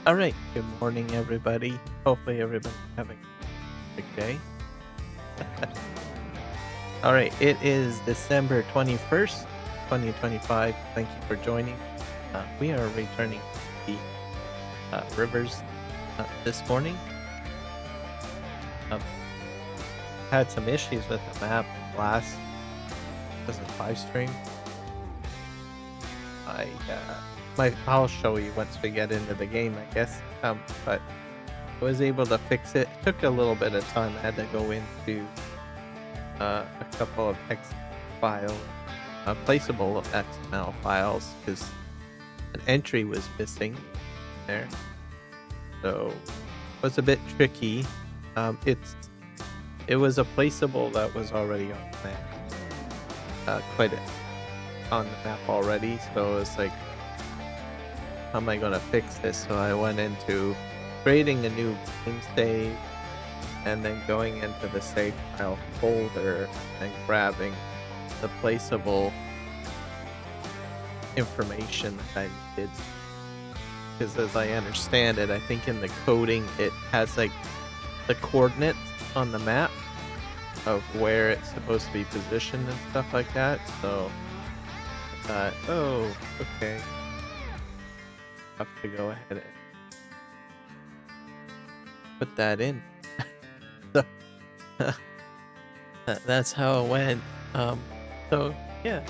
All right. Good morning, everybody. Hopefully, everybody's having a good day. All right. It is December 21st, 2025. Thank you for joining. We are returning to the rivers this morning. Had some issues with the map last was it live stream. I'll show you once we get into the game, I guess. But I was able to fix it. It took a little bit of time. I had to go into a couple of file, placeable XML files because an entry was missing there. So it was a bit tricky. It was a placeable that was already on the map, on the map already. So it's like, how am I gonna fix this? So I went into creating a new game save and then going into the save file folder and grabbing the placeable information that I needed. Because as I understand it, I think in the coding it has like the coordinates on the map of where it's supposed to be positioned and stuff like that. So I thought, oh, okay. Have to go ahead and put that in. So, that's how it went. So yeah.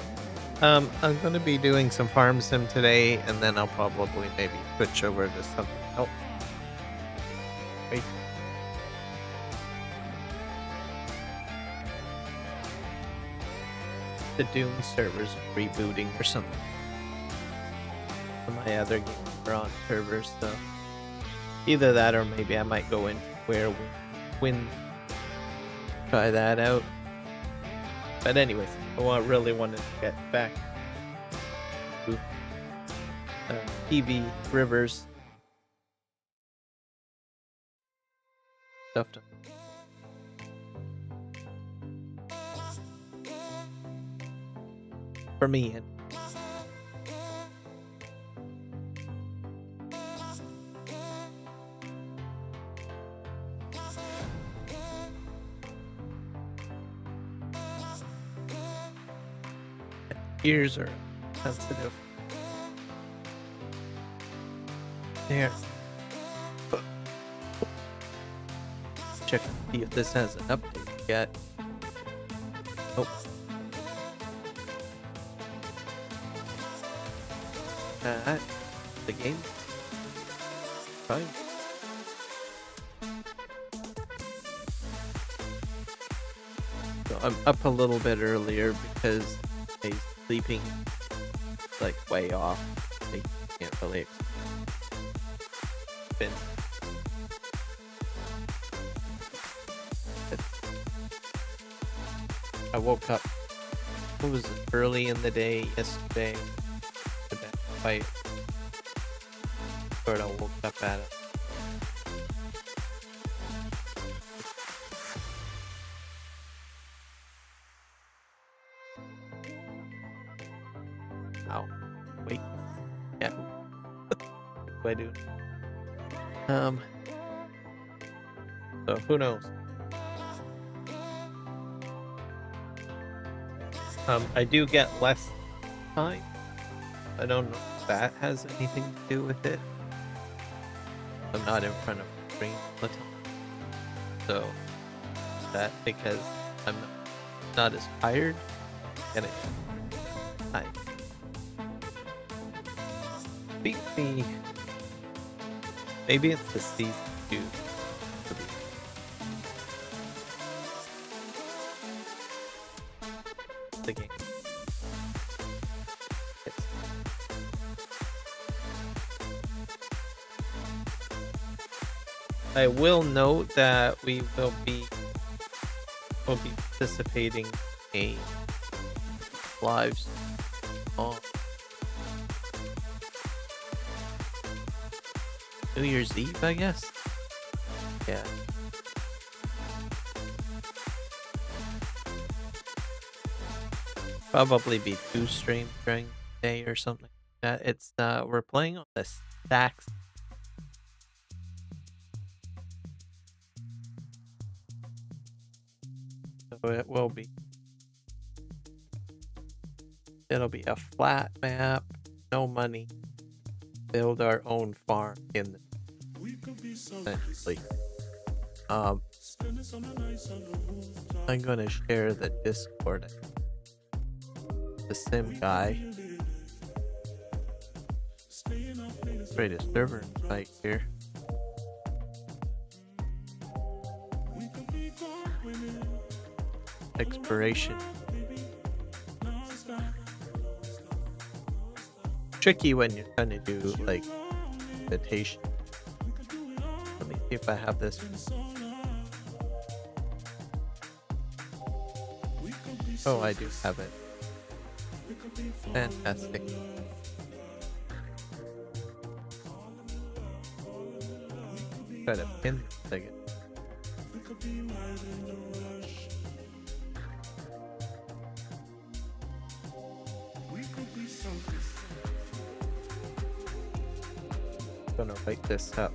I'm gonna be doing some farm sim today, and then I'll probably maybe switch over to something else. Wait. The Doom servers rebooting or something. My other games are on servers, so either that or maybe I might go into where win. Try that out. But anyways, I really wanted to get back to PVRivers stuff. For me, and ears are sensitive. There. Check and see if this has an update yet. Nope. The game. Fine. So I'm up a little bit earlier because I'm sleeping like way off. I can't really spin. I woke up. It was early in the day yesterday. I sort of woke up at it. Ow. Wait. Yeah. What do I do? So who knows? I do get less time. I don't know if that has anything to do with it. I'm not in front of the screen all the time. So that because I'm not as tired and time. Maybe it's the season 2. The game. I will note that we will be participating in lives on New Year's Eve, I guess. Yeah. Probably be 2 streams during the day or something like that. It's we're playing on the stacks So it will be. It'll be a flat map, no money. Build our own farm in the essentially. I'm gonna share the Discord. The sim guy. Create a server site here. Expiration. Tricky when you're trying to do like meditation. Let me see if I have this. Oh, I do have it. Fantastic. Try to pin this again. I'm gonna write this up.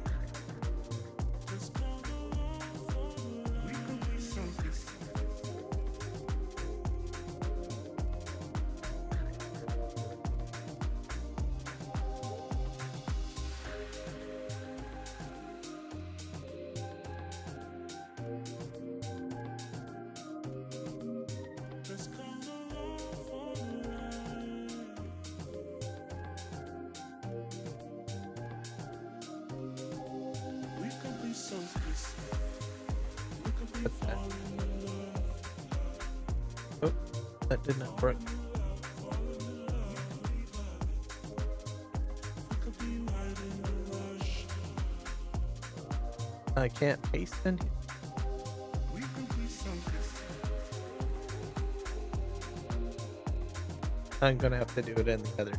Oh, that did not work. I can't paste in here. I'm gonna have to do it in the other.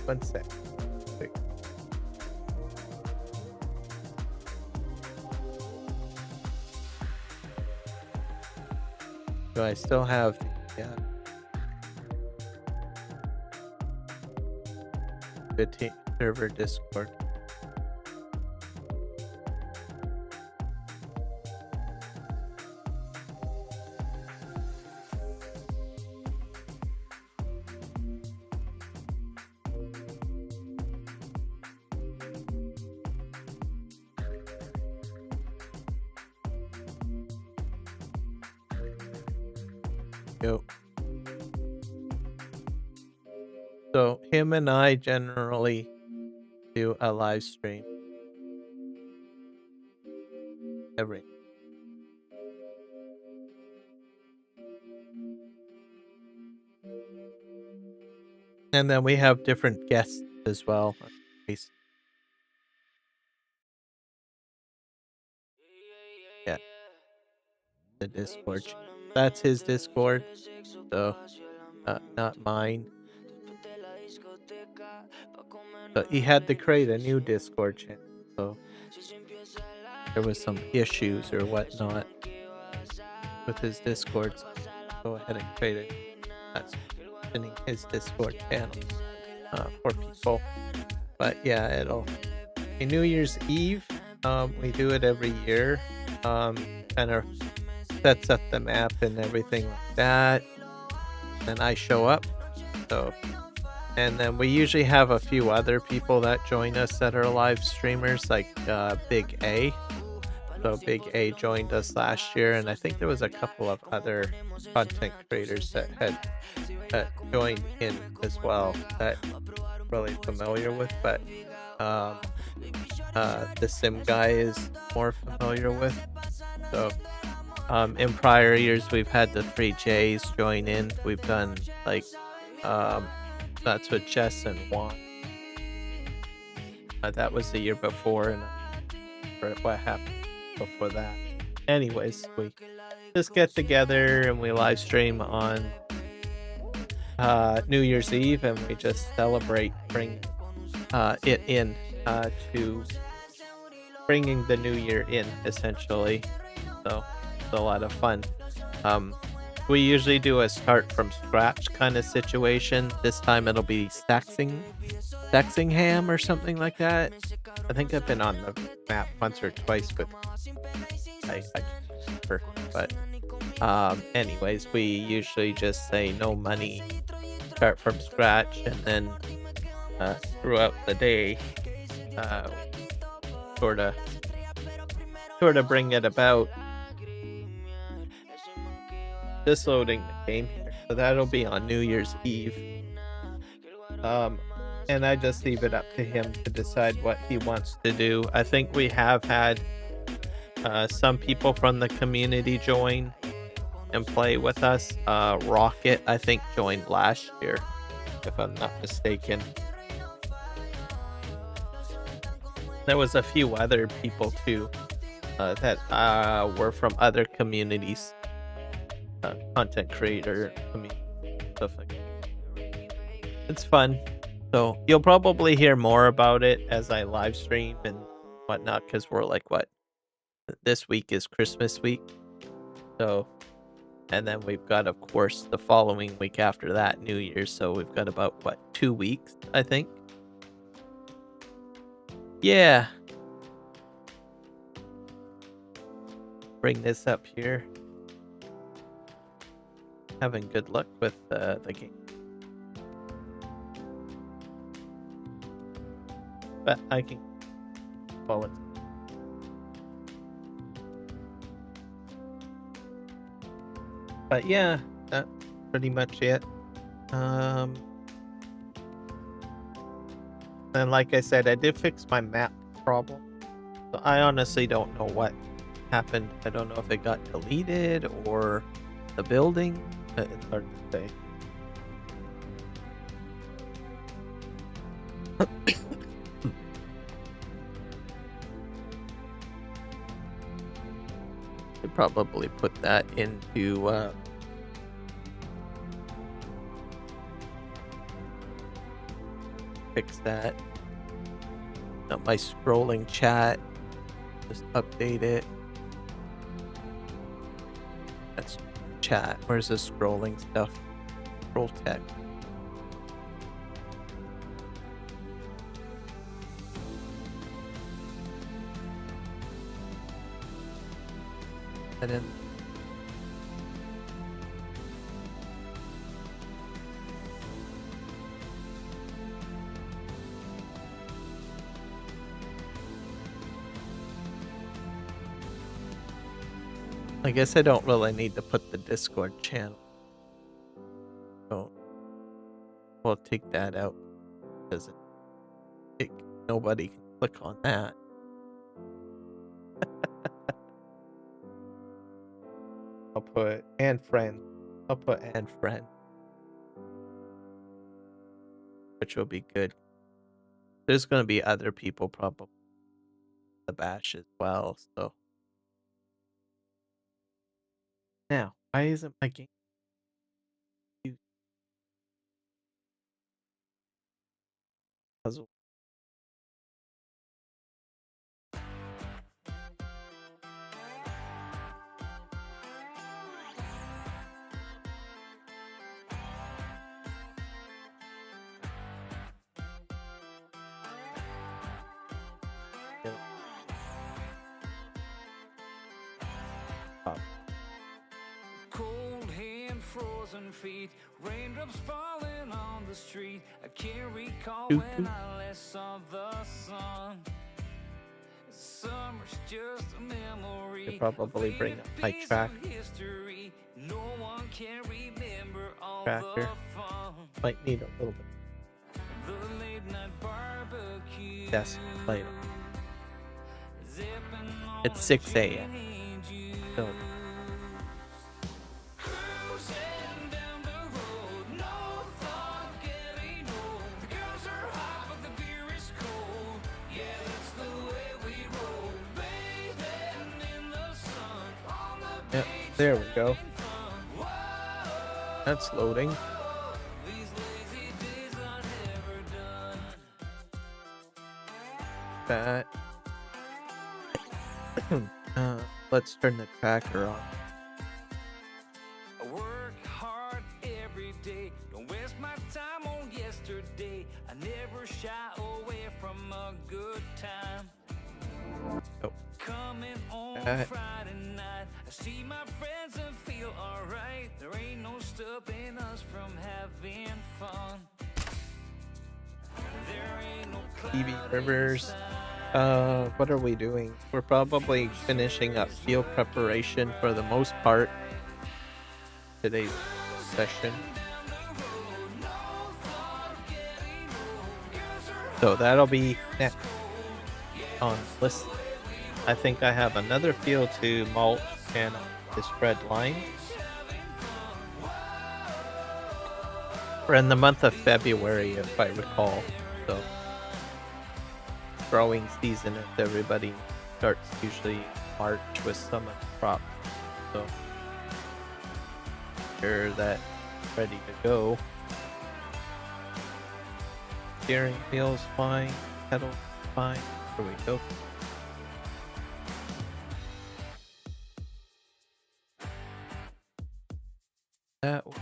One sec. Quick. Do I still have the server Discord? Go. So him and I generally do a live stream every. And then we have different guests as well. Yeah. The Discord. That's his Discord. So not mine. But he had to create a new Discord channel, so there was some issues or whatnot with his Discord. So go ahead and create it. That's opening his Discord channel for people. But yeah, it'll be New Year's Eve. We do it every year. Kind of sets up the map and everything like that. And I show up. So. And then we usually have a few other people that join us that are live streamers, like Big A. So Big A joined us last year, and I think there was a couple of other content creators that had joined in as well that I'm really familiar with, but the Sim guy is more familiar with. So in prior years, we've had the 3Js join in. We've done like that's with Jess and Juan. That was the year before, and what happened before that. Anyways, we just get together and we live stream on New Year's Eve, and we just celebrate, bring it in to bringing the new year in, essentially. So it's a lot of fun. We usually do a start from scratch kind of situation. This time it'll be Staxingham or something like that. I think I've been on the map once or twice with I just remember. But anyways, we usually just say no money, start from scratch, and then throughout the day, uh, sort of bring it about. Just loading the game here, so that'll be on New Year's Eve. And I just leave it up to him to decide what he wants to do. I think we have had some people from the community join and play with us. Rocket, I think, joined last year, if I'm not mistaken. There was a few other people too that were from other communities, content creator community, stuff like that. It's fun. So you'll probably hear more about it as I live stream and whatnot, because we're like, this week is Christmas week. So, and then we've got, of course, the following week after that, New Year's. So we've got about, 2 weeks, I think. Yeah. Bring this up here. Having good luck with the game. But I can call it. But yeah, that's pretty much it. And like I said, I did fix my map problem. So I honestly don't know what happened. I don't know if it got deleted or the building. It's hard to say. Could probably put that into fix that. Not my scrolling chat. Just update it. That's chat. Where's the scrolling stuff? Scroll text. I didn't. I guess I don't really need to put the Discord channel. So we'll take that out because nobody can click on that. I'll put and friend. I'll put and friend, which will be good. There's going to be other people probably the bash as well. So now, why isn't my game? Puzzle. Cold hand, frozen feet, raindrops falling on the street. I can't recall when I last saw the sun. Summer's just a memory. Could probably bring up my track. No one can remember all Tracker. the fun. Might need a little bit. The late night barbecue. Yes, play it. It's 6 a.m. So yep, there we go. That's loading. That. Let's turn the tracker on. I never shy away from a good time. Oh. Coming on Friday night, I see my friends and feel alright. There ain't no stopping us from having fun. There ain't no PVRivers. What are we doing? We're probably finishing up field preparation for the most part. Today's session. So that'll be next on the list. I think I have another field to mulch and to spread lime. We're in the month of February, if I recall. So growing season, if everybody starts usually March with some of the crops. So sure that ready to go. Steering wheel's fine, pedal's fine. Here we go. That one.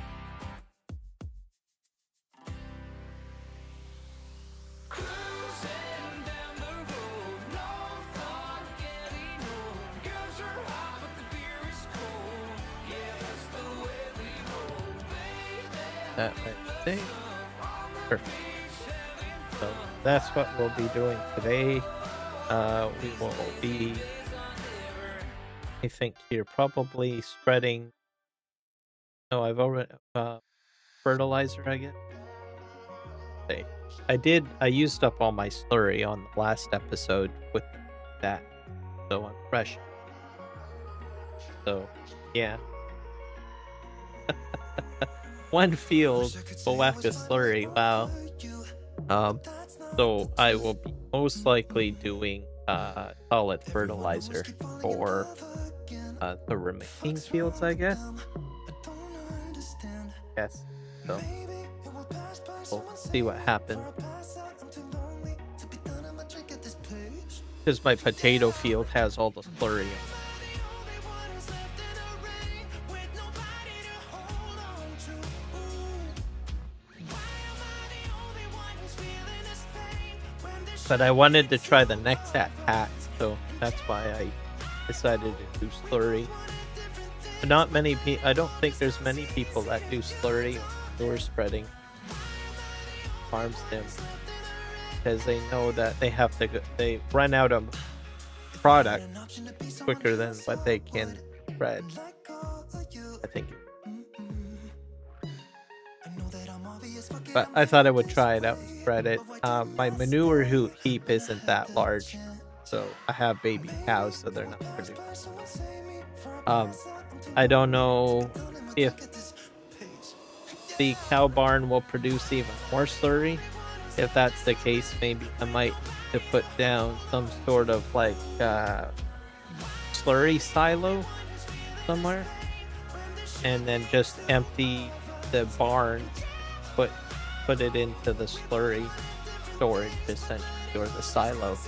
That right there. Perfect. So that's what we'll be doing today. We will be, I think here, probably spreading. No, I've already fertilizer, I guess. Say, I used up all my slurry on the last episode with that, so I'm fresh. So yeah. One field full after slurry. Wow. So I will be most likely doing solid fertilizer for the remaining fields, I guess. Yes. So we'll see what happens. Because my potato field has all the slurry in it. But I wanted to try the next pack, so that's why I decided to do slurry. But not many people. I don't think there's many people that do slurry or spreading farm stem, because they know that they have to. They run out of product quicker than what they can spread. I think. But I thought I would try it out and spread it. My manure heap isn't that large, so I have baby cows, so they're not producing. I don't know if the cow barn will produce even more slurry. If that's the case, maybe I might have to put down some sort of like slurry silo somewhere, and then just empty the barn, put it into the slurry storage essentially, or the silo.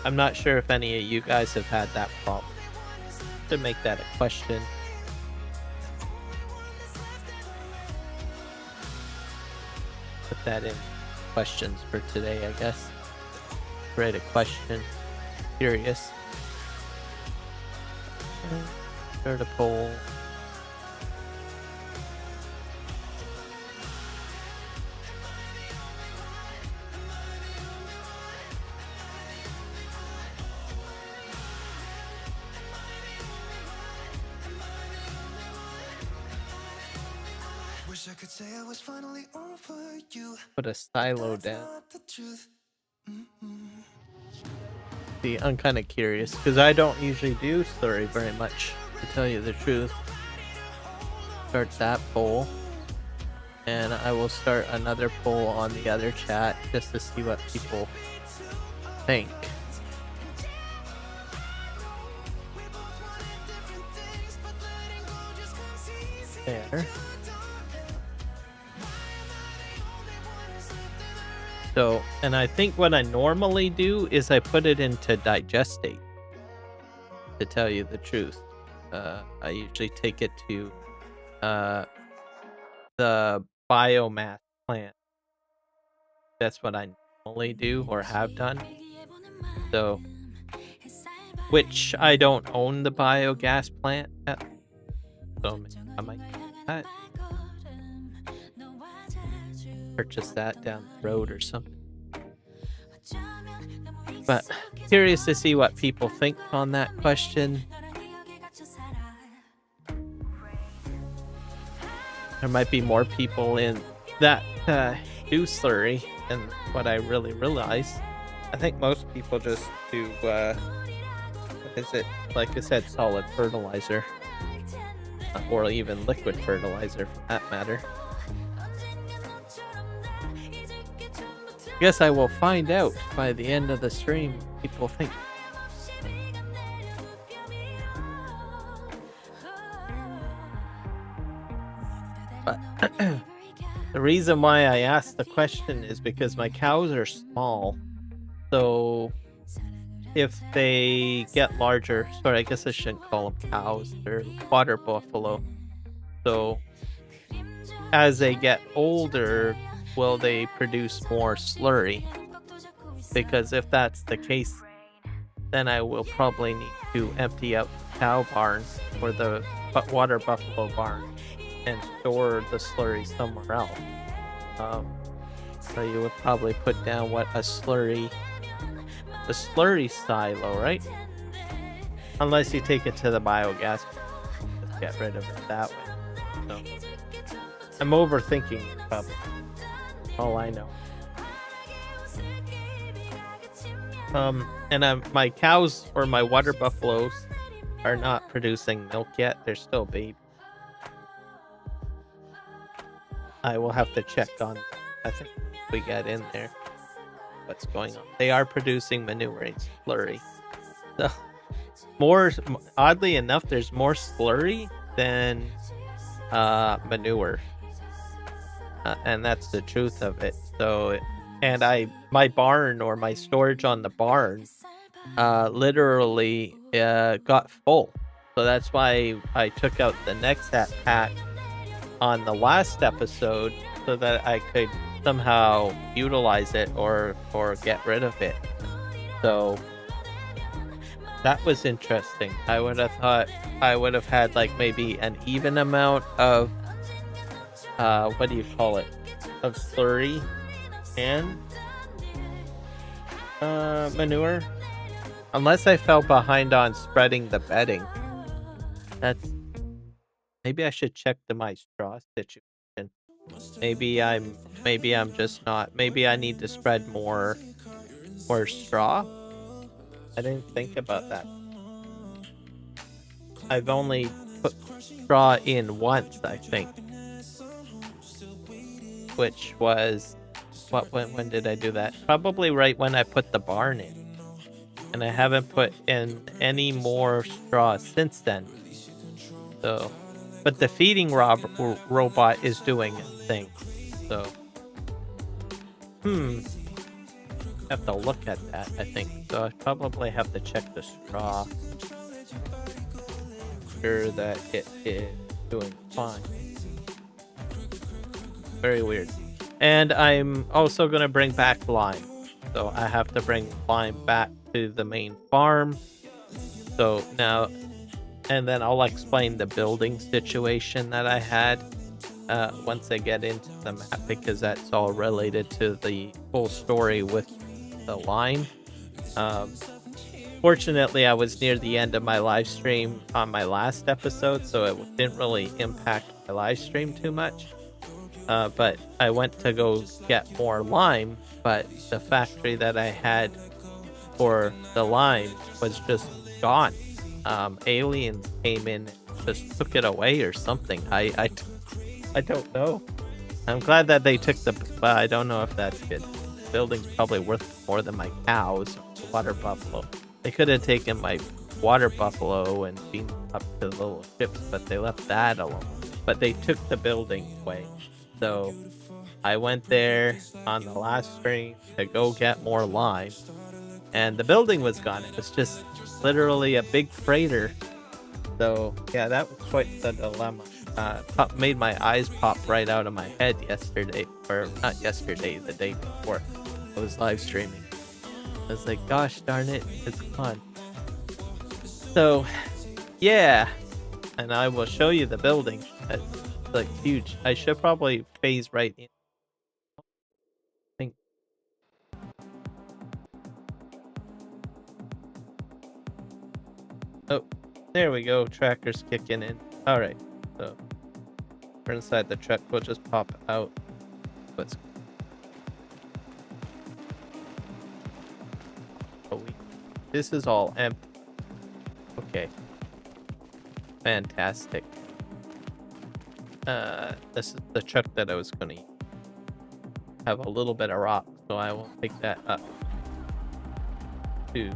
I'm not sure if any of you guys have had that problem. To make that a question. Put that in questions for today, I guess. Write a question. Curious. Start a poll. I could say I was finally over you. Put a silo down. See, I'm kind of curious because I don't usually do slurry very much, to tell you the truth. Start that poll, and I will start another poll on the other chat just to see what people think. There. So, and I think what I normally do is I put it into digestate, to tell you the truth. I usually take it to the biomass plant That's what I normally do or have done. So, which I don't own the biogas plant yet, so I might do that, purchase that down the road or something. But curious to see what people think on that question. There might be more people in that do slurry than what I really realize. I think most people just do, what is it? Like I said, solid fertilizer. Or even liquid fertilizer for that matter. Guess I will find out by the end of the stream what people think. But the reason why I asked the question is because my cows are small. So if they get larger, sorry, I guess I shouldn't call them cows. They're water buffalo. So as they get older, will they produce more slurry? Because if that's the case, then I will probably need to empty out the cow barn or the water buffalo barn and store the slurry somewhere else. So you would probably put down the slurry silo, right? Unless you take it to the biogas, just get rid of it that way. So I'm overthinking it, probably. All I know. And my cows or my water buffaloes are not producing milk yet. They're still babies. I will have to check on, I think we get in there, what's going on. They are producing manure and slurry. So, oddly enough, there's more slurry than manure. And that's the truth of it. So, and my barn or my storage on the barn literally got full. So that's why I took out the next pack on the last episode so that I could somehow utilize it or get rid of it. So that was interesting. I would have thought I would have had like maybe an even amount of what do you call it, of slurry and manure, unless I fell behind on spreading the bedding. Maybe I should check my straw situation. Maybe I'm just not. Maybe I need to spread more straw. I didn't think about that. I've only put straw in once, I think. Which was when did I do that? Probably right when I put the barn in. And I haven't put in any more straw since then. So, but the feeding robot is doing its thing. So, have to look at that, I think. So I probably have to check the straw. Sure that it is doing fine. Very weird. And I'm also going to bring back lime. So I have to bring lime back to the main farm. So now, and then I'll explain the building situation that I had once I get into the map, because that's all related to the full story with the lime. Fortunately, I was near the end of my live stream on my last episode, so it didn't really impact my live stream too much. But I went to go get more lime, but the factory that I had for the lime was just gone. Aliens came in, just took it away or something. I don't know. I'm glad that they took but I don't know if that's good. The building's probably worth more than my cows, the water buffalo. They could have taken my water buffalo and beamed up to the little ships, but they left that alone. But they took the building away. So I went there on the last stream to go get more lime, and the building was gone. It was just literally a big freighter So yeah, that was quite the dilemma. Made my eyes pop right out of my head yesterday, or not yesterday, the day before. I was live streaming. I was like, gosh darn it, it's gone. So yeah, and I will show you the building. It's like huge. I should probably phase right in. I think. Oh, there we go. Tracker's kicking in. All right, so we're inside the truck. We'll just pop out. What's this is all empty. Okay. Fantastic. This is the truck that I was gonna use. Have a little bit of rock, so I will pick that up to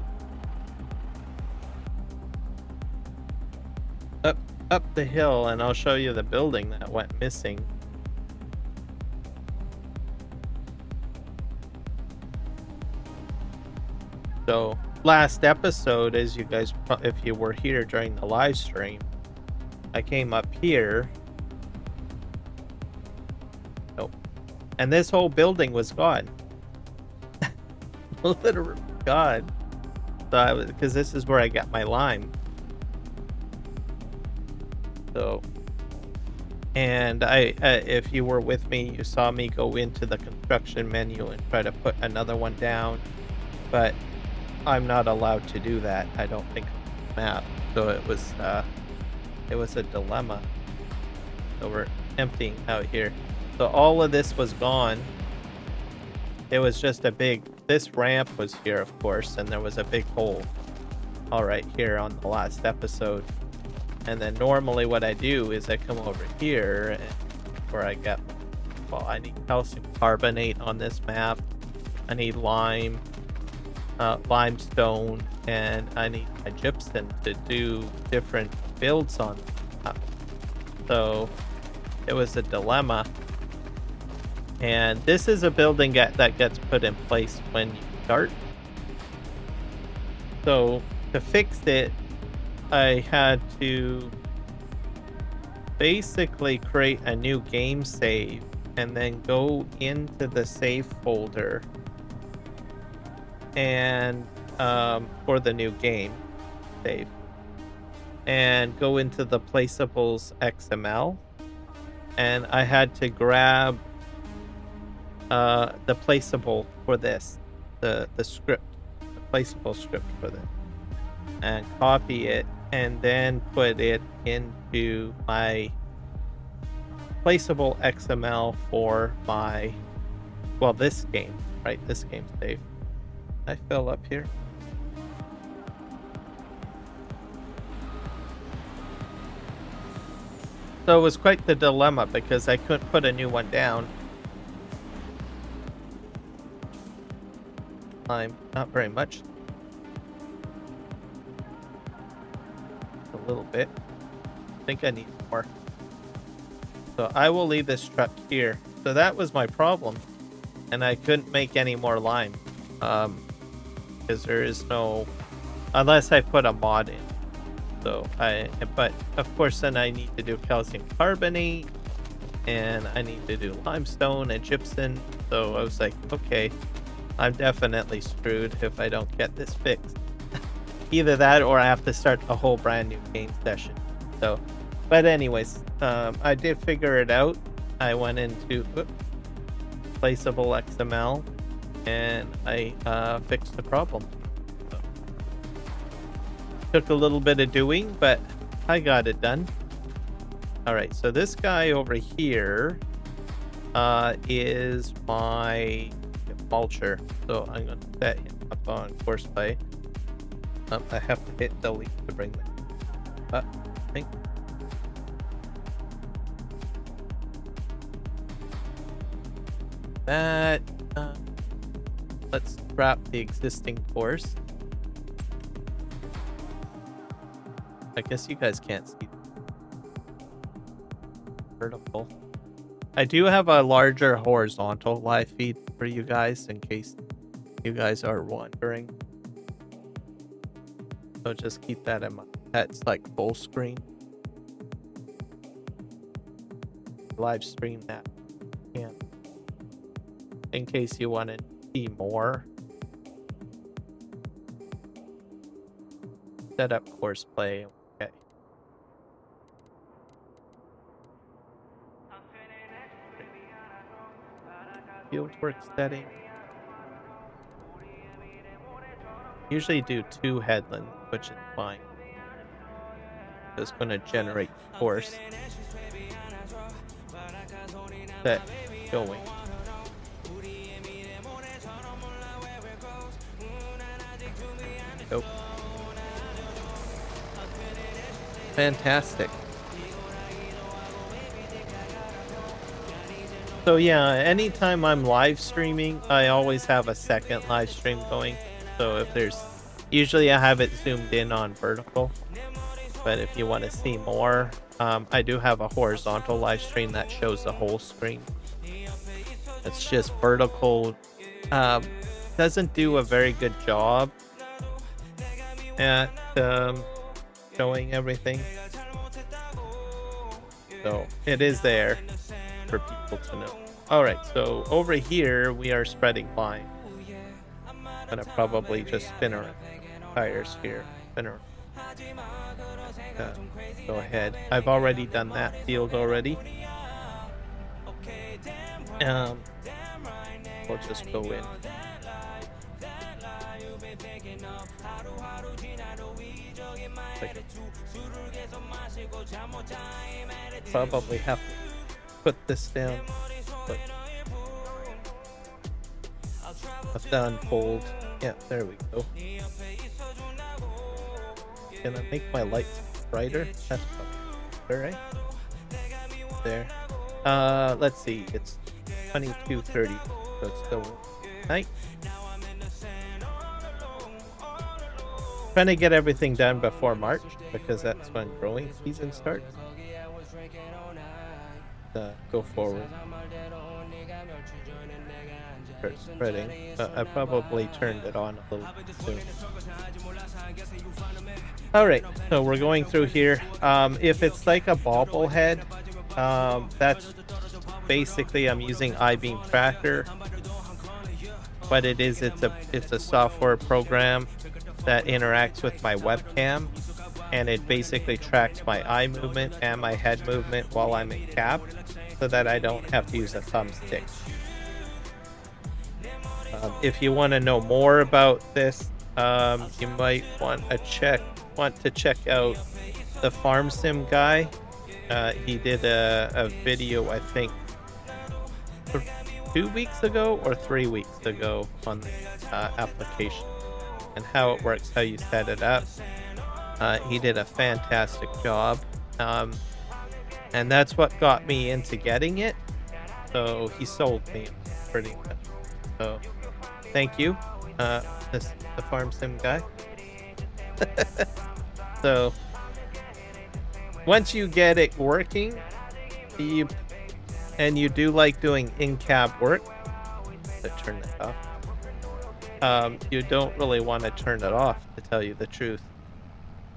up the hill, and I'll show you the building that went missing. So last episode, as you guys, if you were here during the live stream, I came up here. Nope. And this whole building was gone. Literally gone. So I was, because this is where I got my lime. So, and if you were with me, you saw me go into the construction menu and try to put another one down, but I'm not allowed to do that. I don't think on the map. So it was a dilemma. So we're emptying out here. So all of this was gone. It was just a big, this ramp was here, of course, and there was a big hole all right here on the last episode. And then normally what I do is I come over here and where I get, well, I need calcium carbonate on this map. I need lime, limestone, and I need my gypsum to do different builds on the map. So it was a dilemma. And this is a building that gets put in place when you start. So to fix it, I had to basically create a new game save and then go into the save folder and for the new game save and go into the placeables XML, and I had to grab the placeable for this, the script, the placeable script for this, and copy it and then put it into my placeable XML for my, well, this game, right? This game save. I fill up here. So it was quite the dilemma because I couldn't put a new one down. I'm not very much. A little bit. I think I need more. So I will leave this truck here. So that was my problem. And I couldn't make any more lime. Because there is no, unless I put a mod in. So but of course then I need to do calcium carbonate and I need to do limestone and gypsum. So I was like, okay, I'm definitely screwed if I don't get this fixed. Either that or I have to start a whole brand new game session. So, but anyways, I did figure it out. I went into placeable XML and I fixed the problem. So, took a little bit of doing, but I got it done. All right, so this guy over here is my mulcher. So I'm going to set him up on course play. I have to hit delete to bring that up, I think. That, let's wrap the existing course. I guess you guys can't see vertical. I do have a larger horizontal live feed for you guys in case you guys are wondering. So just keep that in mind. that's like full screen. Live stream that. Yeah. In case you want to see more. Set up course play. Okay. Fieldwork setting. Usually do 2 headlands, which is fine. It's going to generate course. Set going. Go. Fantastic. So yeah, anytime I'm live streaming, I always have a second live stream going. So if there's, usually I have it zoomed in on vertical, but if you want to see more, I do have a horizontal live stream that shows the whole screen. It's just vertical. Doesn't do a very good job at showing everything. So it is there for people to know. All right, so over here we are spreading line. I'm gonna probably just spin around tires here. Spin around. Go ahead. I've already done that field already. We'll just go in. Probably have to put this down. But have to unfold. Yeah, there we go. Can I make my lights brighter? That's probably right. There. Let's see. It's 22:30, so it's still night. Trying to get everything done before March because that's when growing season starts. Go forward. Start spreading. I probably turned it on a little bit soon. Alright, so we're going through here. If it's like a bobblehead, that's basically I'm using iBeam Tracker. What it is, it's a software program that interacts with my webcam, and it basically tracks my eye movement and my head movement while I'm in cab, so that I don't have to use a thumbstick. If you want to know more about this, you might want to check out the Farm Sim guy. He did a video, I think 2 weeks ago or 3 weeks ago on the application and how it works, how you set it up. He did a fantastic job, and that's what got me into getting it. So he sold me pretty much. So thank you, the Farm Sim guy. So once you get it working, and you do like doing in-cab work, to turn that off. You don't really want to turn it off, to tell you the truth.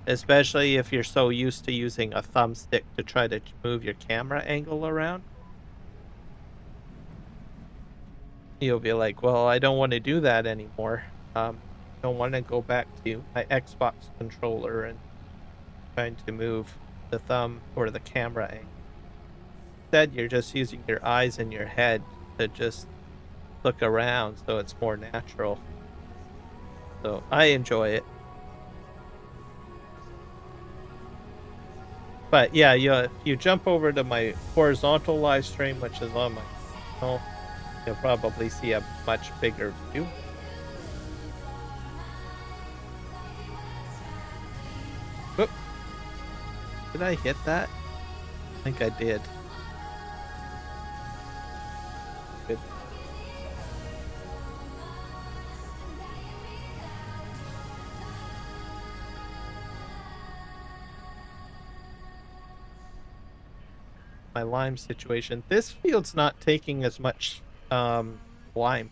Especially if you're so used to using a thumbstick to try to move your camera angle around. You'll be like, well, I don't want to do that anymore. Don't want to go back to my Xbox controller and trying to move the thumb or the camera angle. Instead, you're just using your eyes and your head to just look around, so it's more natural. So I enjoy it. But yeah, you jump over to my horizontal live stream, which is on my channel, you'll probably see a much bigger view. Whoop. Did I hit that? I think I did. Good. My lime situation. This field's not taking as much lime.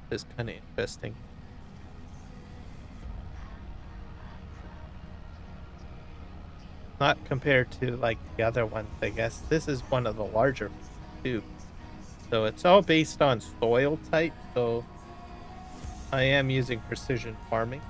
It's kind of interesting. not compared to like the other ones, I guess. This is one of the larger ones too. So it's all based on soil type. So I am using precision farming.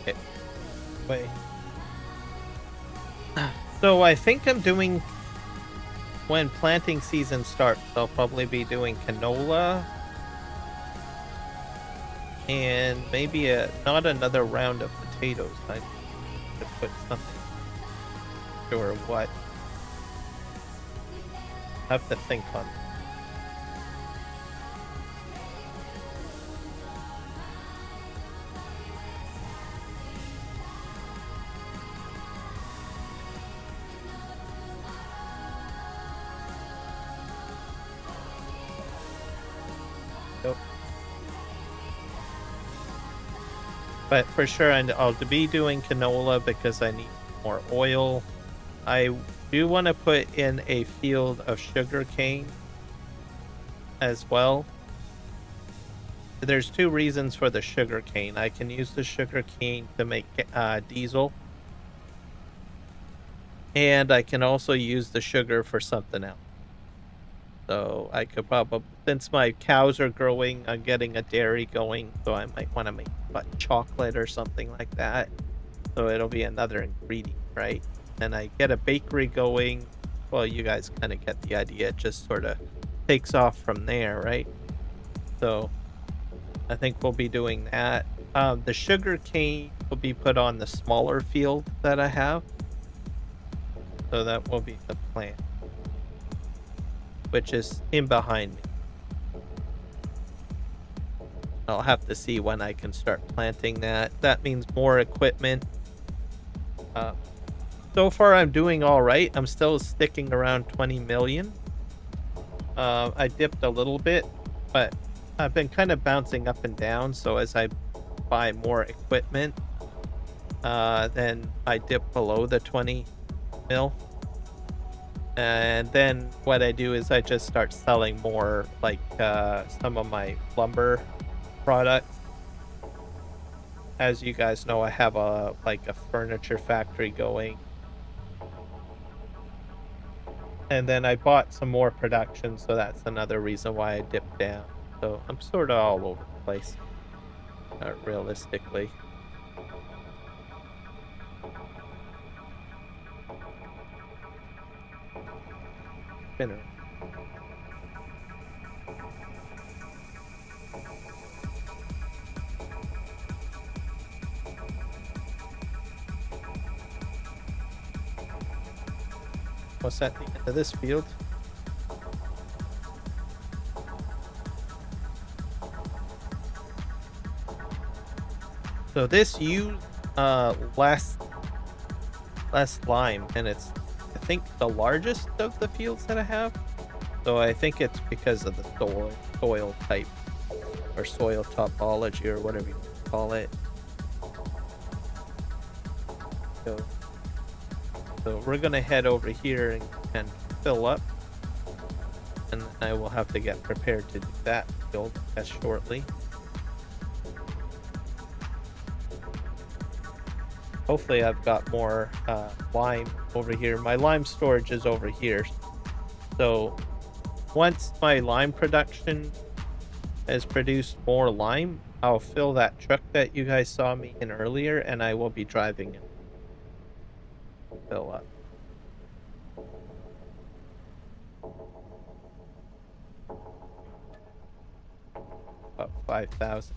Okay. Wait. So I think I'm doing, when planting season starts, I'll probably be doing canola and maybe not another round of potatoes. I need to put something, sure what. Have to think on that. Nope. But for sure, I'll be doing canola because I need more oil. I do want to put in a field of sugar cane as well. There's two reasons for the sugar cane. I can use the sugar cane to make diesel, and I can also use the sugar for something else. So I could probably, since my cows are growing, I'm getting a dairy going, so I might want to make chocolate or something like that. So it'll be another ingredient, right? And I get a bakery going. Well, you guys kind of get the idea. It just sort of takes off from there, right? So I think we'll be doing that. The sugar cane will be put on the smaller field that I have. So that will be the plan, which is in behind me. I'll have to see when I can start planting that. That means more equipment. So far, I'm doing all right. I'm still sticking around 20 million. I dipped a little bit, but I've been kind of bouncing up and down. So as I buy more equipment, then I dip below the 20 mil. And then what I do is I just start selling more, like some of my lumber products. As you guys know, I have a furniture factory going. And then I bought some more production, so that's another reason why I dipped down. So I'm sort of all over the place, realistically. Spinner. What's that, the end of this field? So this used less lime, and it's, I think, the largest of the fields that I have. So I think it's because of the soil type, or soil topology, or whatever you call it. So we're gonna head over here and fill up, and I will have to get prepared to do that field as shortly. Hopefully I've got more lime over here. My lime storage is over here. So once my lime production has produced more lime, I'll fill that truck that you guys saw me in earlier, and I will be driving it. Fill up. About 5,000.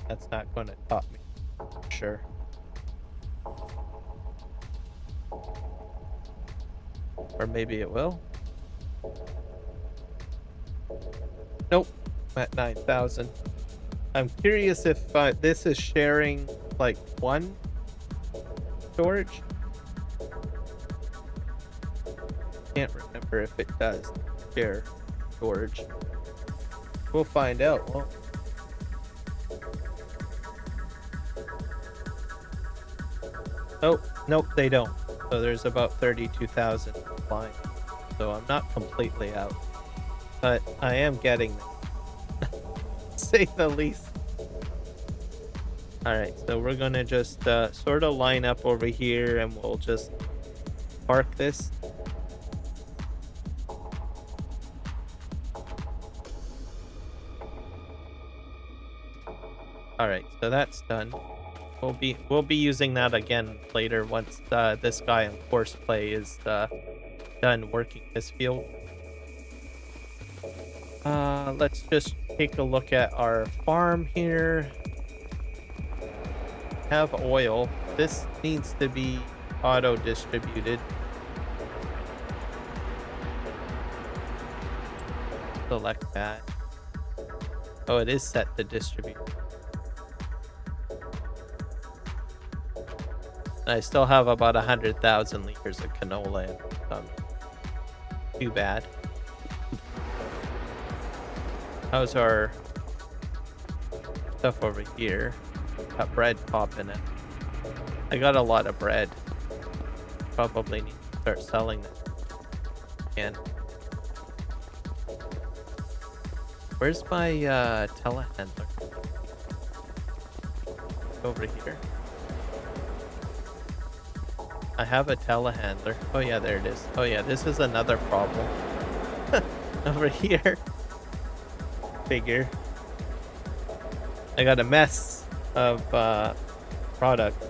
That's not going to top me, for sure. Or maybe it will. Nope, I'm at 9,000. I'm curious if this is sharing like one storage. Can't remember if it does share storage. We'll find out. Well, Oh, nope, they don't. So there's about 32,000 flying. So I'm not completely out. But I am getting there. Say the least. Alright, so we're gonna just sort of line up over here and we'll just park this. Alright, so that's done. We'll be using that again later once this guy on course play is done working this field. Let's just take a look at our farm here. Have oil. This needs to be auto distributed. Select that. Oh, it is set to distribute. I still have about 100,000 liters of canola in. Too bad. How's our stuff over here? Got bread popping it. I got a lot of bread. Probably need to start selling that again. Where's my telehandler? Over here. I have a telehandler. Oh yeah, there it is. Oh yeah, this is another problem. Over here. Figure. I got a mess of product.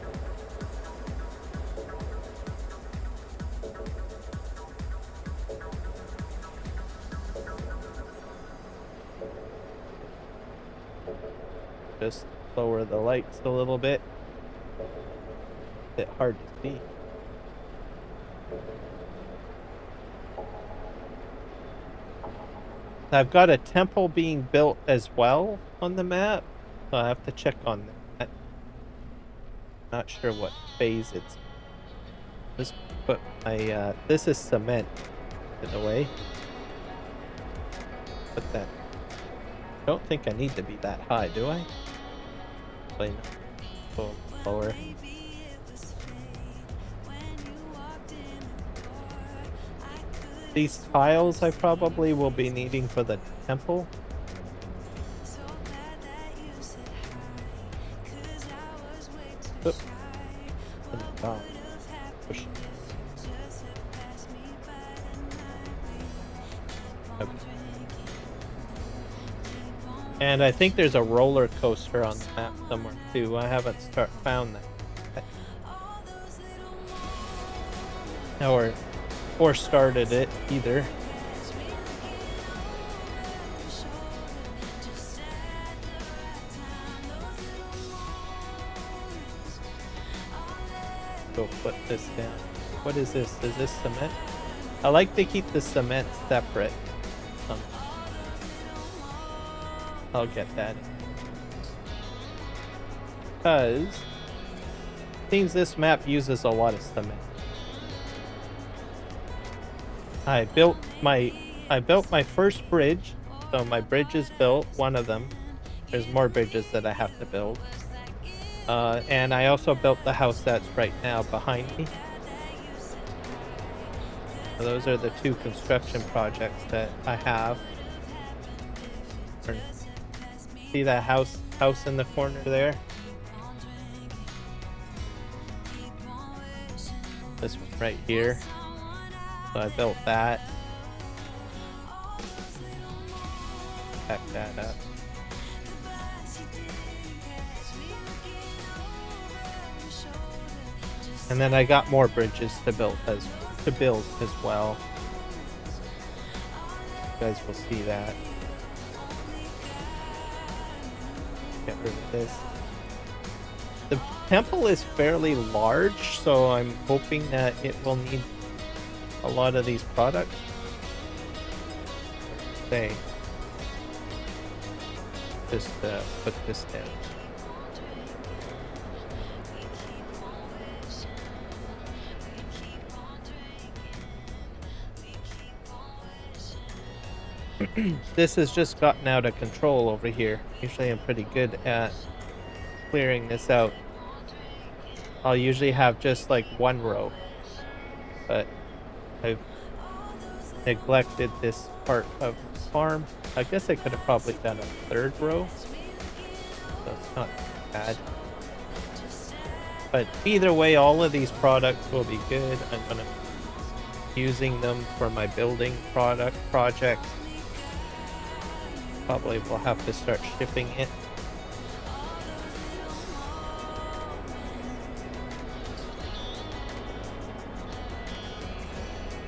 Just lower the lights a little bit. Bit hard to see. I've got a temple being built as well on the map, so I have to check on that. Not sure what phase it's. Just put my this is cement in a way. Put that. Don't think I need to be that high, do I? Play no. Lower. These tiles I probably will be needing for the temple. Oop. Oh. Push. Okay. And I think there's a roller coaster on the map somewhere too. I haven't found that. Or started it either. Go put this down. What is this? Is this cement? I like to keep the cement separate. I'll get that. Because it seems this map uses a lot of cement. I built my first bridge, so my bridge is built, one of them. There's more bridges that I have to build. And I also built the house that's right now behind me. So those are the two construction projects that I have. See that house in the corner there? This one right here. So I built that. Pack that up. And then I got more bridges to build as well. You guys will see that. Get rid of this. The temple is fairly large, so I'm hoping that it will need a lot of these products. Say, just put this down. This has just gotten out of control over here. Usually I'm pretty good at clearing this out I'll usually have just like one row, but I've neglected this part of the farm. I guess I could have probably done a third row, so it's not too bad. But either way, all of these products will be good. I'm gonna be using them for my building project. Probably will have to start shipping it.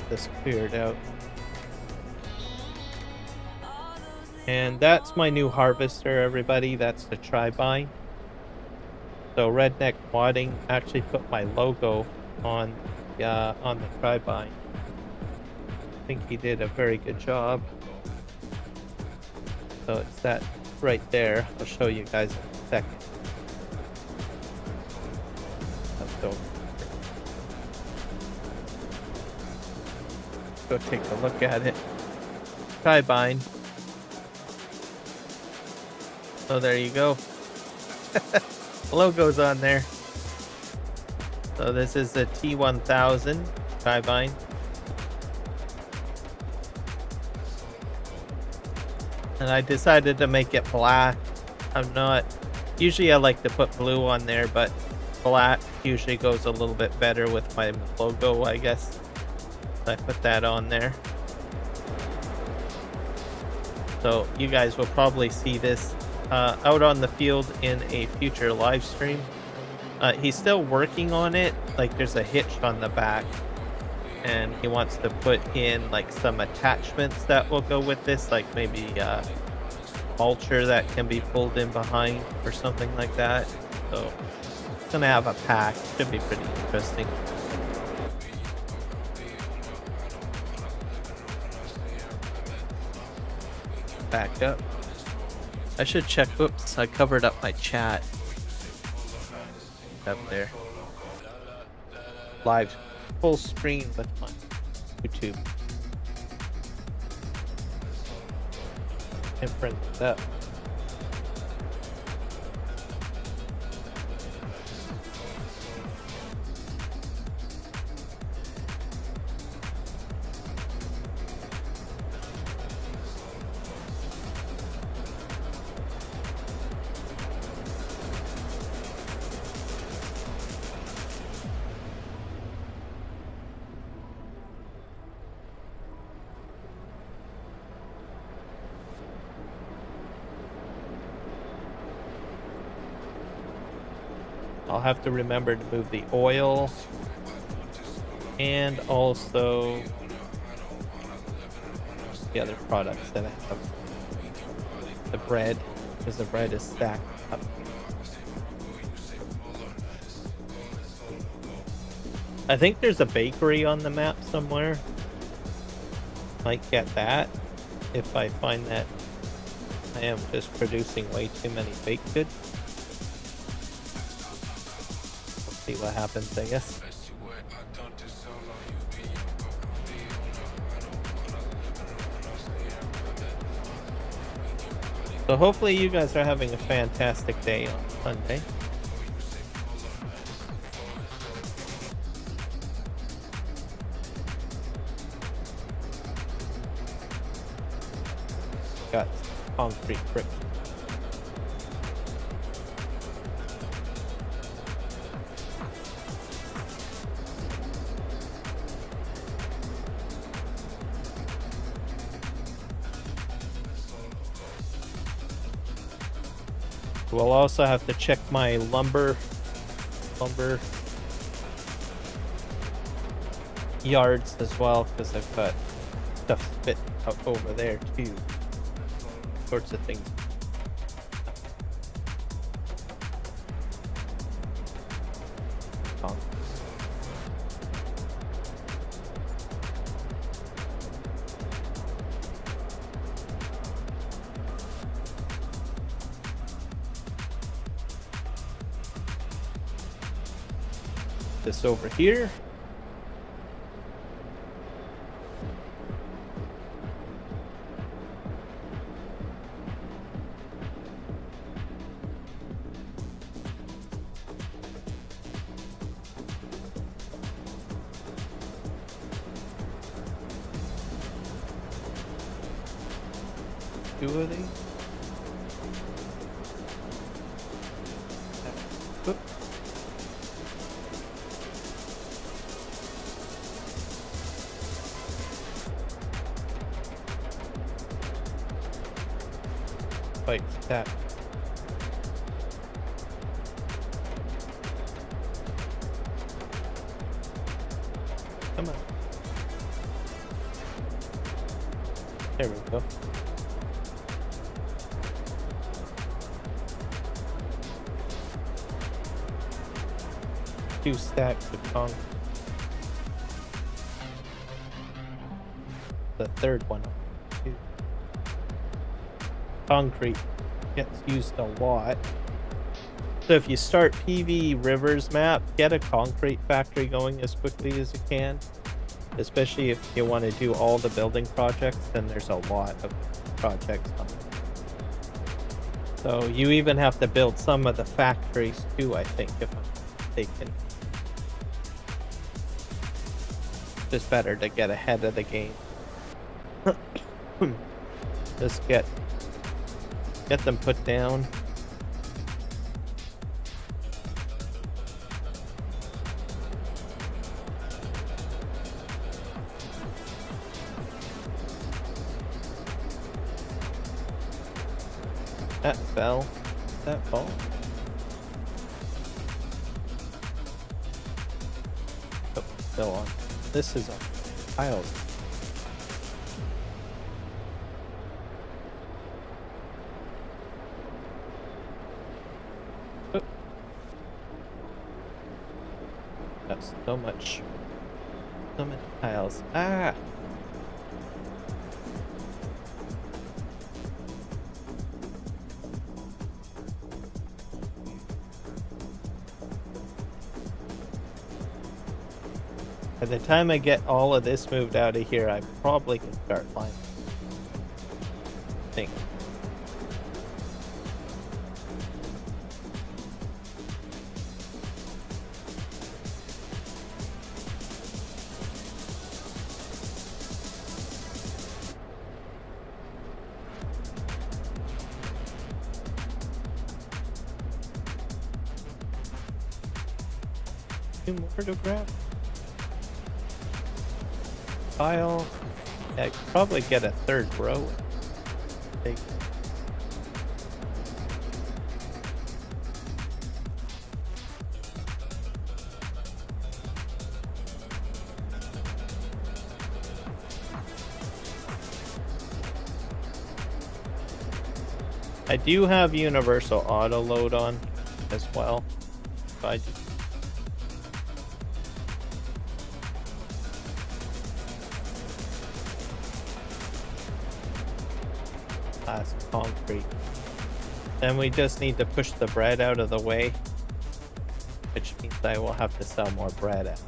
This cleared out. And that's my new harvester, everybody. That's the Tri-Bine. So Redneck Modding actually put my logo on the Tri-Bine. I think he did a very good job. So it's that right there. I'll show you guys in a second. Go take a look at it. Tri-Bine. So there you go. The logo's on there. So this is the T1000 Tri-Bine. And I decided to make it black. I'm not... Usually I like to put blue on there, but black usually goes a little bit better with my logo, I guess. So I put that on there. So you guys will probably see this out on the field in a future live stream. He's still working on it. Like there's a hitch on the back. And he wants to put in like some attachments that will go with this, like maybe mulcher that can be pulled in behind or something like that. So it's gonna have a pack. Should be pretty interesting. Back up. I should check. Oops, I covered up my chat. Up there. Live full screen with my YouTube. And print it up. I'll have to remember to move the oil and also the other products that I have. The bread, because the bread is stacked up. I think there's a bakery on the map somewhere. Might get that if I find that I am just producing way too many baked goods. See what happens, I guess. So hopefully you guys are having a fantastic day on Sunday. Got concrete brick. We'll also have to check my lumber yards as well, because I've got stuff spit out over there too. Sorts of things. This over here. 2 of these. Oop. Spike stack. Come on. There we go. Two stacks of concrete. The third one. Two. Concrete gets used a lot. So if you start PVRivers map, get a concrete factory going as quickly as you can. Especially if you want to do all the building projects, then there's a lot of projects on it. So you even have to build some of the factories too, I think, if I'm mistaken. Just better to get ahead of the game. Just get them put down. That fell. That fall. Oh, still on. This is a pile. Oh. That's so much. So many tiles. Ah! By the time I get all of this moved out of here, I probably can start climbing. I think. Two more to grab. Pile. Yeah, I could probably get a third row. Take. I do have universal auto load on as well. So I just concrete. Then we just need to push the bread out of the way, which means I will have to sell more bread out.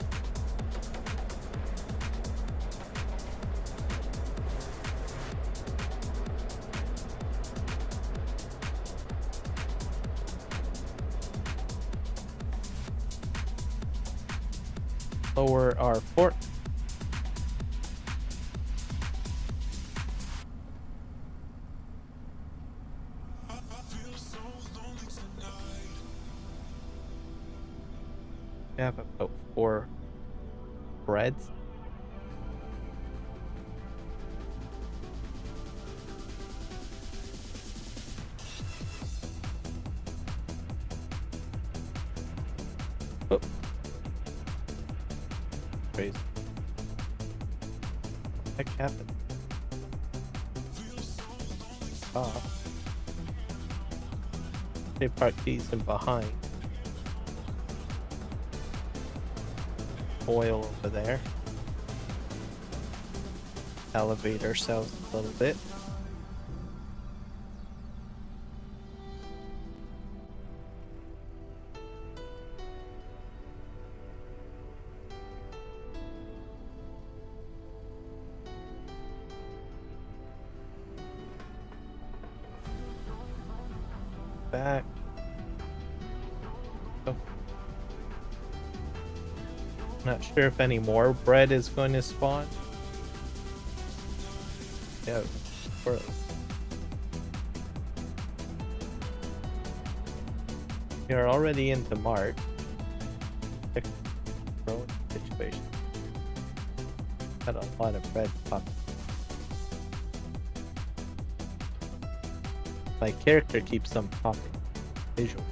Lower our fort. We have about 4 breads. Oh. Crazy. What the heck happened? Ah. They parked these in behind. Oil over there. Elevate ourselves a little bit. Back. Oh. Not sure if any more bread is going to spawn. Yeah, You're already into March. Check the growing situation. Got a lot of red popping. My character keeps them popping. Visual.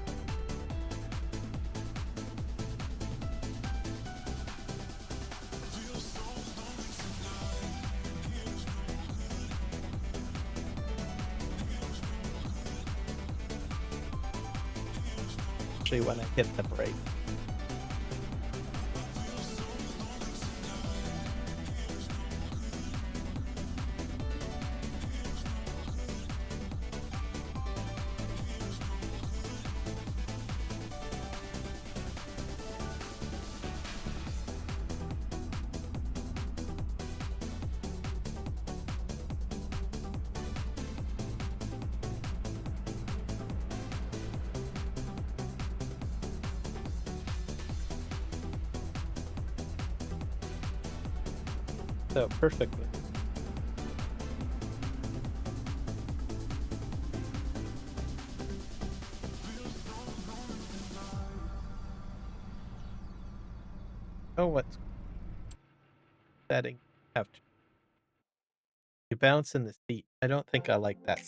Especially when I hit the brake. So perfectly. Oh, what's setting? Have to. You bounce in the seat. I don't think I like that.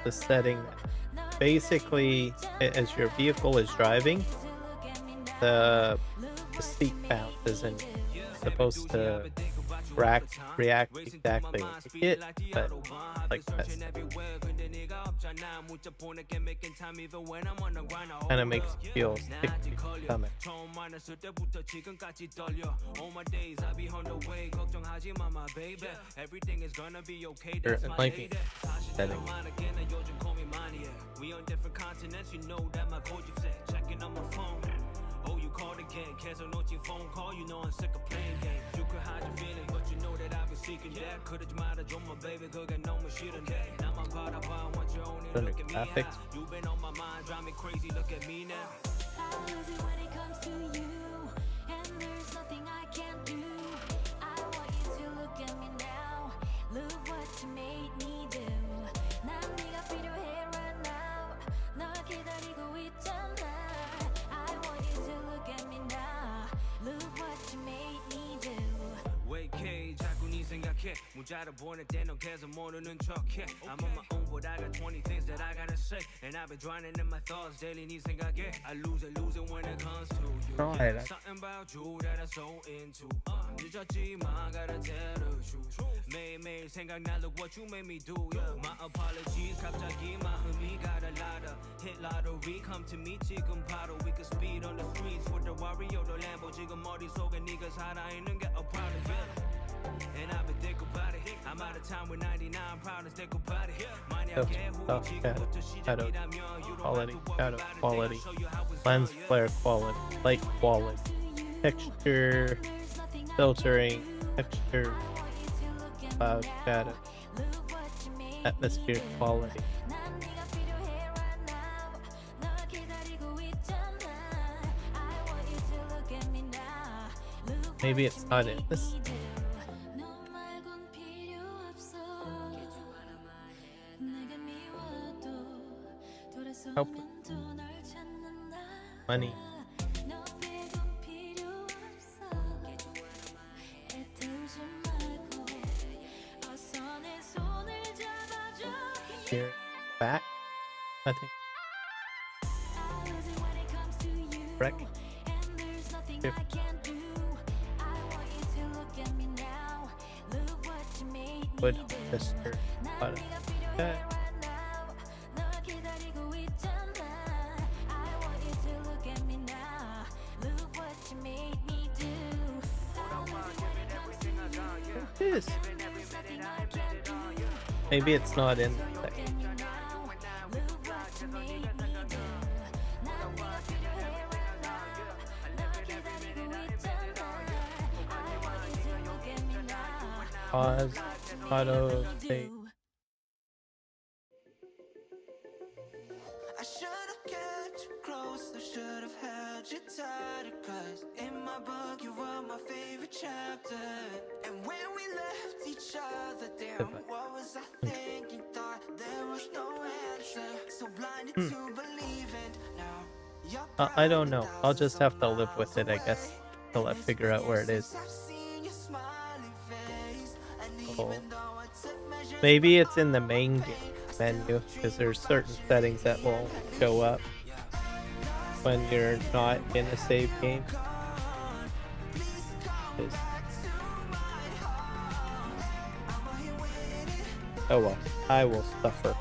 The setting basically, as your vehicle is driving, the seat bounces and supposed to react exactly when you hit, but like that kind of makes you feel sick to your stomach. Or it might be setting. We on different continents, you know that my code you set. Checking on my phone. Oh, you called again. Cancel no phone call. You know I'm sick of playing games. You could hide your feelings, but you know that I've been seeking that. Could've might have my baby, could get no more shit on that. Now my part I want you only look at me now. You've been on my mind, drive me crazy. Look at me now. How is it when it comes to you? And there's nothing I can't do. I want you to look at me now. Look what you made me do. 난 네가 필요해 right now. 널 기다리고 있잖아. I want you to look at me now. Look what you made me do. Wait, K, 자꾸 네 생각해. 문자를 보낼 때 넌 계속 모르는 척해. I'm on my own, but I got 20 things that I gotta say. And I've been drowning in my thoughts daily. 네 생각에 I lose it when it comes to you. Something about you that I'm so into. 늦었지만 gotta tell the truth. 매일매일 생각나 look what you made me do. My apologies, 갑자기 마음이 got a lot of hit lottery. Come to me 지금 바로 we could speed on the streets with the Wario, the Lambo. 지금 머릿속에 네가 살아있는 게 a problem, yeah. And I've been think about it. I'm out of time with 99 problems. Think about it. Shadow quality, lens flare quality, light quality, texture, filtering, texture, cloud shadow, atmosphere quality. Maybe it's not in this. Help. Money. Here, back. I think. Wreck. Wood. Sister. Okay. This. Maybe it's not in the section. Pause. Auto save. I should have kept you close, I should have held you tighter, cause in my book you were my favorite chapter. And when we left each other down, what was I thinking? Thought there was no answer, so blinded to believe it now. I don't know. I'll just have to live with it, I guess, till I figure out where it is. Oh. Maybe it's in the main menu, because there's certain settings that will show up when you're not in a save game. Oh well, I will suffer.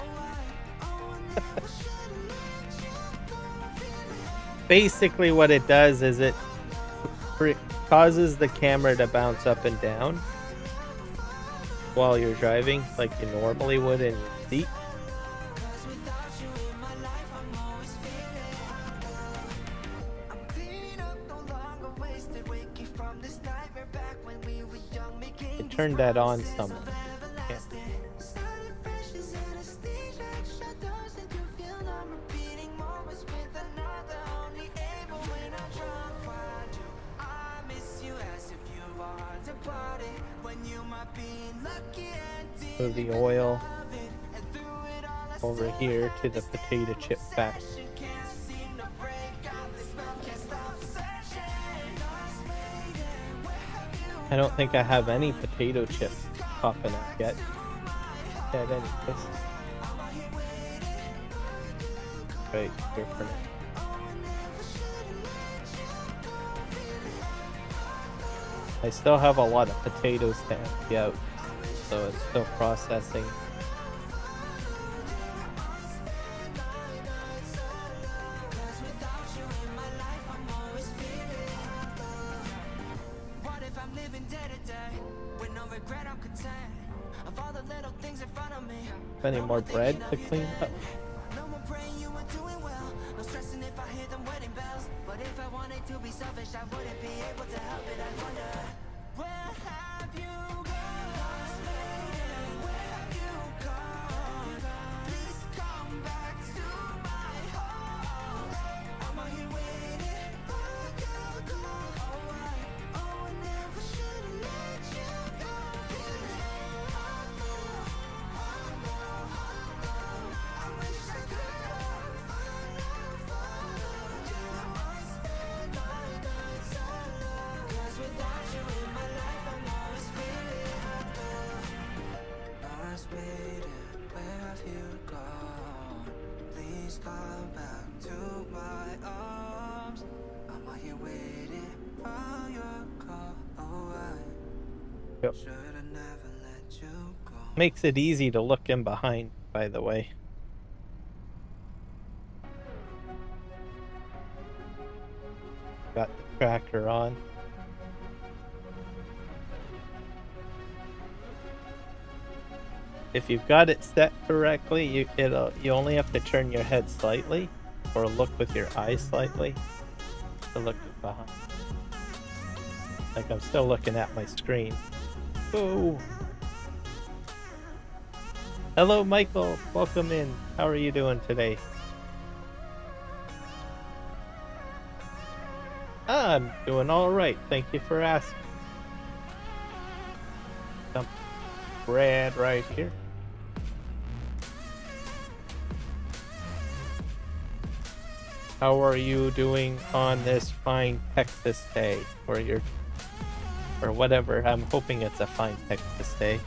Basically what it does is it causes the camera to bounce up and down while you're driving like you normally would in your seat. I turned that on somewhere. Yeah. So the oil over here to the potato chip factory. I don't think I have any potato chips popping up yet. At any case. Right here for now. I still have a lot of potatoes to empty out, so it's still processing. Any more bread to clean up? Yep. Makes it easy to look in behind, by the way. Got the tracker on. If you've got it set correctly, you only have to turn your head slightly or look with your eyes slightly to look behind. Like I'm still looking at my screen. Oh. Hello, Michael. Welcome in. How are you doing today? I'm doing all right. Thank you for asking. Some bread right here. How are you doing on this fine Texas day? Or whatever. I'm hoping it's a fine Texas day.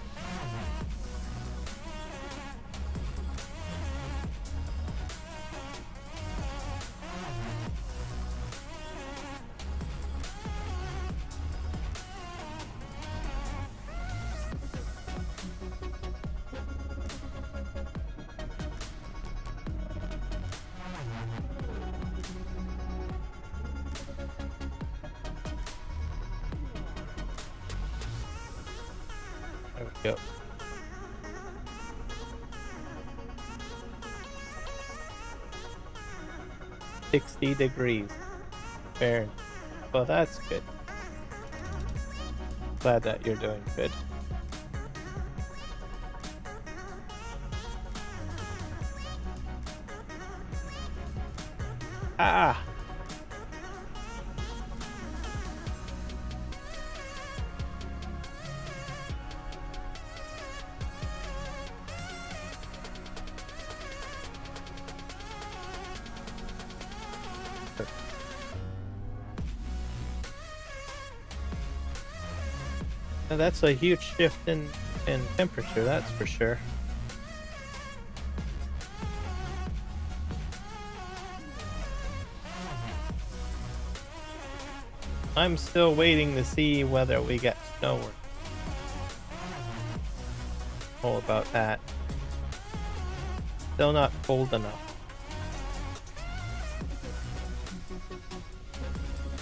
There we go. $60 Fahrenheit. Well, that's good. Glad that you're doing good. Ah! Now that's a huge shift in temperature, that's for sure. I'm still waiting to see whether we get snow or all about that. Still not cold enough.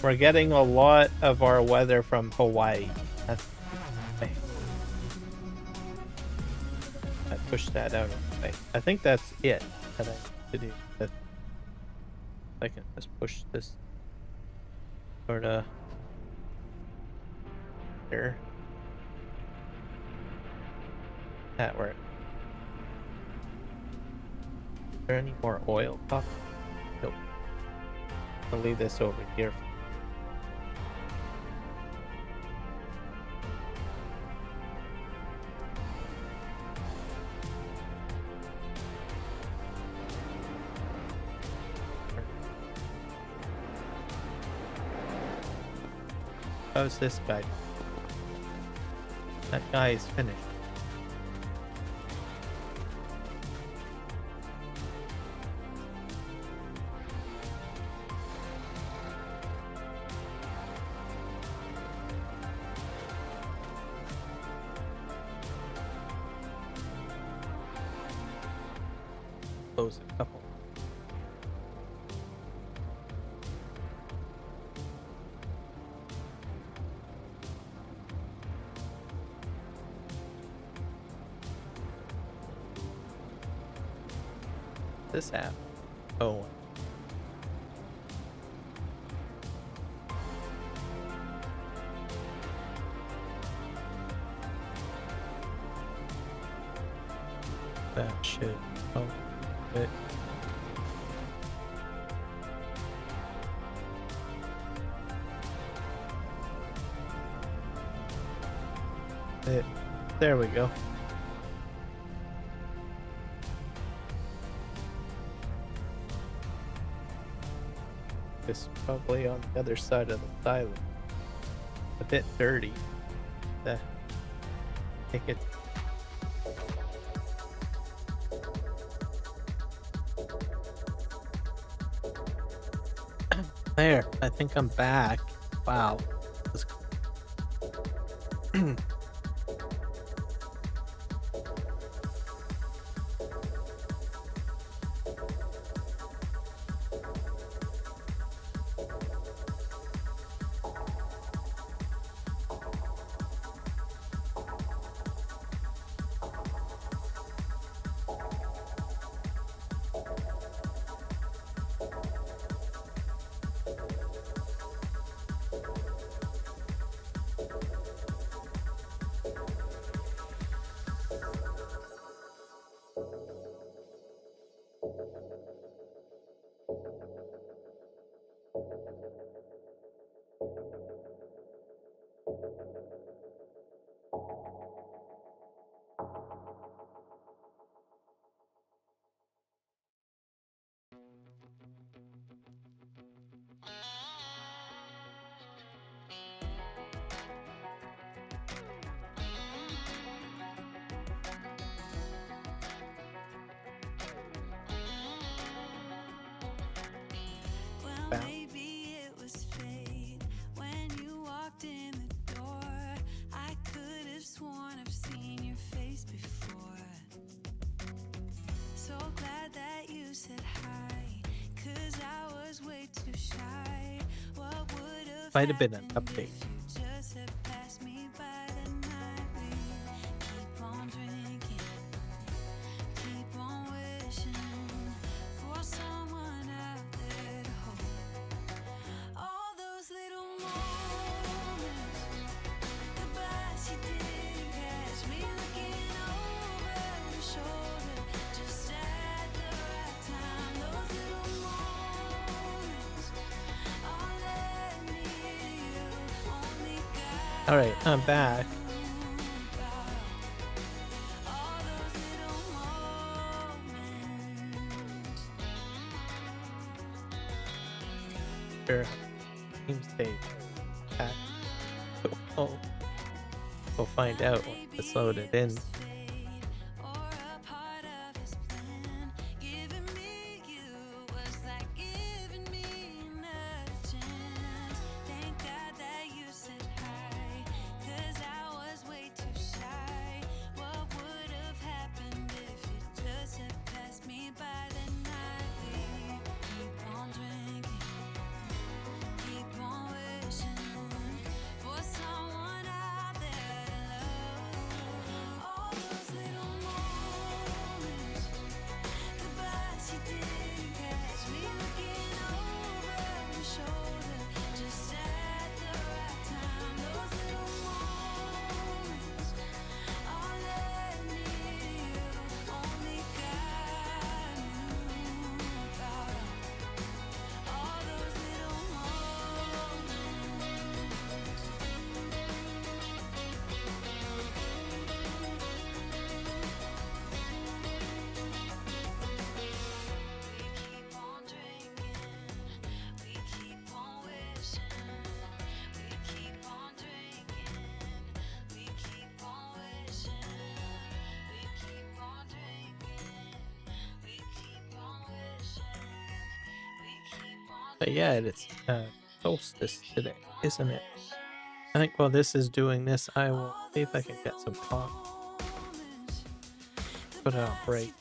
We're getting a lot of our weather from Hawaii. That's I pushed that out of the way. I think that's it that I need to do. If I can just push this sort of there. That worked. Is there any more oil pop? Nope. I'll leave this over here. How's this guy? That guy is finished. Close a couple. This app. Oh. That should help a bit. There we go. It's probably on the other side of the island. A bit dirty. Take it. There, I think I'm back. Wow. Well, maybe it was fate when you walked in the door. I could have sworn I've seen your face before. So glad that you said hi, 'cause I was way too shy. What would have Might have been an happened update. if you just had passed me by the night? We keep on drinking, keep on wishing for someone out there to hold. All those little moments, the bus you didn't catch me looking over your shoulder, just at the right time. Those little moments All right, I'm back. Sure. Team state. Back. Oh, we'll find out once it's loaded in. But yeah, it's solstice today, isn't it? I think while this is doing this, I will see if I can get some coffee. Put it on break.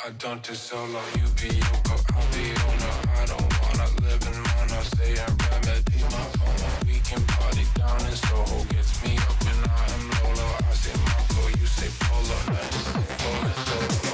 I don't do solo, you be Yoko, I'll be Ono. I don't wanna live in mono, say I remedy my FOMO. We can party down in Soho, gets me up when I am Lolo. I say Marco, you say Polo, nice, Polo solo.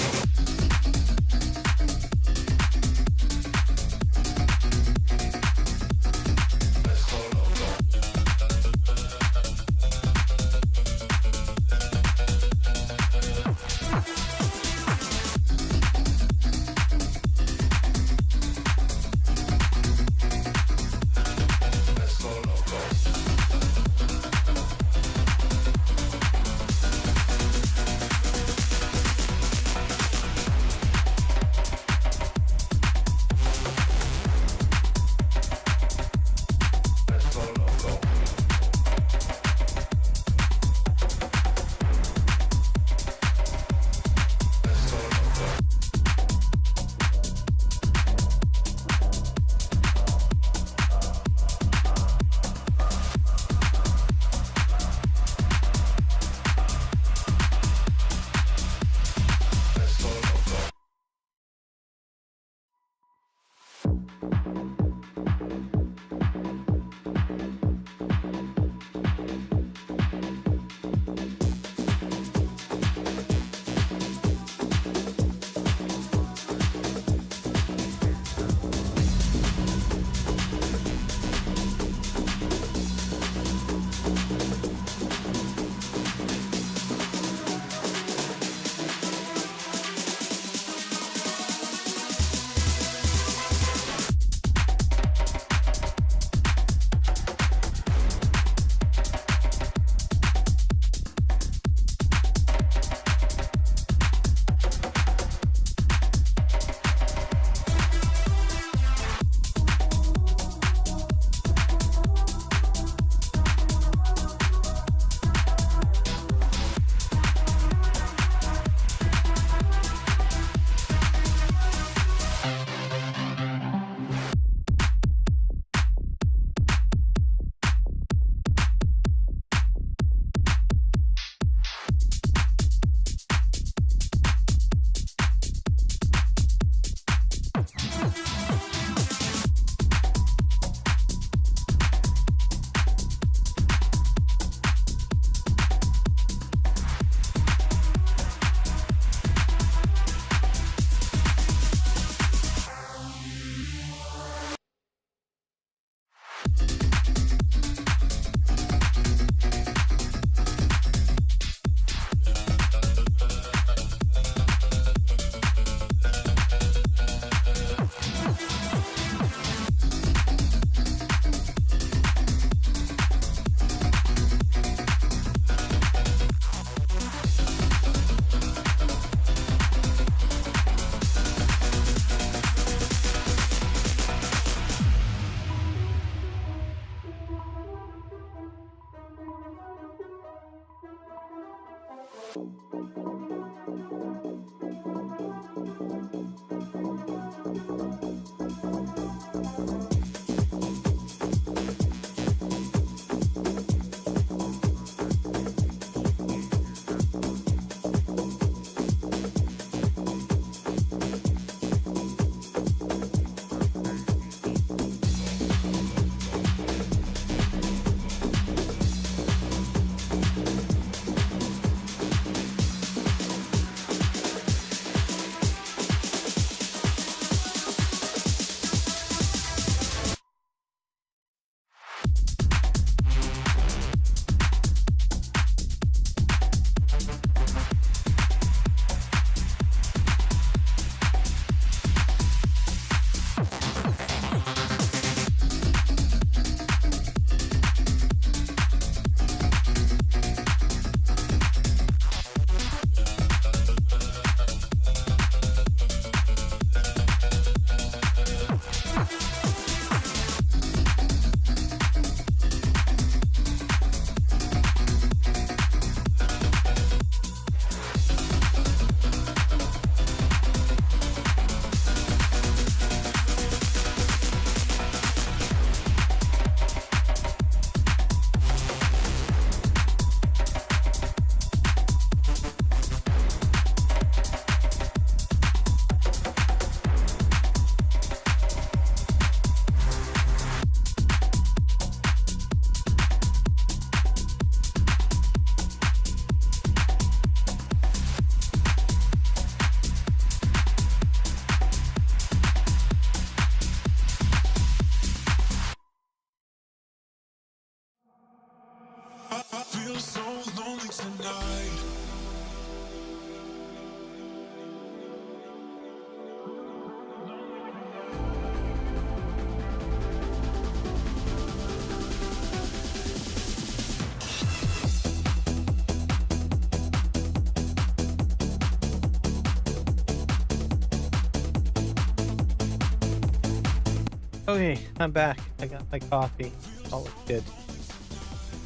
Okay, I'm back. I got my coffee. All is good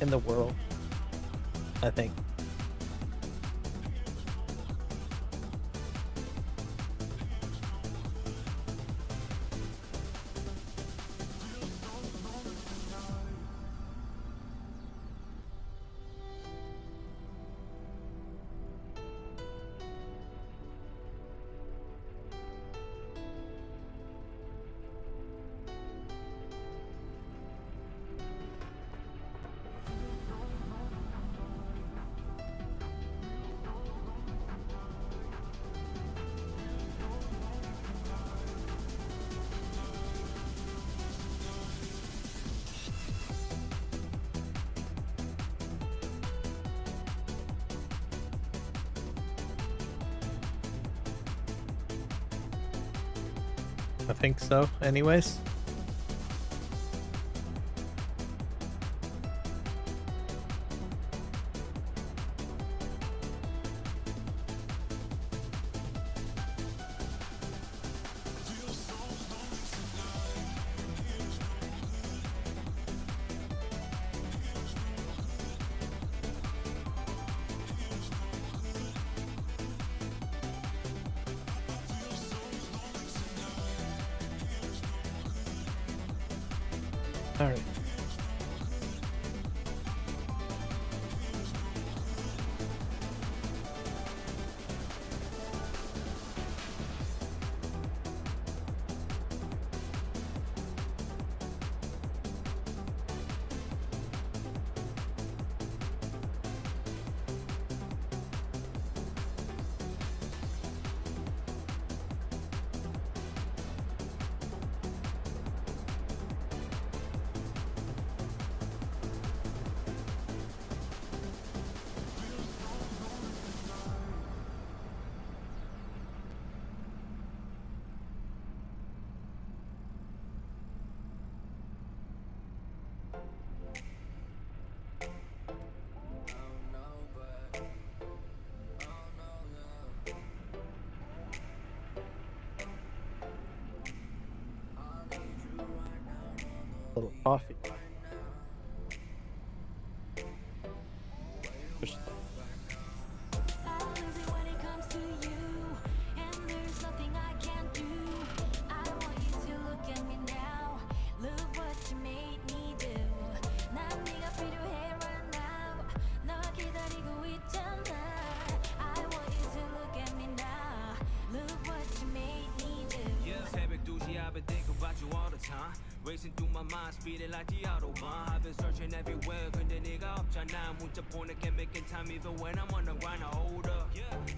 in the world, I think. I think so, anyways. All right. Little coffee. Push that. Racing through my mind, speeding like the autobahn. I've been searching everywhere, 근데 네가 없잖아. 문자 보낼게, making time even when I'm on the grind. I hold up,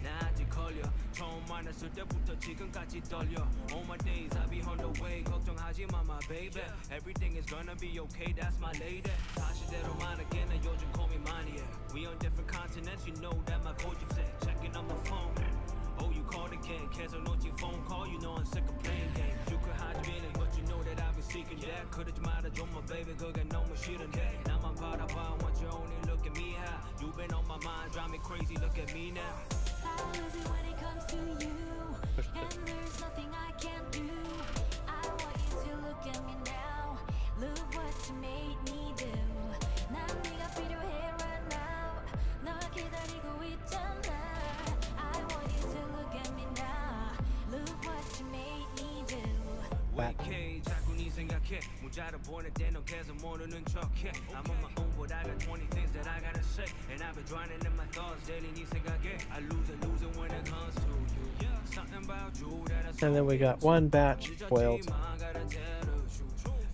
나 아직 걸려. 처음 만났을 때부터 지금까지 떨려. All my days I be on the way, 걱정하지 마, my baby. Everything is gonna be okay, that's my lady. 사실대로만 할게, 나 요즘 고민 많이 해. We on different continents, you know that my code you said. Checking on my phone. Oh, you called again, 계속 놓친 phone call. You know I'm sick of playing games. You could hide your feeling, but you know that I've been seeking that. 그러지 말아줘, my baby, 그게 너무 싫은데. 나만 바라봐, want you only look at me how. You've been on my mind, drive me crazy, look at me now. I lose it when it comes to you, and there's nothing I can't do. I want you to look at me now. Look what you made me do. 난 네가 필요해 right now. 널 기다리고 있잖아. I want you to look at me now. Look what you made me do. Wow. 자꾸 네 생각해. 문자를 보낼 때 넌 계속 모르는 척해. I'm on my own, but I got 20 things that I gotta say. And I've been drowning in my thoughts daily. 네 생각에 I lose it when it comes to you. Something about you that I. And then we got one batch boiled.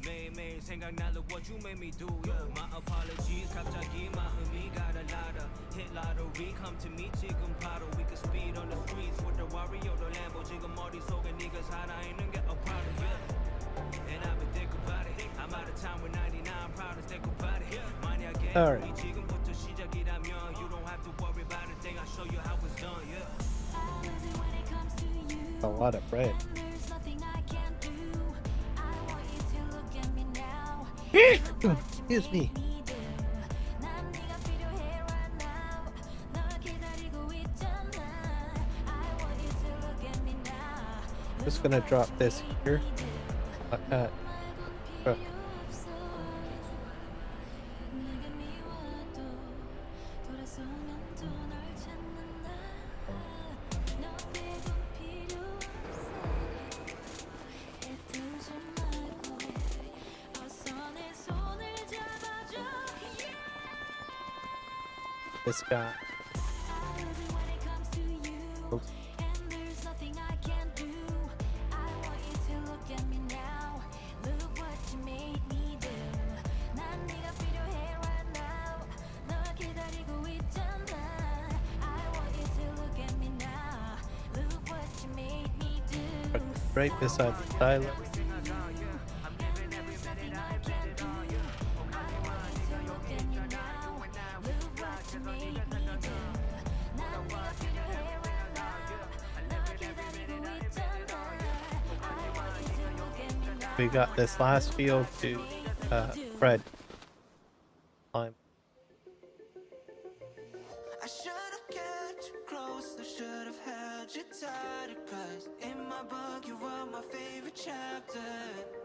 매일매일 생각나 look what you made me do. My apologies. 갑자기 마음이 가라라라. Hit lottery, come to me 지금 바로. We can speed on the streets with the Wario, the Lambo. 지금 머릿속에 네가 살아있는 게 a problem. And I've been thinking about it. I'm out of time with 99, proud to think about it. 만약에 Alright. 지금부터 시작이라면 you don't have to worry about a thing. I'll show you how it's done. A lot of bread. Excuse me. Just gonna drop this here. Uh, this guy. Oops. Right beside the Tyler. We got this last field to Fred. Climb. I should have kept you close, I should have held you tighter, cause in my book you were my favorite chapter.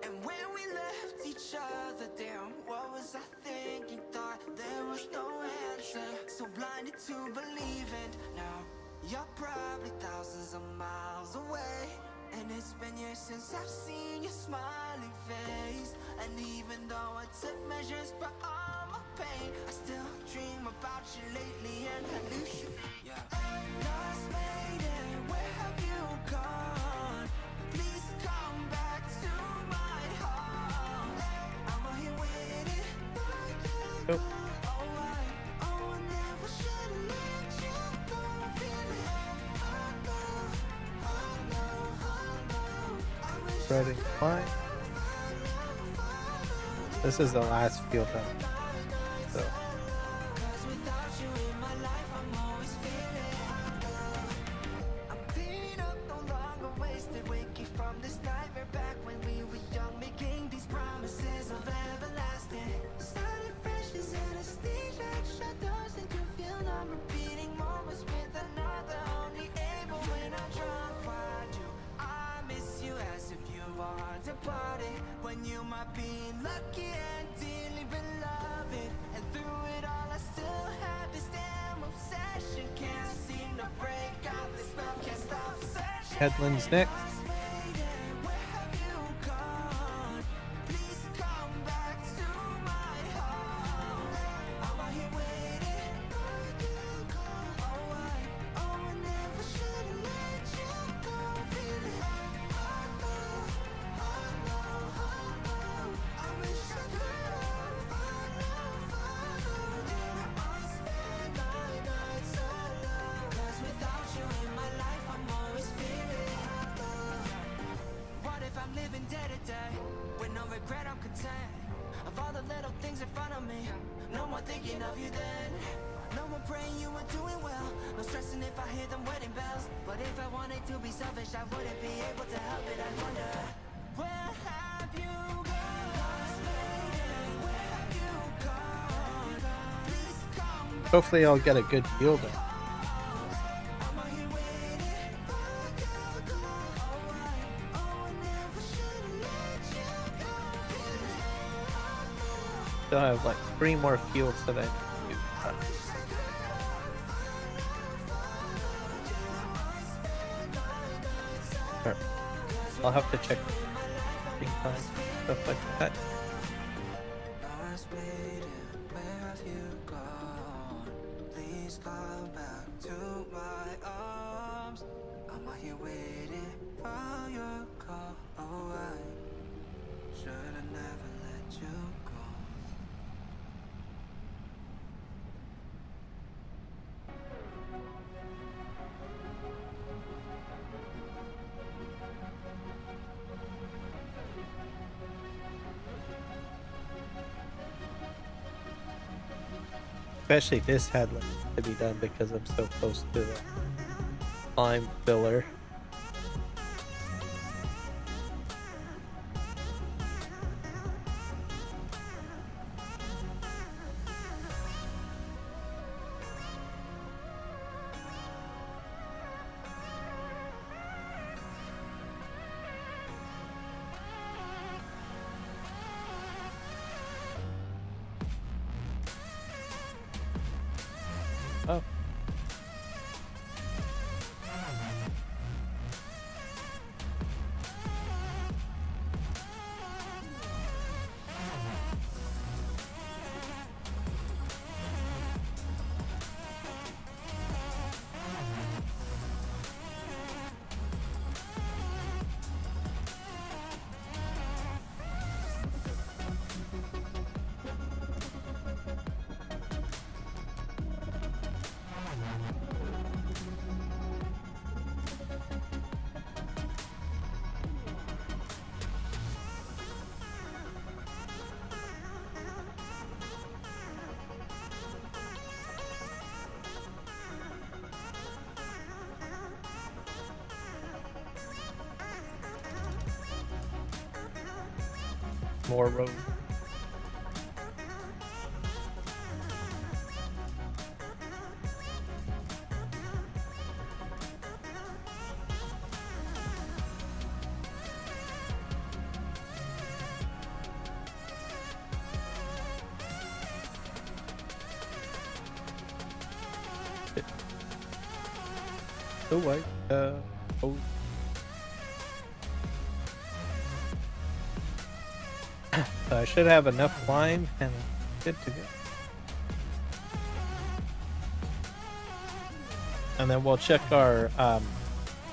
And when we left each other, damn, what was I thinking? Thought there was no answer, so blinded to believe it. Now you're probably thousands of miles away, and it's been years since I've seen your smiling face. And even though I took measures for all my pain, I still dream about you lately and hallucinate. Yeah. Lost maiden, where have you gone? Please come back to my heart. I'm here waiting for you. Oh. I never should have let you go. Feeling, I wish Fred, climb. This is the last field round. So without you in my life, I'm always feeling I'm clean up, no longer wasted. Waking from this nightmare back when we were young, making these promises of everlasting. Starting fresh is anesthesia, shadows and you feel I'm repeating moments with another. Only able when I'm drunk. Why do I miss you as if you are departed, when you might be lucky and dearly beloved? And through it all I still have this damn obsession. Can't seem to break out this spell, can't stop searching. Headlands next. Where have you gone? Please come back to my heart. I'm here waiting for you. Oh, I never should have let you go. Feeling, I wish I could follow. I spend my nights alone, 'cause without you in my life I'm always feeling alone. What if I'm living day to day with no regret, I'm content of all the little things in front of me. No more thinking of you then, no more praying you were doing well, no stressing if I hear them wedding bells. But if I wanted to be selfish, I wouldn't be able to help it. I wonder, where have you gone? Lost maiden, where have you gone? Please come back. Hopefully I'll get a good field in. I'm here waiting for you. I never should have let you go. Still have like 3 more fields that I need to Sure. I'll have to check thing time, stuff like that. Lost maiden, where have you gone? Please come back to my arms. I'm here waiting for your call. Oh, I should have never let you go. Especially this headland to be done because I'm so close to the climb filler. more road. So what? Oh. So I should have enough wine and good to go. And then we'll check our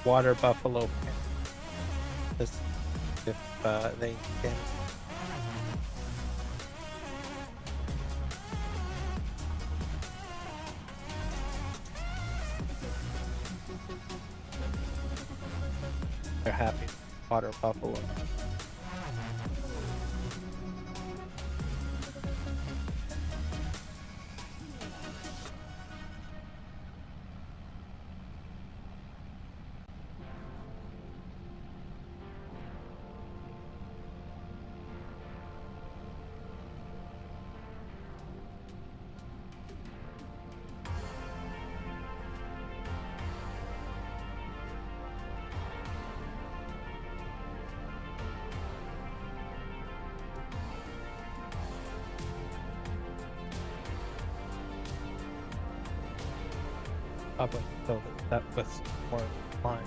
water buffalo pens if they can. They're happy. Water buffalo. Probably so that was more fine.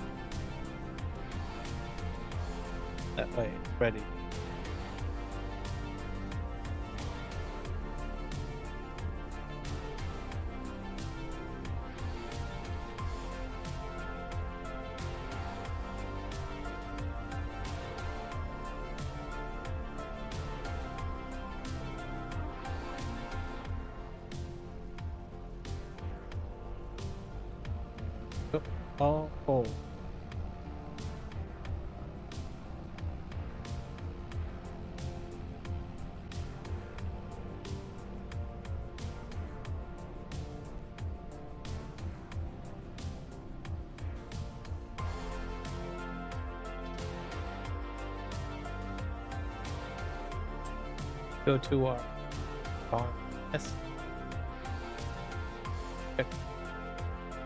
That way it's ready. All full. Go to our farm. Yes. Okay.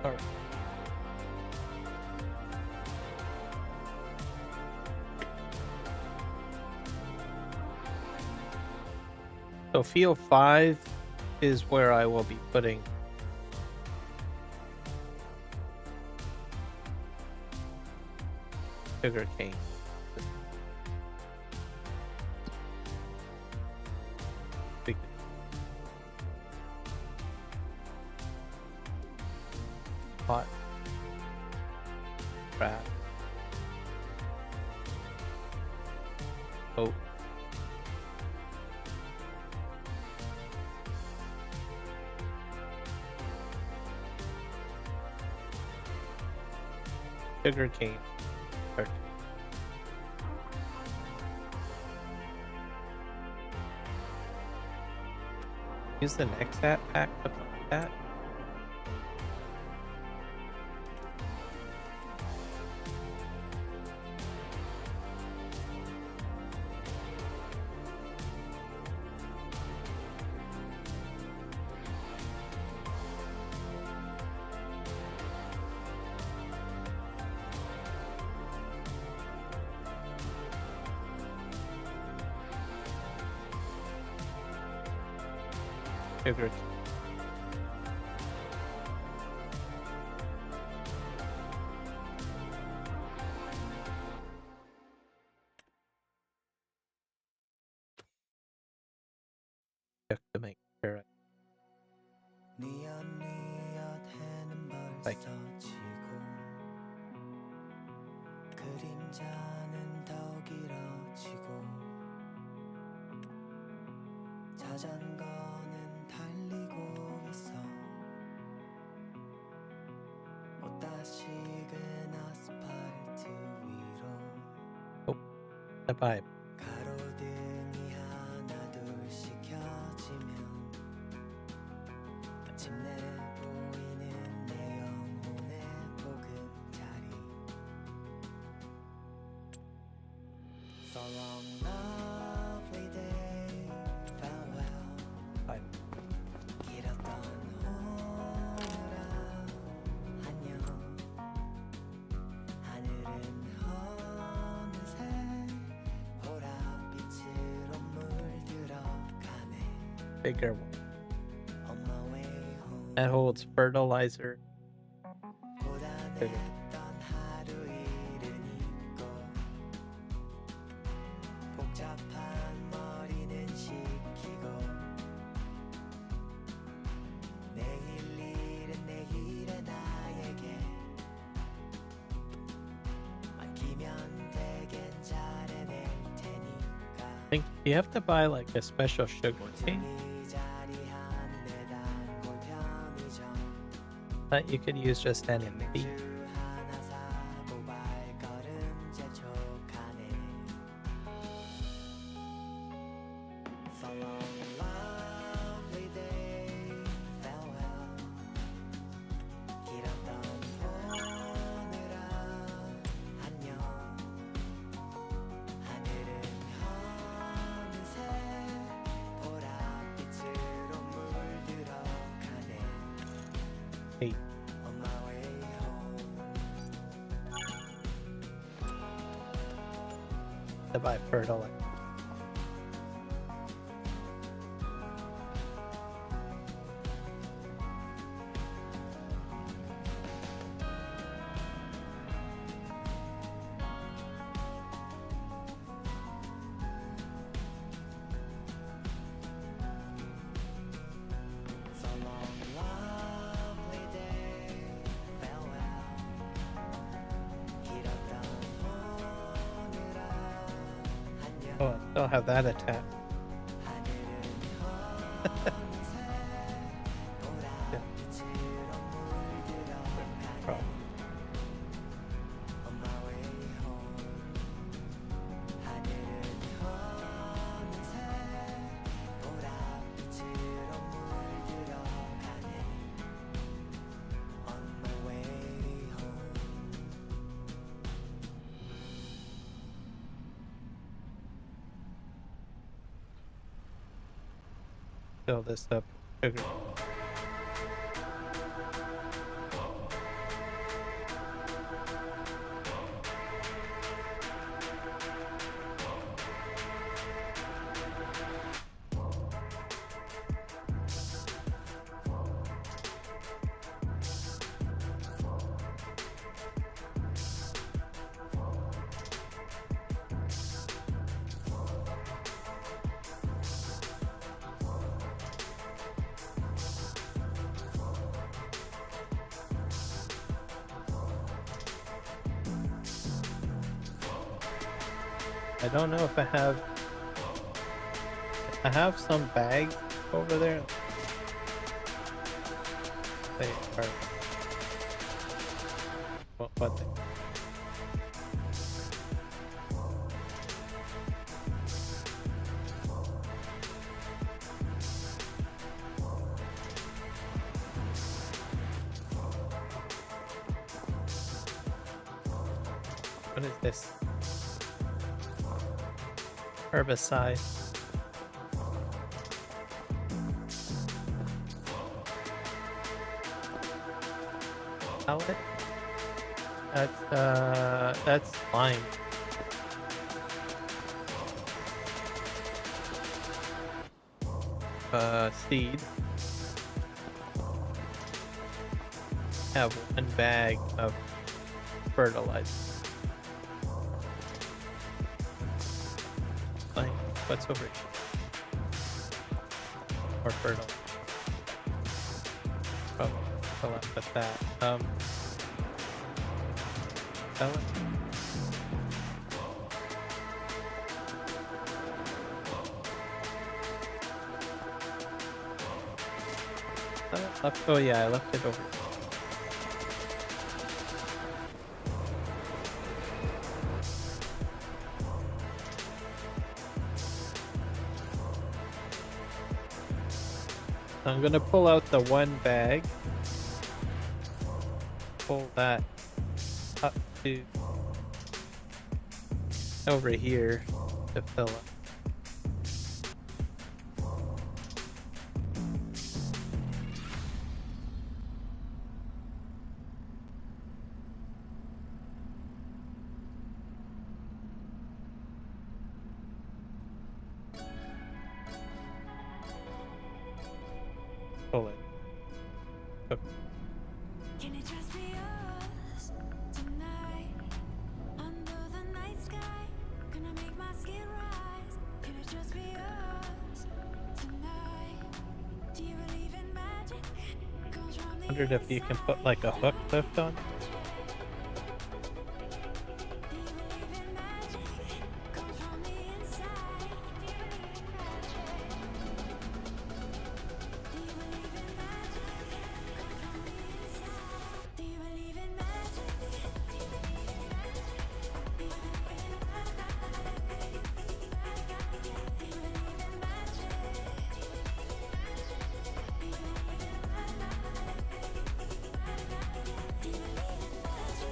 All right. So field 5 is where I will be putting sugar cane. Pot. Crab. Oat. Sugar cane. Perfect. Use the next pack to put that. Sugar. Have to make sure. 니엇니엇 해는 Like. 벌써 지고 그림자는 더 길어지고 자전거는 달리고 있어 못다식은 아스팔트 위로 The pipe. 가로등이 하나 둘씩 켜지면 마침내 보이는 내 영혼의 보금자리 So long lovely bigger one On my way home that holds fertilizer. 고단했던 하루 일은 잊고 복잡한 머리는 식히고 내일 일은 내일의 나에게 맡기면 되겐 잘해낼 테니까 I think you have to buy like a special sugar cane 이 자리 한 내 단골 편의점 that you could use just empty. 맥주 하나 사고 발걸음 재촉하네 So long lovely day farewell 길었던 오늘아 안녕 하늘은 어느새 보랏빛으로 물들어가네 Hey, On my way home to buy fertilizer. So long lovely day farewell 길었던 오늘아 안녕 Oh, I still have that attached. 하늘은 어느새 보랏빛으로 물들어가네 Problem. On my way home 하늘은 어느새 보랏빛으로 물들어가네 On my way home Fill this up. Sugar. I don't know if I have some bags over there. They are what they What is this? Herbicide. Pallet? That's lime. Seed. Have one bag of fertilizer. Fine. What's over here? Or fertilizer. Oh, I'll have to put that. Pellet. Oh yeah, I left it over. I'm gonna pull out the one bag. Pull that up to over here to fill up. pull it. Hook. Can it just be us tonight? Under the night sky, gonna make my skin rise. Can it just be us tonight? Do you believe in magic? Comes from the Wondered if you can put like a hook lift on. Do you believe in magic? Comes from the inside. Do you believe in magic? Do you believe in magic? Comes from the inside. Do you believe in magic? Do you believe in magic? Do you believe in magic? Do you believe in magic?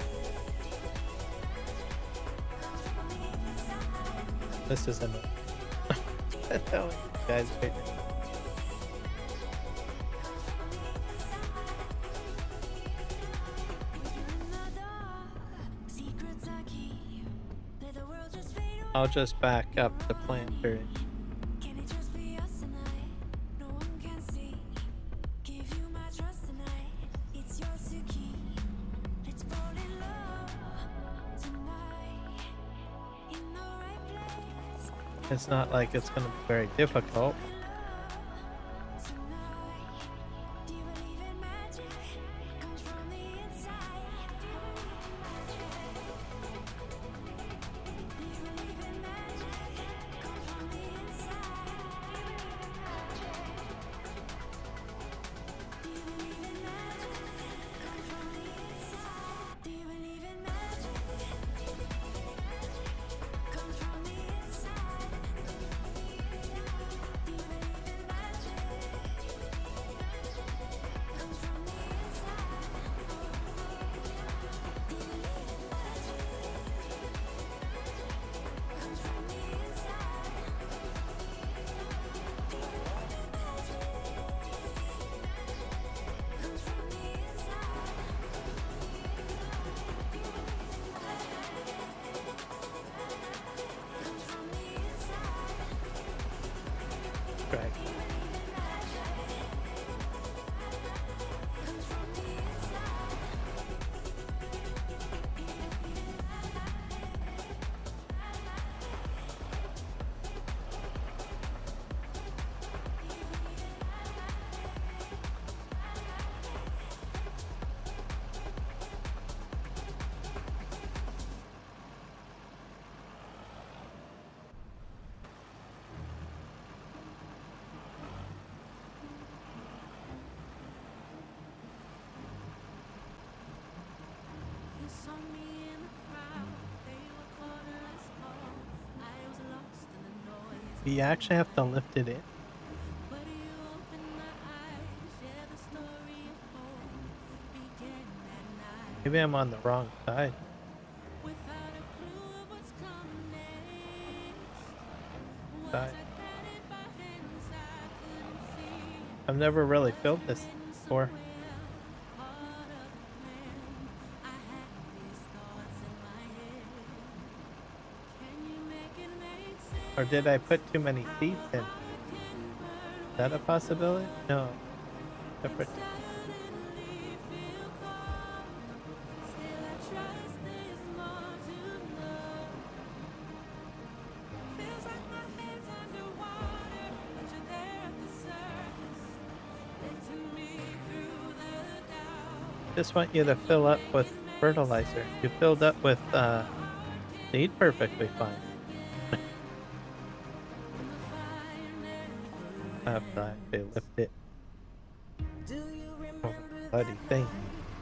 This isn't it. Telling you guys right now. Secrets I keep. Let the world just fade away. I'll just back up the planter. Can it just be us tonight? No one can see. Give you my trust tonight. It's yours to keep. Let's fall in love tonight. In the right place. It's not like it's gonna be very difficult. Tonight. Do you believe in magic? Comes from the inside. Do you believe in magic? Comes from the inside. Do you believe in magic? Comes from the inside. Do you believe in magic? Comes from the inside. Do you believe in magic? Comes from the inside. Do you believe in magic? Comes from the inside. Do you believe in magic? Comes from the inside. Comes from the inside. Right. Comes from the inside. You saw me in the crowd. They were calling us all. I was lost in the noise. You actually have to lift it in. But you opened my eyes. Share the story of hope. Began that night. Maybe I'm on the wrong side. Without a clue of what's coming next. Was Side. I guided by hands I couldn't see? I've never really filled this before. Part of the plan. I had these thoughts in my head. Can you make it make sense? Or did I put too many seeds in? Is that a possibility? No. Different. Suddenly feel cold. Still I trust there's more to know. Feels like my head's underwater, but you're there at the surface, lifting me through the doubt. Just want you to fill up with fertilizer. You filled up with seed perfectly fine. After I lift it. Do you Oh, remember bloody thing.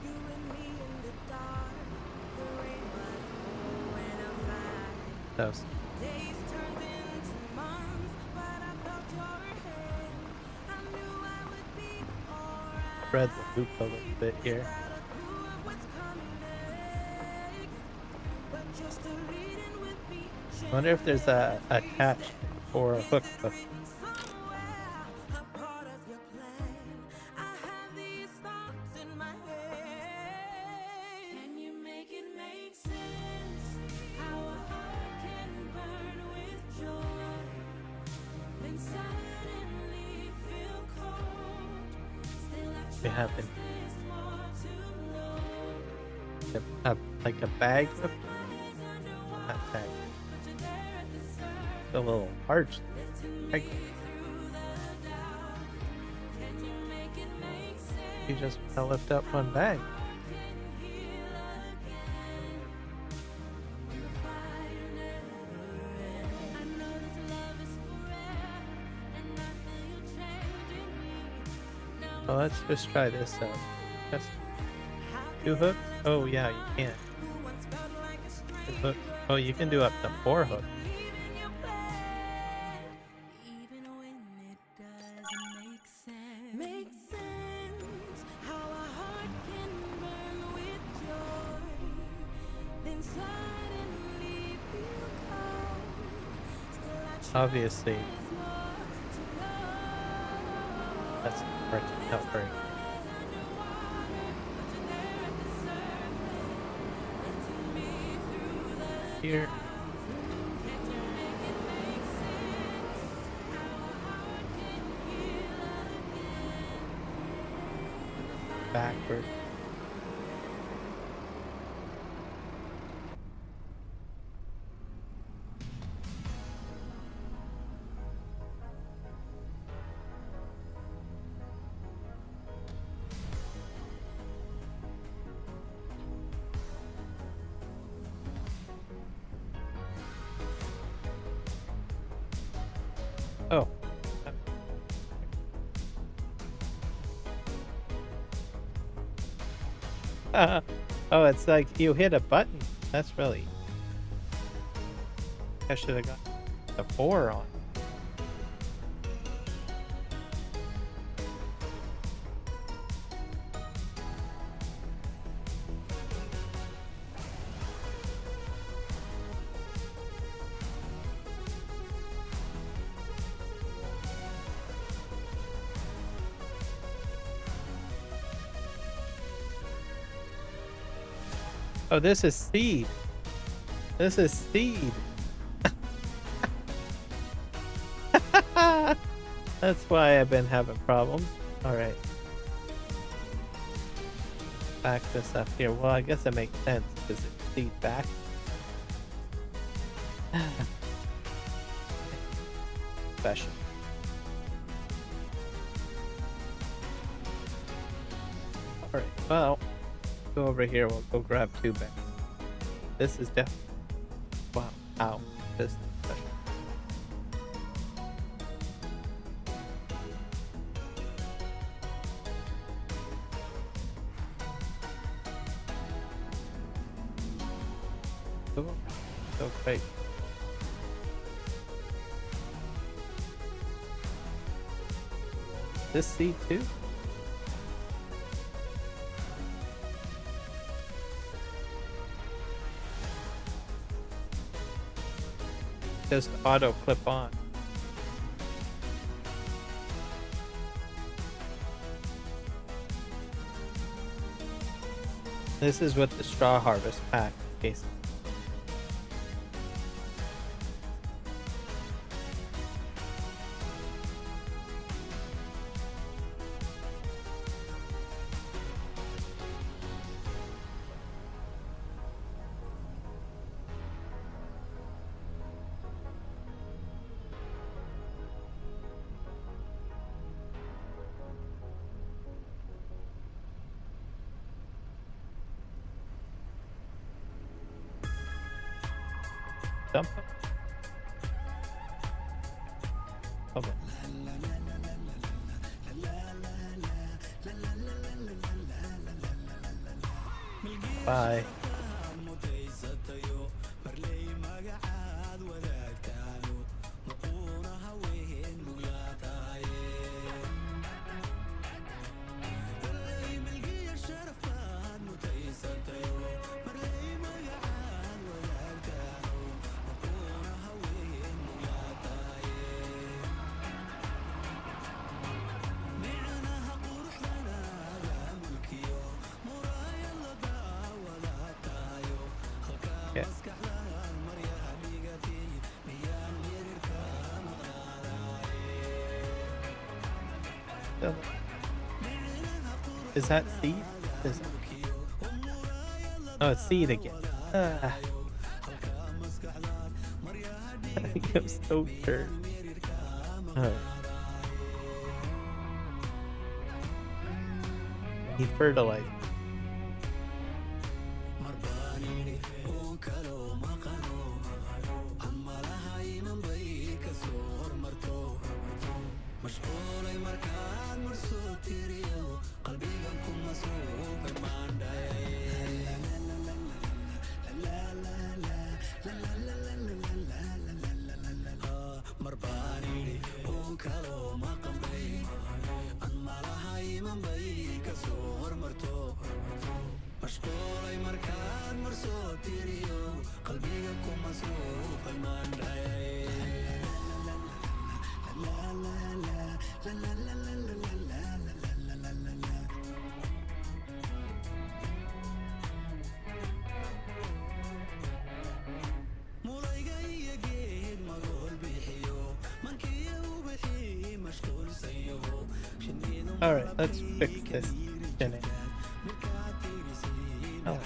you and me in the dark? The rain was pouring outside. That was Days turned into months, but I felt your hand. I knew I would be alright. spread the loop a little bit here. Without a clue of what's coming next, but you're still leading with me. I wonder if there's a catch or a hook. Somewhere, a part of your plan. I have these thoughts in my head. Can you make it make sense? How a heart can burn with joy, then suddenly feel cold. We have like a bag of not bag. A little large bag. You just lift up one bag. Well, let's just try this out. Just 2 hooks? Oh yeah, you can. 2 hooks. Oh, you can do up to 4 hooks. Obviously, that's working out very good. Here. Backward. Oh. Oh, it's like you hit a button. That's really... I should have got the 4 on. Oh, this is seed. This is seed. That's why I've been having problems. Alright. Back this up here. Well, I guess it makes sense because it's seed back. Special. Alright, well. Go over here, we'll go grab 2 bags. This is definitely... Wow, ow. This is special. Cool. So great. This seed too? Just auto clip on. This is what the straw harvest pack case. Dump them. Hold on. Bye. Yeah. So, Is that seed? Is Oh, it's seed again. Ah. I'm so sure. Oh. He fertilized. Alright, let's fix this spinning. Oh.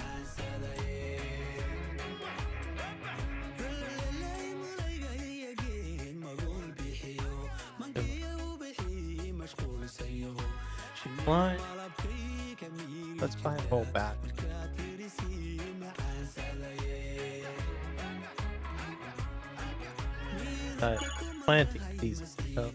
Why? Let's buy a whole batch. Planting season. So.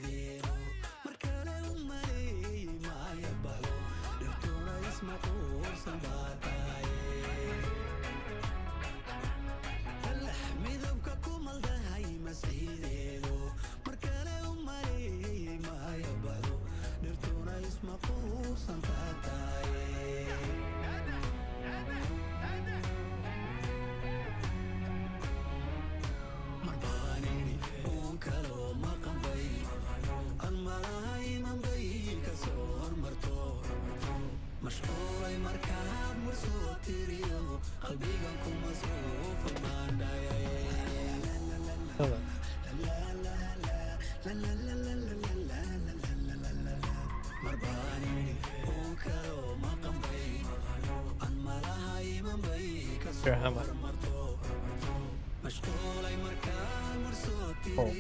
Hello. Sure, how much? Oh.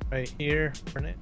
Right here for now.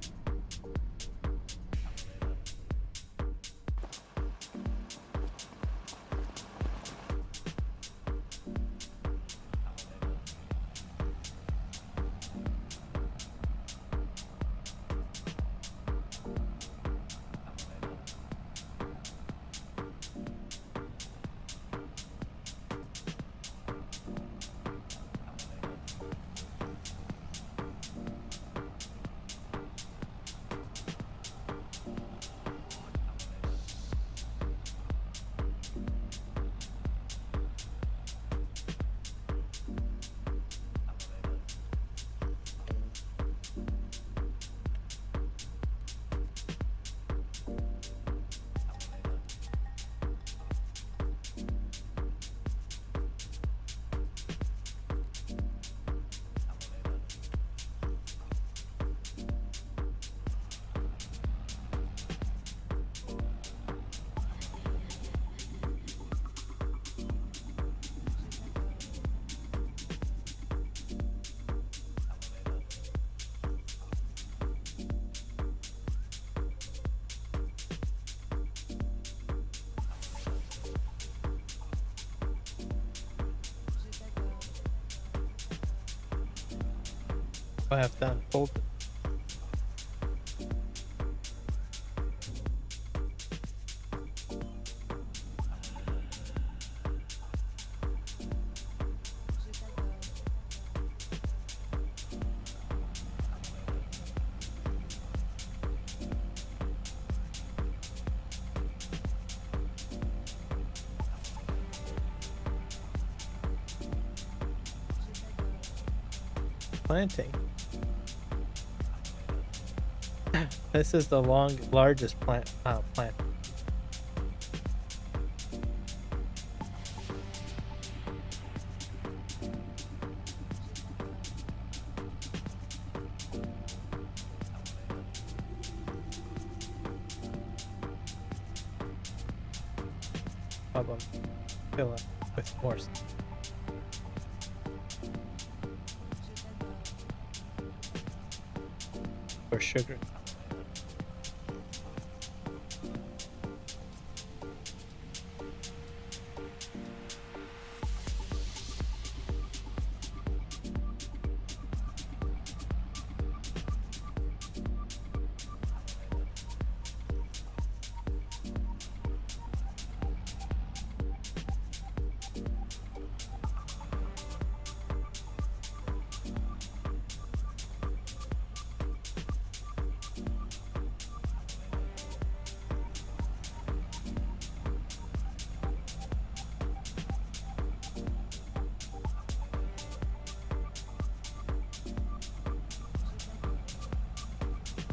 I have to unfold it. planting. This is the largest plant. Problem. Fill up with more stuff. Or sugar.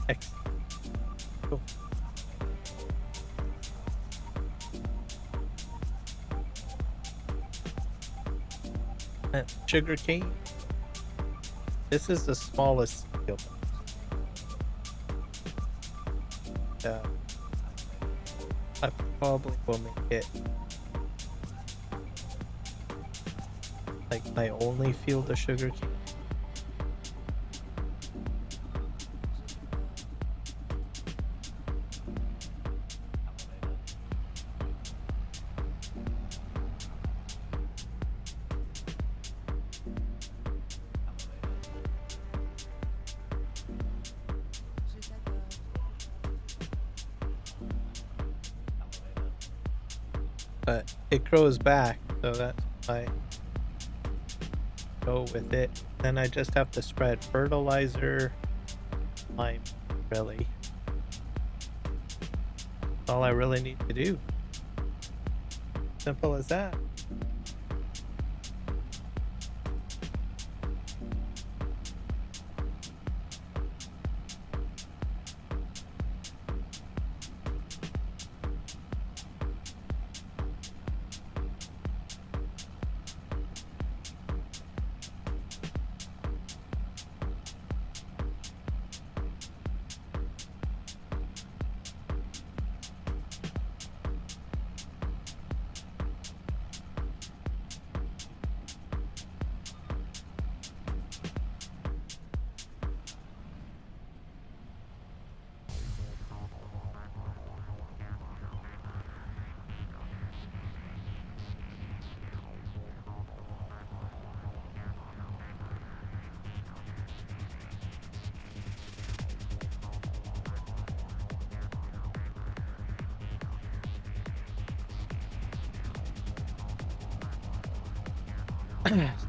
Excellent. Cool. Sugar cane. This is the smallest field. I probably will make it like my only field of sugar cane. But it grows back, so that's why I go with it. Then I just have to spread fertilizer, lime, really. That's all I really need to do. Simple as that.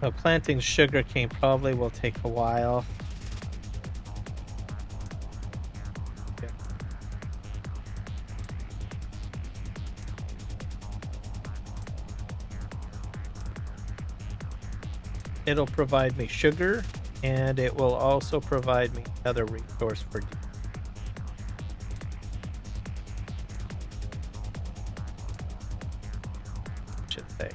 So planting sugarcane probably will take a while. Okay. It'll provide me sugar, and it will also provide me another resource for should say.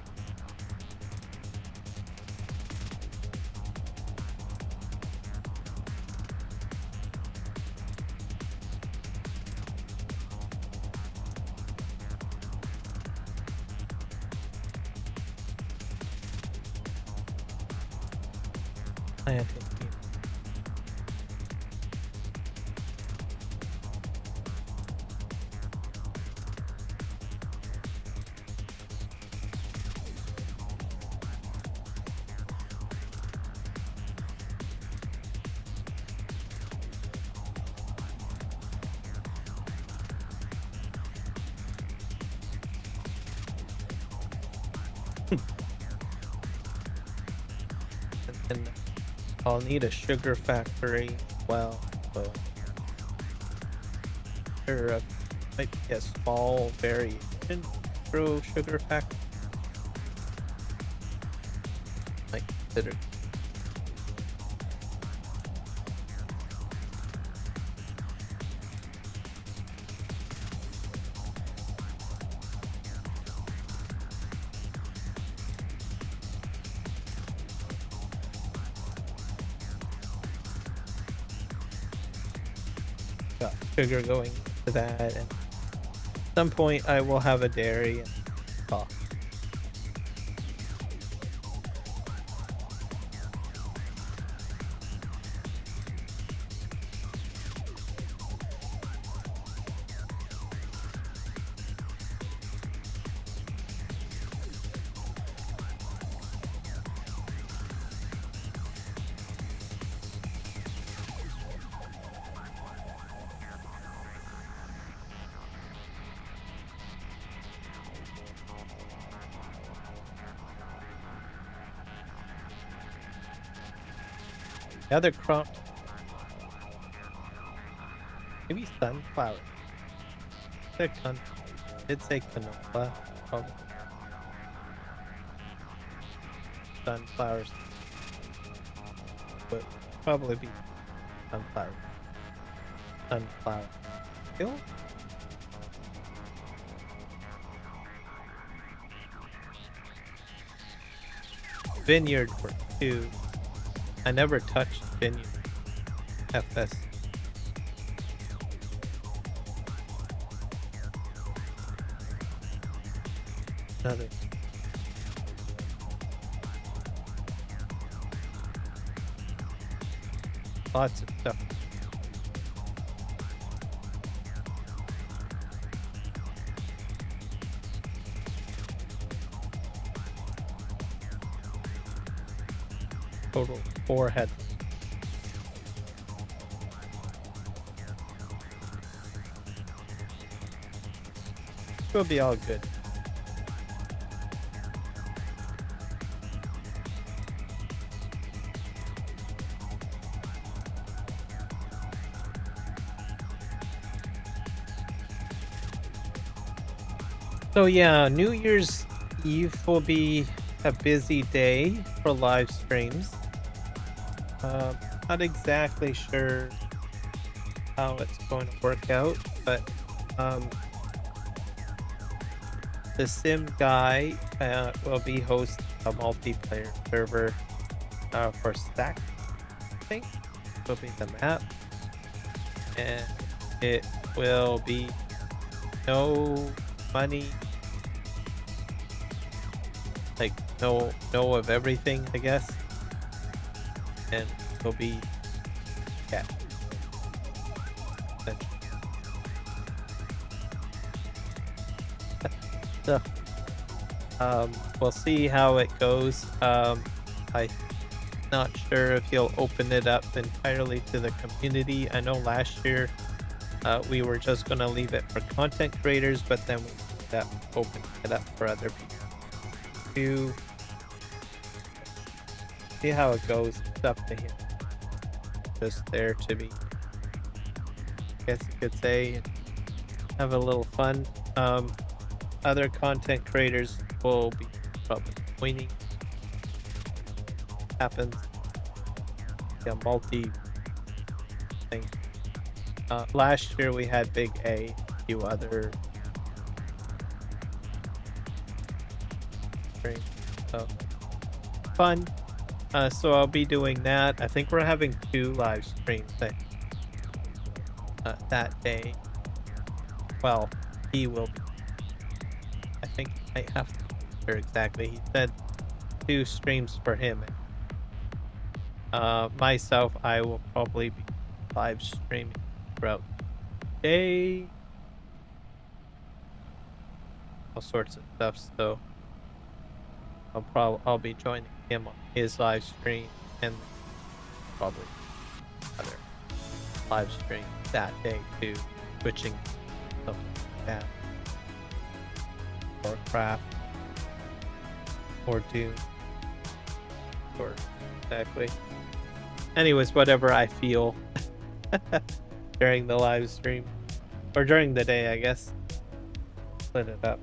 Planting. And I'll need a sugar factory. Well, so there might be a small variation grow sugar factory. Might consider. got sugar going to that, and at some point I will have a dairy and coffee. The other crop, maybe sunflower. Did say canola. Probably. Sunflowers would probably be sunflower. Sunflower. Hill? Vineyard for 2. I never touched vineyard. FS. Another. Lots of stuff. Total 4 heads. We'll be all good. So yeah, New Year's Eve will be a busy day for live streams. Not exactly sure how it's going to work out, but the Sim guy will be hosting a multiplayer server for Stack, I think. Will be the map, and it will be no money, like no of everything, I guess, and will be so we'll see how it goes. I'm not sure if he'll open it up entirely to the community. I know last year we were just going to leave it for content creators, but then we ended up opening it up for other people to see how it goes. It's up to him. Just there to be, I guess you could say, and have a little fun. Other content creators will be probably joining. Happens. Yeah, multi thing. Last year we had Big A, a few other streams. So fun. So I'll be doing that. I think we're having 2 live streams that day. Well, he will be. I think I have to sure exactly. He said 2 streams for him. Myself, I will probably be live streaming throughout the day. All sorts of stuff. So I'll be joining him on his live stream and probably other live stream that day too, switching something like that. Or Craft, or Doom, or exactly. Anyways, whatever I feel during the live stream, or during the day, I guess. Split it up.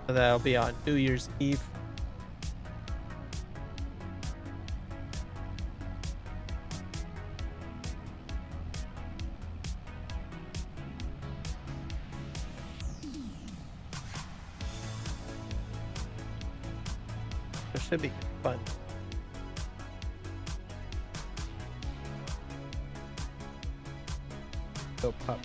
So that'll be on New Year's Eve. It should be fun. Go pop.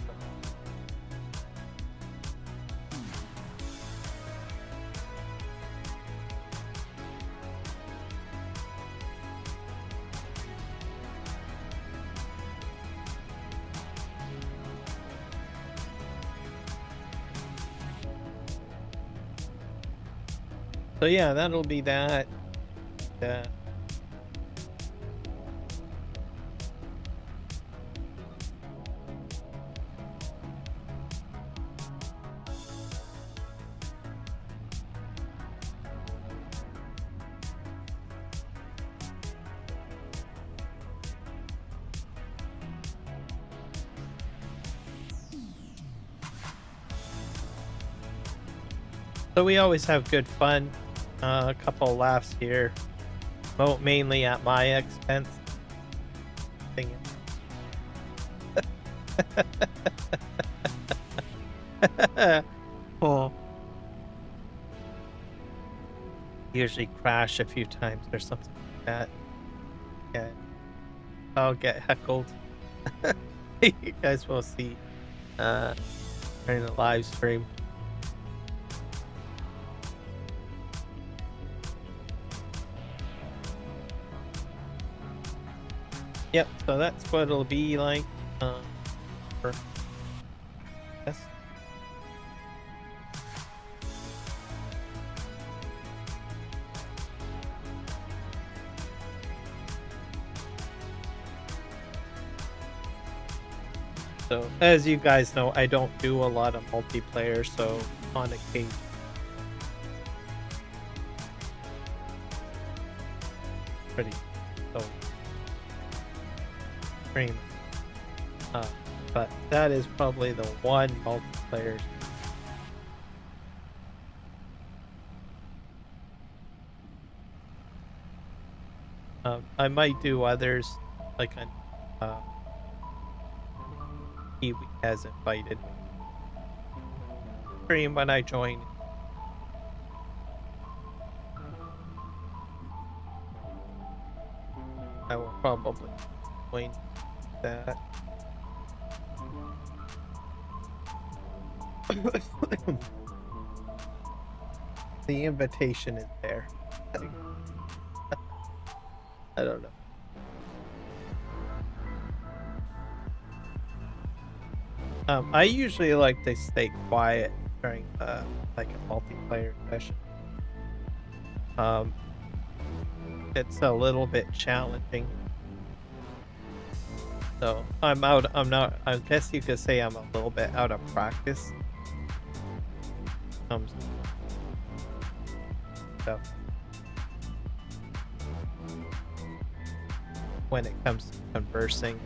So yeah, that'll be that. So we always have good fun. A couple of laughs here, mainly at my expense. Thing. Oh. Usually crash a few times or something like that. Yeah. I'll get heckled. You guys will see during the live stream. Yep, so that's what it'll be like for this. So, as you guys know, I don't do a lot of multiplayer, so on occasion. Pretty so stream. But that is probably the one multiplayer. I might do others, like Kiwi has invited me. Stream when I join. I will probably join that. The invitation is there. I don't know. I usually like to stay quiet during like a multiplayer session. It's a little bit challenging. So I guess you could say I'm a little bit out of practice. Stuff. When it comes to conversing,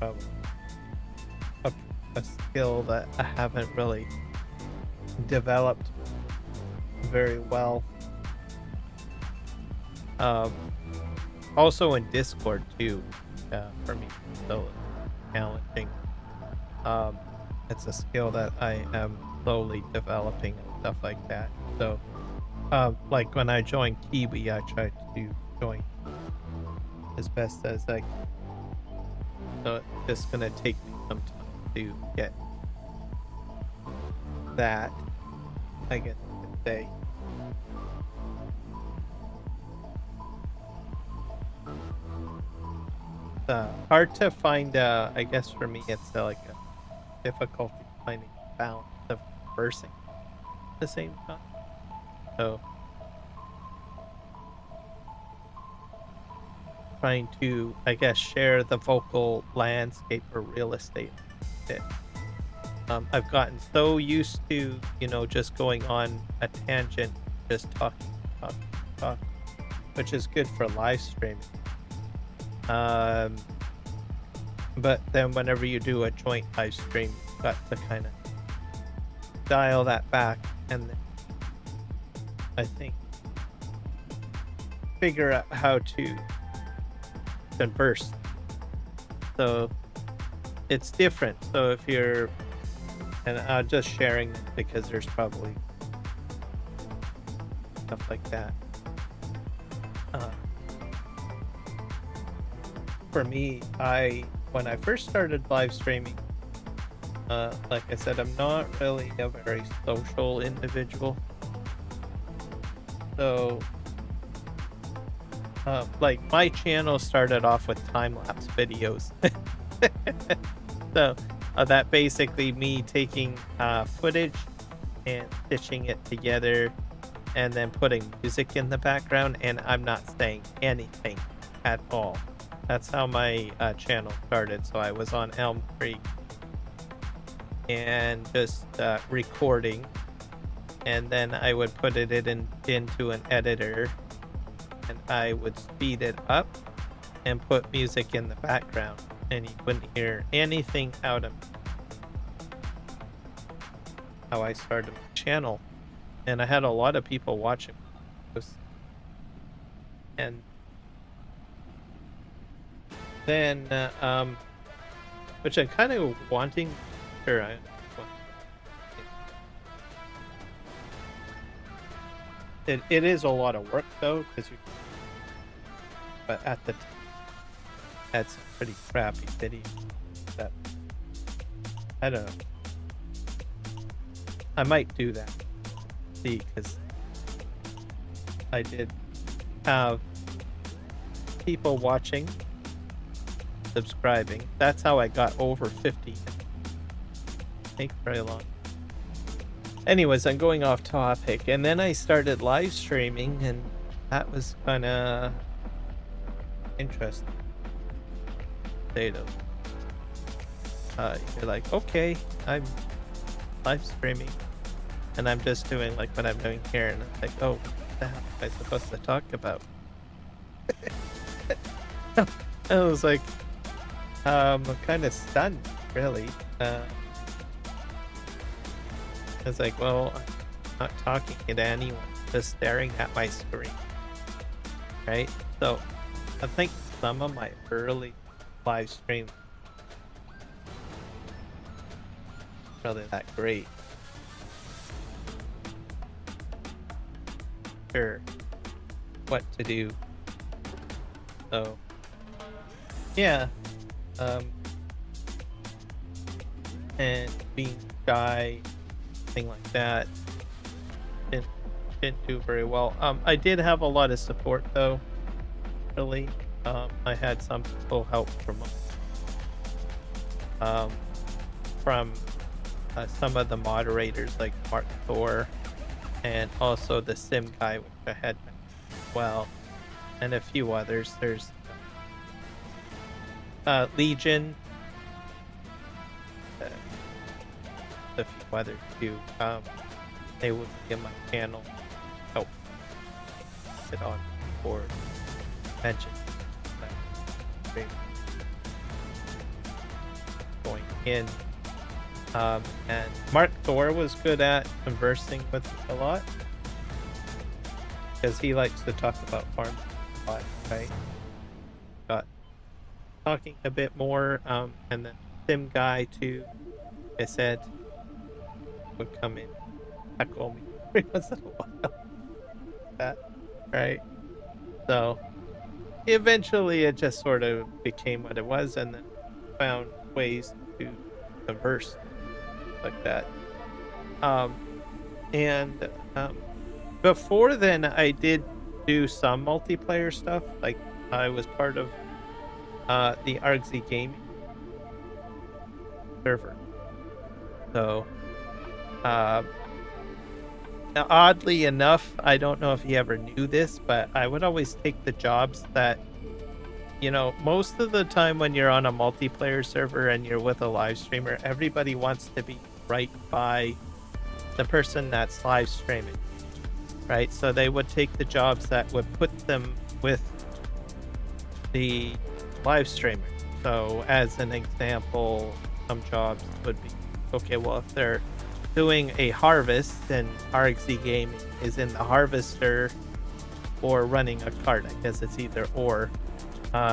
a skill that I haven't really developed very well. Also in Discord too, for me, so challenging. It's a skill that I am slowly developing and stuff like that. So, like when I joined Kiwi, I tried to join as best as I can. So it's just gonna take me some time to get that, I guess you could say. Hard to find, I guess for me it's like a difficulty finding balance of conversing at the same time. So trying to, I guess, share the vocal landscape or real estate a bit. I've gotten so used to, just going on a tangent, just talking, which is good for live streaming. But then whenever you do a joint live stream, you've got to kind of dial that back and then, I think, figure out how to converse. So it's different. So if you're, and I'm just sharing because there's probably stuff like that. uh, for me, when I first started live streaming, like I said, I'm not really a very social individual. So, like my channel started off with time-lapse videos. So that basically me taking footage and stitching it together and then putting music in the background, and I'm not saying anything at all. That's how my channel started. So I was on Elm Creek and just recording, and then I would put it into an editor, and I would speed it up and put music in the background, and you wouldn't hear anything out of me. How I started my channel, and I had a lot of people watching this. And then which I'm kind of wanting, or it is a lot of work though, because but at the had some pretty crappy videos that I don't know. I might do that. See, because I did have people watching, subscribing. That's how I got over 50. Take very long. Anyways, I'm going off topic, and then I started live streaming, and that was kind of interesting. You're like, okay, I'm live streaming, and I'm just doing like what I'm doing here, and it's like, oh, what the hell am I supposed to talk about? I was like, I'm kind of stunned, really. I was like, well, I'm not talking to anyone, just staring at my screen, right? So I think some of my early live streams really that great. Sure, what to do. So yeah, and being shy, thing like that, didn't do very well. I did have a lot of support though. Really, I had some people help from some of the moderators like Mark Thor, and also the Sim guy, which I had as well, and a few others. There's Legion, a few others too. They would be in my channel, help it on or mention going in. And Mark Thor was good at conversing with me a lot, because he likes to talk about farming a lot, right? Got talking a bit more, and then Sim guy too, I said, would come in, heckle me every once in a while. That, right? So eventually it just sort of became what it was, and then found ways to converse like that. Before then I did do some multiplayer stuff. Like I was part of the Argsy Gaming server. So oddly enough, I don't know if you ever knew this, but I would always take the jobs that, you know, most of the time when you're on a multiplayer server and you're with a live streamer, everybody wants to be right by the person that's live streaming, right? So they would take the jobs that would put them with the live streamer. So as an example, some jobs would be, okay, well, if they're doing a harvest, then RXZ Gaming is in the harvester or running a cart. I guess it's either or.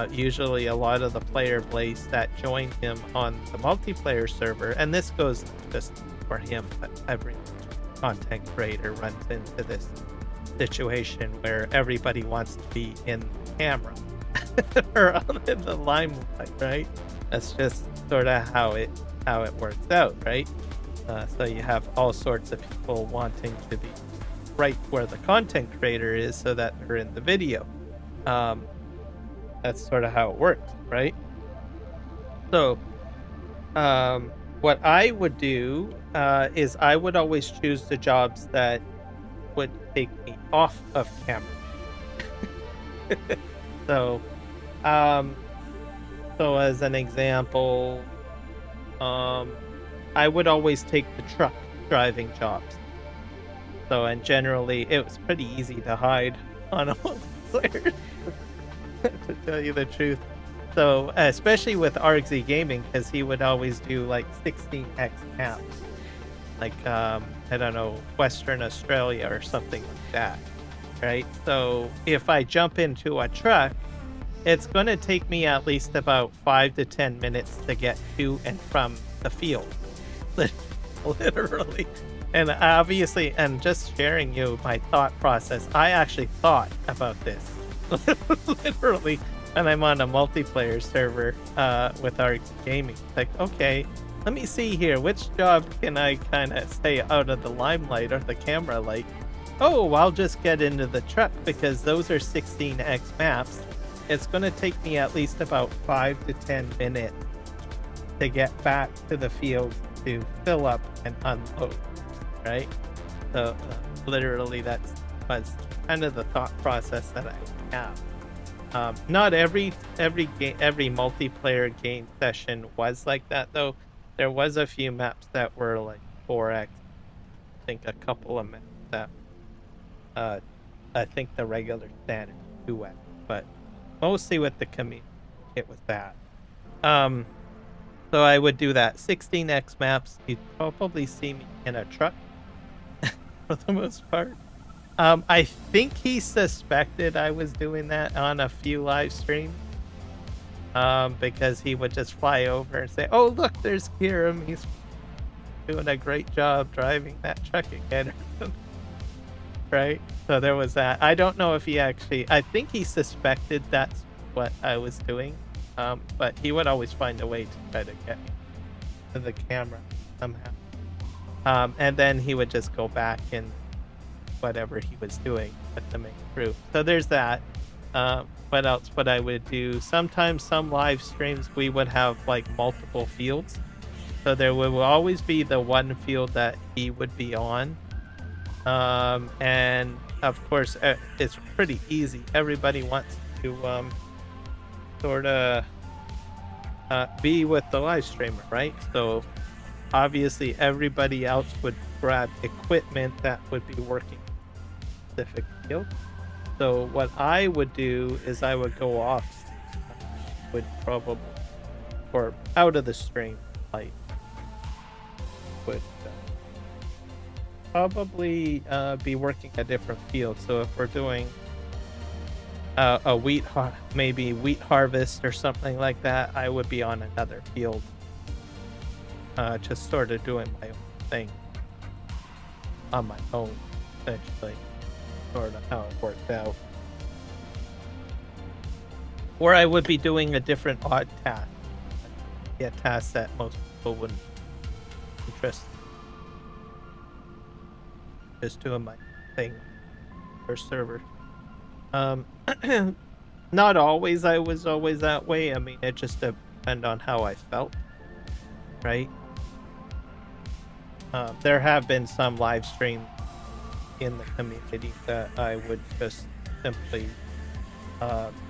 Usually a lot of the player base that joined him on the multiplayer server, and this goes just for him, but every content creator runs into this situation where everybody wants to be in the camera or in the limelight, right? That's just sort of how it works out, right? So you have all sorts of people wanting to be right where the content creator is so that they're in the video. That's sort of how it works, right? So what I would do is I would always choose the jobs that would take me off of camera. So so as an example, I would always take the truck driving jobs. So, and generally it was pretty easy to hide on a multiplayer, to tell you the truth. So, especially with RZ Gaming, because he would always do like 16x maps, like I don't know, Western Australia or something like that, right? So if I jump into a truck, it's going to take me at least about 5 to 10 minutes to get to and from the field. Literally. And obviously, and just sharing you my thought process, I actually thought about this. Literally. And I'm on a multiplayer server with RX Gaming. Like, okay, let me see here. Which job can I kind of stay out of the limelight or the camera light? Oh, I'll just get into the truck because those are 16x maps. It's going to take me at least about 5 to 10 minutes to get back to the field to fill up and unload, right? So literally that was kind of the thought process that I have. Not every multiplayer game session was like that though. There was a few maps that were like 4x. I think a couple of maps that I think the regular standard 2x, but mostly with the community it was that. So I would do that 16x maps. You'd probably see me in a truck for the most part. I think he suspected I was doing that on a few live streams. Because he would just fly over and say, "Oh, look, there's Kiram. He's doing a great job driving that truck again." Right? So there was that. I don't know if he actually, I think he suspected that's what I was doing. But he would always find a way to try to get me to the camera somehow. And then he would just go back and whatever he was doing with the main crew. So there's that. What else would I would do? Sometimes some live streams we would have like multiple fields. So there would always be the one field that he would be on. And of course it's pretty easy. Everybody wants to sort of be with the live streamer, right? So obviously everybody else would grab equipment that would be working specific field. So what I would do is I would go off, would probably, or out of the stream, like would probably be working a different field. So if we're doing a maybe wheat harvest or something like that, I would be on another field, just sort of doing my own thing on my own, essentially. Sort of how it worked out. Or I would be doing a different odd task. Yeah, tasks that most people wouldn't interest. Just doing my thing for server. Not always I was always that way. I mean, it just depended on how I felt, right? There have been some live streams in the community that I would just simply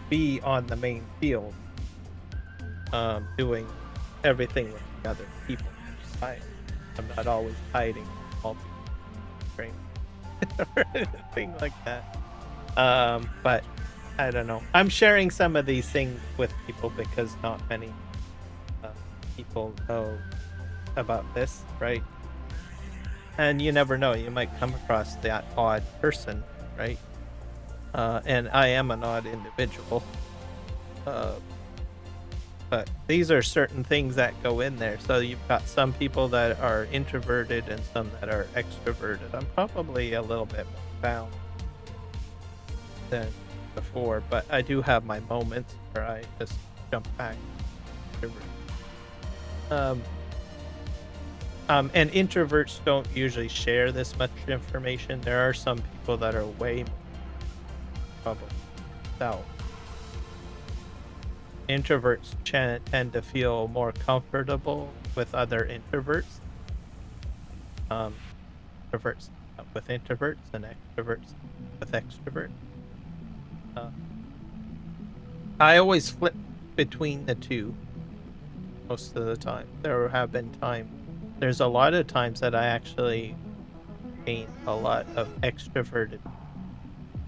be on the main field, doing everything with the other people. I'm not always hiding multi-stream or anything like that. But I don't know. I'm sharing some of these things with people because not many people know about this, right? And you never know, you might come across that odd person, right? And I am an odd individual. But these are certain things that go in there. So you've got some people that are introverted and some that are extroverted. I'm probably a little bit more balanced. than before, but I do have my moments where I just jump back. And introverts don't usually share this much information. There are some people that are way more trouble. So introverts tend to feel more comfortable with other introverts. Introverts with introverts and extroverts with extroverts. I always flip between the two most of the time. There have been times. There's a lot of times that I actually gain a lot of extroverted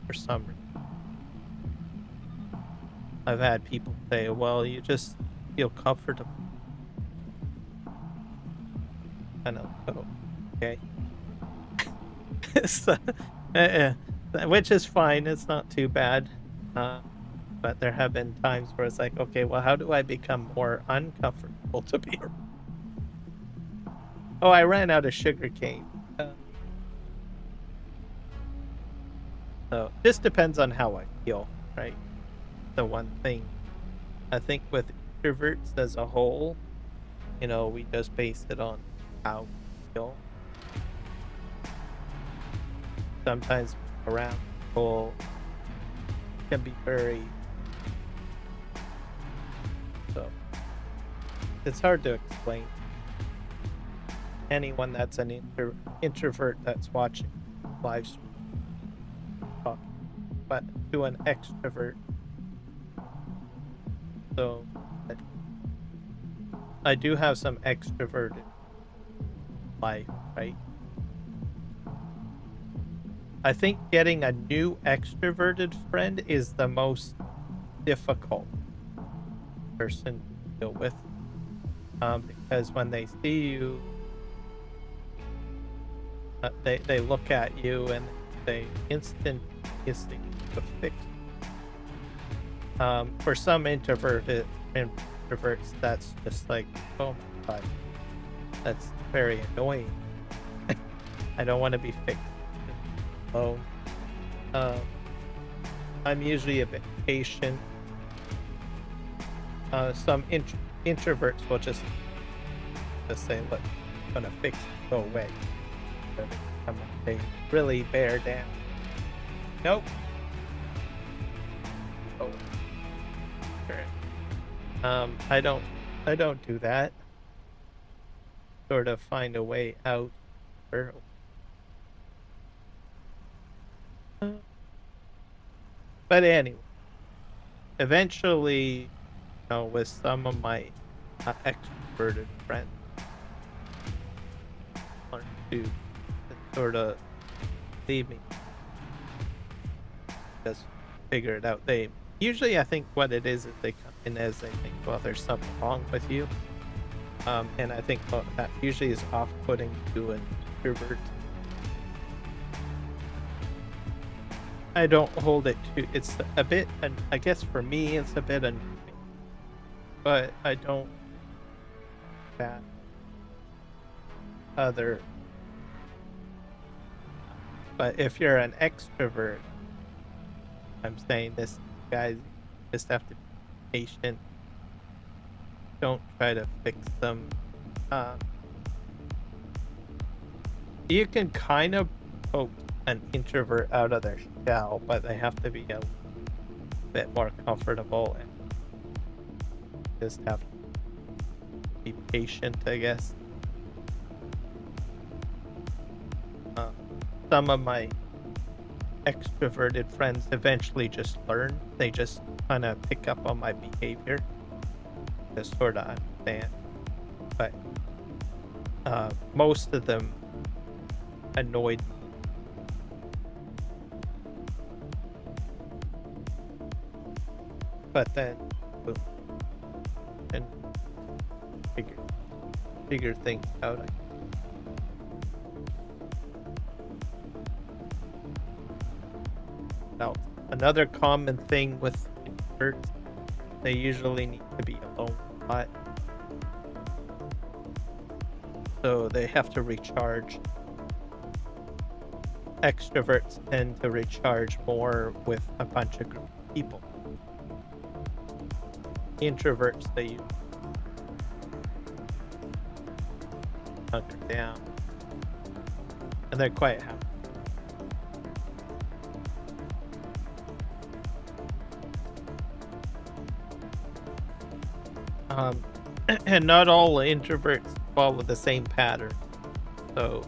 for some reason. I've had people say, well, you just feel comfortable. I know. Oh, okay. So, which is fine. It's not too bad. But there have been times where it's like, okay, well, how do I become more uncomfortable to be around? Oh, I ran out of sugar cane. So just depends on how I feel, right? The one thing I think with introverts as a whole, we just base it on how we feel. Sometimes around people can be very, so it's hard to explain. Anyone that's an introvert that's watching live stream, but to an extrovert. So I do have some extroverted life, right? I think getting a new extroverted friend is the most difficult person to deal with, because when they see you, they look at you and they instantaneously fix. For some introverts, that's just like, oh my god, that's very annoying. I don't want to be fixed. So, I'm usually a bit patient. Some introverts will just say, look, I'm gonna fix it, go away. They really bear down. Nope. Oh. Sure. I don't do that. Sort of find a way out. But anyway, eventually, with some of my extroverted friends, learn to sort of leave me, just figure it out. They usually, I think what it is they come in as they think, well, there's something wrong with you, and I think that usually is off-putting to an introvert. I don't hold it to. It's a bit, and I guess for me, it's a bit annoying, but I don't that other. But if you're an extrovert, I'm saying this, guys, just have to be patient. Don't try to fix them. You can kind of poke an introvert out of their shell, but they have to be a bit more comfortable and just have to be patient, I guess. Some of my extroverted friends eventually just learn. They just kind of pick up on my behavior, just sort of understand. But most of them annoyed me. But then, boom, and figure things out. Now, another common thing with introverts, they usually need to be alone a lot, so they have to recharge. extroverts tend to recharge more with a bunch of group of people. Introverts, they hunker down, and they're quite happy. And not all introverts follow the same pattern. So,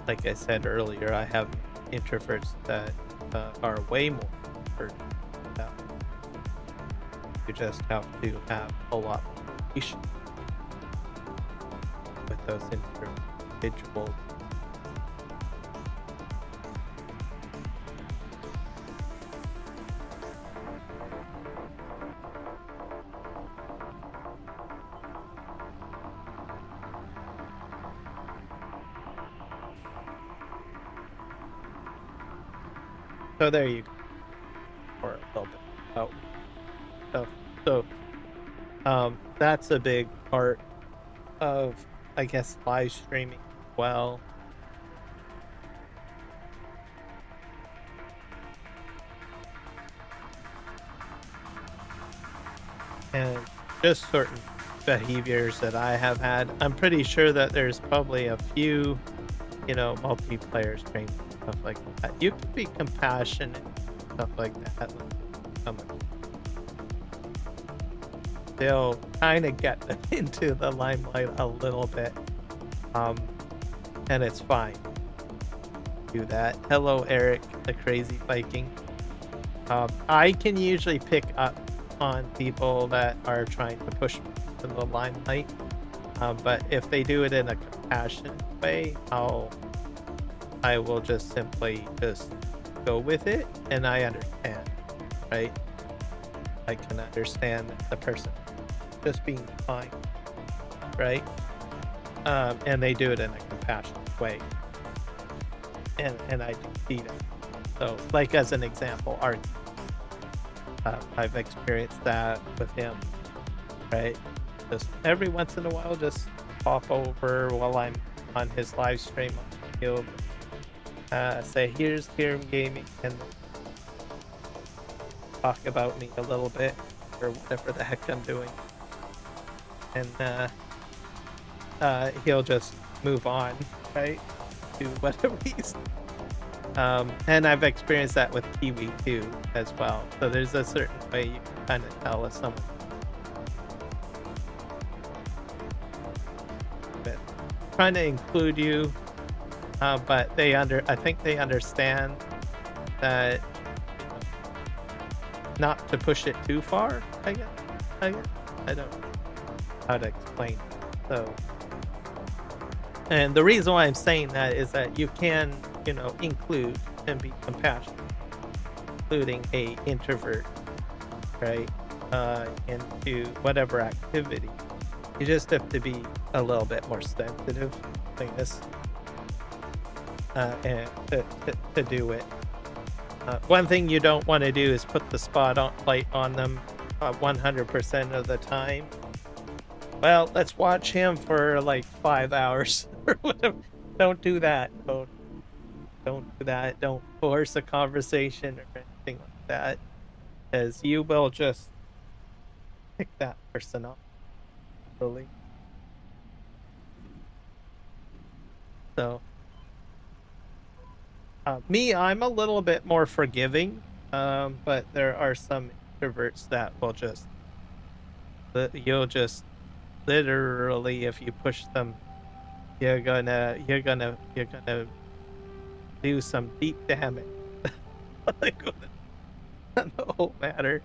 like I said earlier, I have introverts that are way more introverted. You just have to have a lot more patience with those individuals. So there you go. For a little bit about stuff. So that's a big part of, I guess, live streaming as well. And just certain behaviors that I have had. I'm pretty sure that there's probably a few, multiplayer streams, stuff like that. You can be compassionate, stuff like that. They'll kind of get them into the limelight a little bit, and it's fine. Do that. Hello, Eric, the crazy Viking. I can usually pick up on people that are trying to push to the limelight, but if they do it in a compassionate way, I will just simply just go with it, and I understand, right? I can understand the person just being fine, right? And they do it in a compassionate way, and I do see that. So, like as an example, Art, I've experienced that with him, right? Just every once in a while, just pop over while I'm on his live stream. He'll say, "Here's Kieran Gaming," and talk about me a little bit or whatever the heck I'm doing, and he'll just move on, right, to whatever he's. And I've experienced that with Kiwi too, as well. So there's a certain way you can kind of tell if someone trying to include you, but I think they understand that not to push it too far. I guess. I don't know how to explain it. So, and the reason why I'm saying that is that you can, include and be compassionate, including a introvert, right, into whatever activity. You just have to be a little bit more sensitive, like this, and to do it. One thing you don't want to do is put the spotlight on them 100% of the time. Well, let's watch him for like 5 hours or whatever. Don't do that. Don't do that. Don't force a conversation or anything like that, because you will just pick that person up, really. So, me, I'm a little bit more forgiving, but there are some introverts that will you'll just literally, if you push them, you're gonna do some deep damage. Like the whole matter,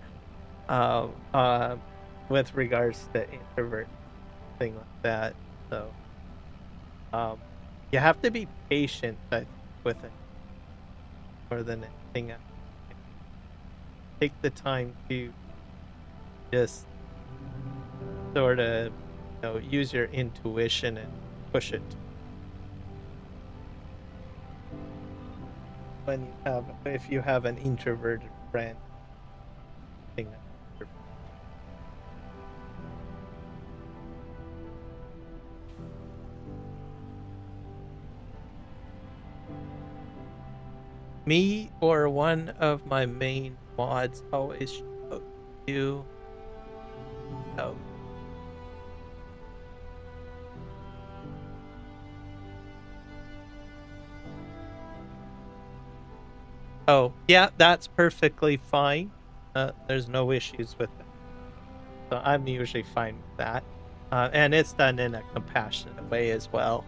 with regards to introvert thing like that. So, you have to be patient with it more than anything else. Take the time to just sort of, use your intuition and push it. If you have an introverted friend, thing. Me or one of my main mods always shout you out. Oh, yeah, that's perfectly fine. There's no issues with it. So I'm usually fine with that. And it's done in a compassionate way as well.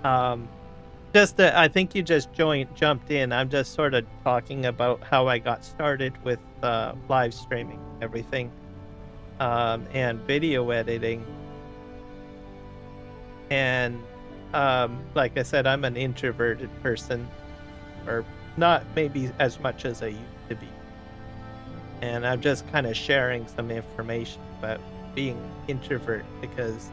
I think you just jumped in. I'm just sort of talking about how I got started with live streaming and everything, and video editing. And like I said, I'm an introverted person, or not maybe as much as I used to be. And I'm just kind of sharing some information about being an introvert, because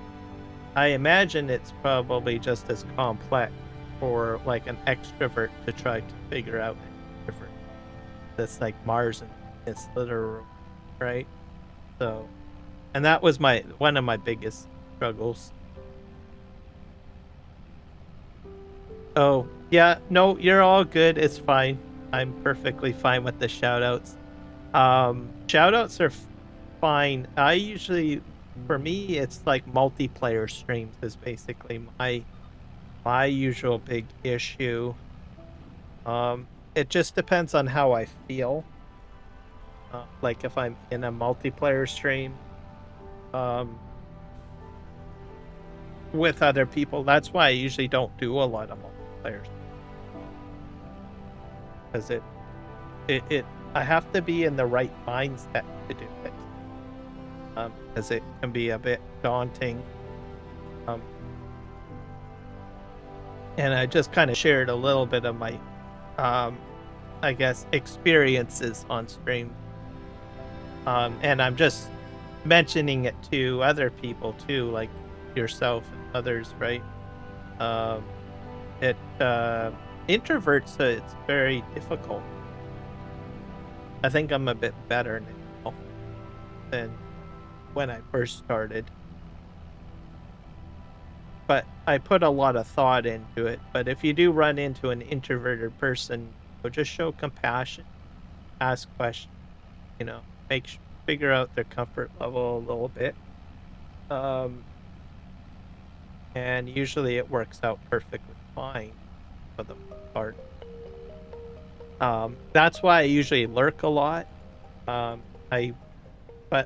I imagine it's probably just as complex for like an extrovert to try to figure out an introvert. That's like Mars and it's literal, right? So, and that was one of my biggest struggles. Oh, yeah, no, you're all good. It's fine. I'm perfectly fine with the shoutouts. Shoutouts are fine. I usually, for me, it's like multiplayer streams is basically my usual big issue. It just depends on how I feel. Like if I'm in a multiplayer stream, with other people, that's why I usually don't do a lot of multiplayer. Because I have to be in the right mindset to do it. Because it can be a bit daunting. And I just kind of shared a little bit of my, I guess, experiences on stream. And I'm just mentioning it to other people too, like yourself and others, right? Introverts, it's very difficult. I think I'm a bit better now than when I first started. But I put a lot of thought into it. But if you do run into an introverted person, just show compassion, ask questions, figure out their comfort level a little bit. And usually it works out perfectly fine for the most part. That's why I usually lurk a lot. But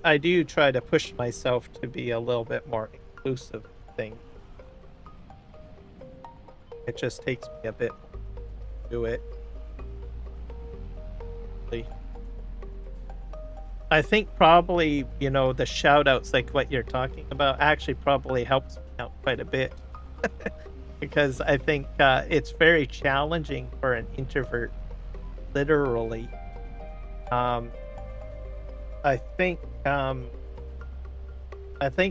I do try to push myself to be a little bit more inclusive thing. It just takes me a bit to do it. I think probably, the shout outs, like what you're talking about, actually probably helps me out quite a bit. Because I think it's very challenging for an introvert, literally. I think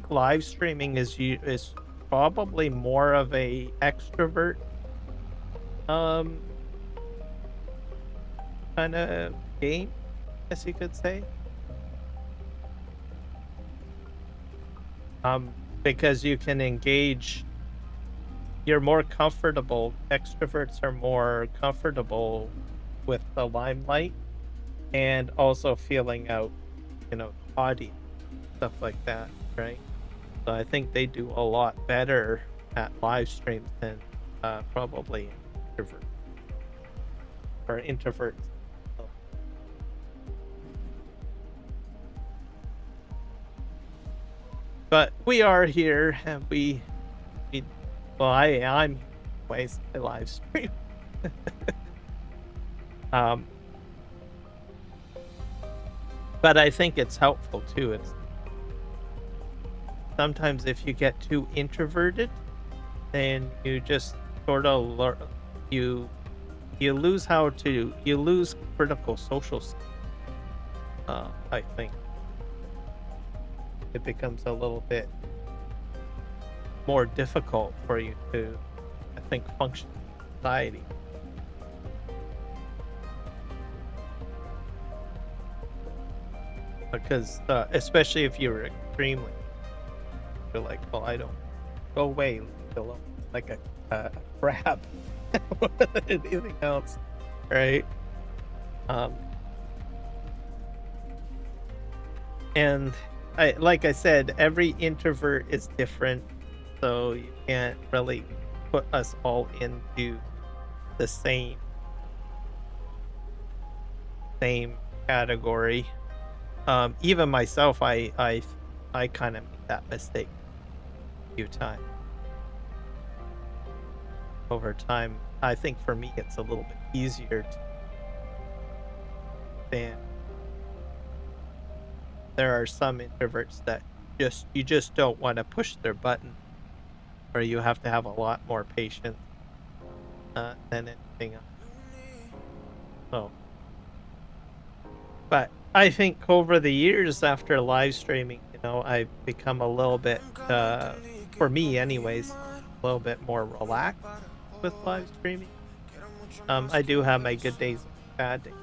live streaming is probably more of a extrovert kind of game, I guess you could say. Because you can engage, you're more comfortable. Extroverts are more comfortable with the limelight and also feeling out, audience, stuff like that, right? So I think they do a lot better at live streams than probably introverts. But we are here, and I'm ways I live stream. But I think it's helpful too. It's sometimes if you get too introverted, then you just sort of you lose critical social skills. I think it becomes a little bit more difficult for you to, I think, function in society. Because especially if you're extremely, you're like, well, I don't, go away, leave me alone, like a crab. more than anything else, right? Um, and like I said, every introvert is different, so you can't really put us all into the same category. Even myself, I kind of made that mistake a few times over time. I think for me, it's a little bit easier to understand. There are some introverts that you just don't want to push their button, or you have to have a lot more patience than anything else. So, but I think over the years after live streaming, I've become a little bit, for me anyways, a little bit more relaxed with live streaming. I do have my good days and bad days.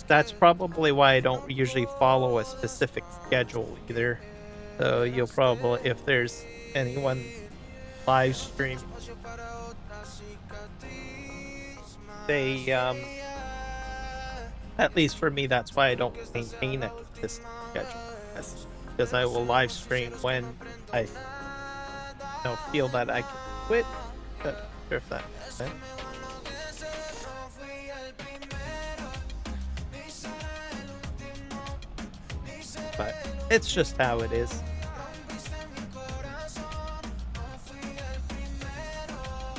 That's probably why I don't usually follow a specific schedule either. So you'll probably, if there's anyone live streaming, they, at least for me, that's why I don't maintain a consistent schedule. Because I will live stream when I feel that I can quit. But not sure if that makes sense. But it's just how it is.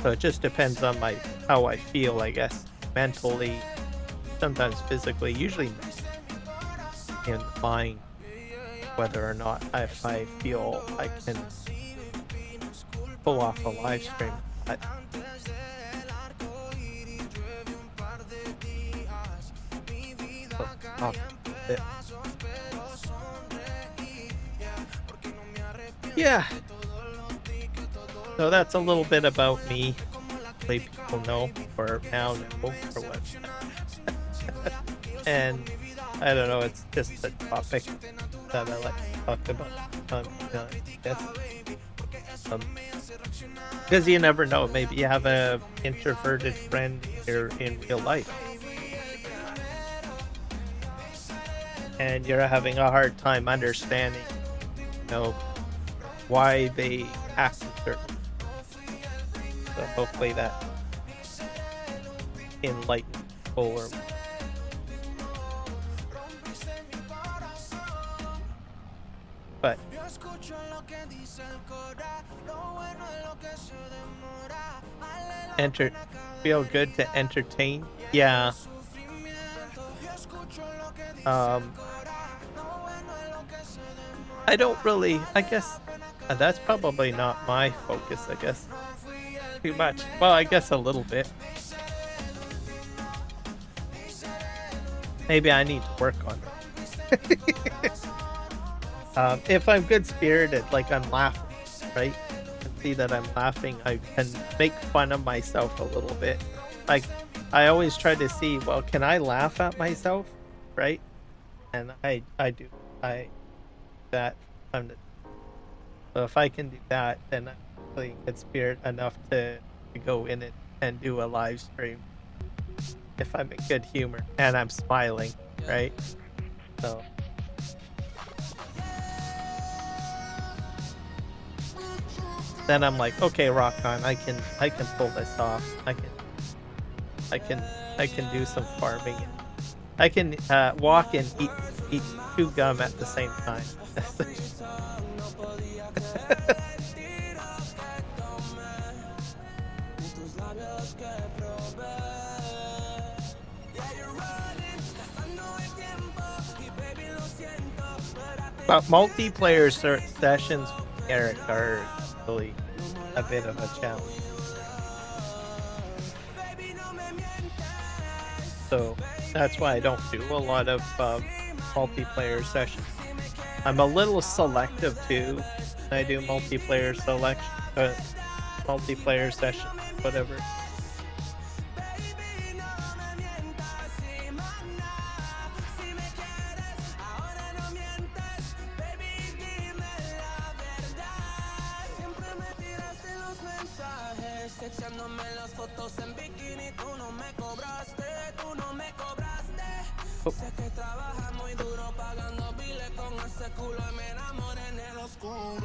So it just depends on how I feel, I guess, mentally, sometimes physically, usually in mind, whether or not if I feel I can pull off a live stream. Yeah. So that's a little bit about me. Hopefully people know, or now know, or what. And I don't know, it's just a topic that I like to talk about. Because you never know, maybe you have a introverted friend here in real life, and you're having a hard time understanding, why they act a certain way. So hopefully that enlightens people or. But feel good to entertain. Yeah. I don't really, I guess that's probably not my focus, I guess. Too much. Well, I guess a little bit. Maybe I need to work on it. If I'm good spirited, like I'm laughing, right? And see that I'm laughing, I can make fun of myself a little bit. Like, I always try to see, well, can I laugh at myself, right? And I do. That. So if I can do that, then I'm really good spirit enough to go in it and do a live stream. If I'm in good humor and I'm smiling, right? So. Then I'm like, okay, rock on. I can pull this off. I can do some farming. I can walk and eat chew gum at the same time. But multiplayer sessions with Eric are really a bit of a challenge. So that's why I don't do a lot of multiplayer sessions. I'm a little selective too. I do multiplayer multiplayer sessions, whatever. Oh.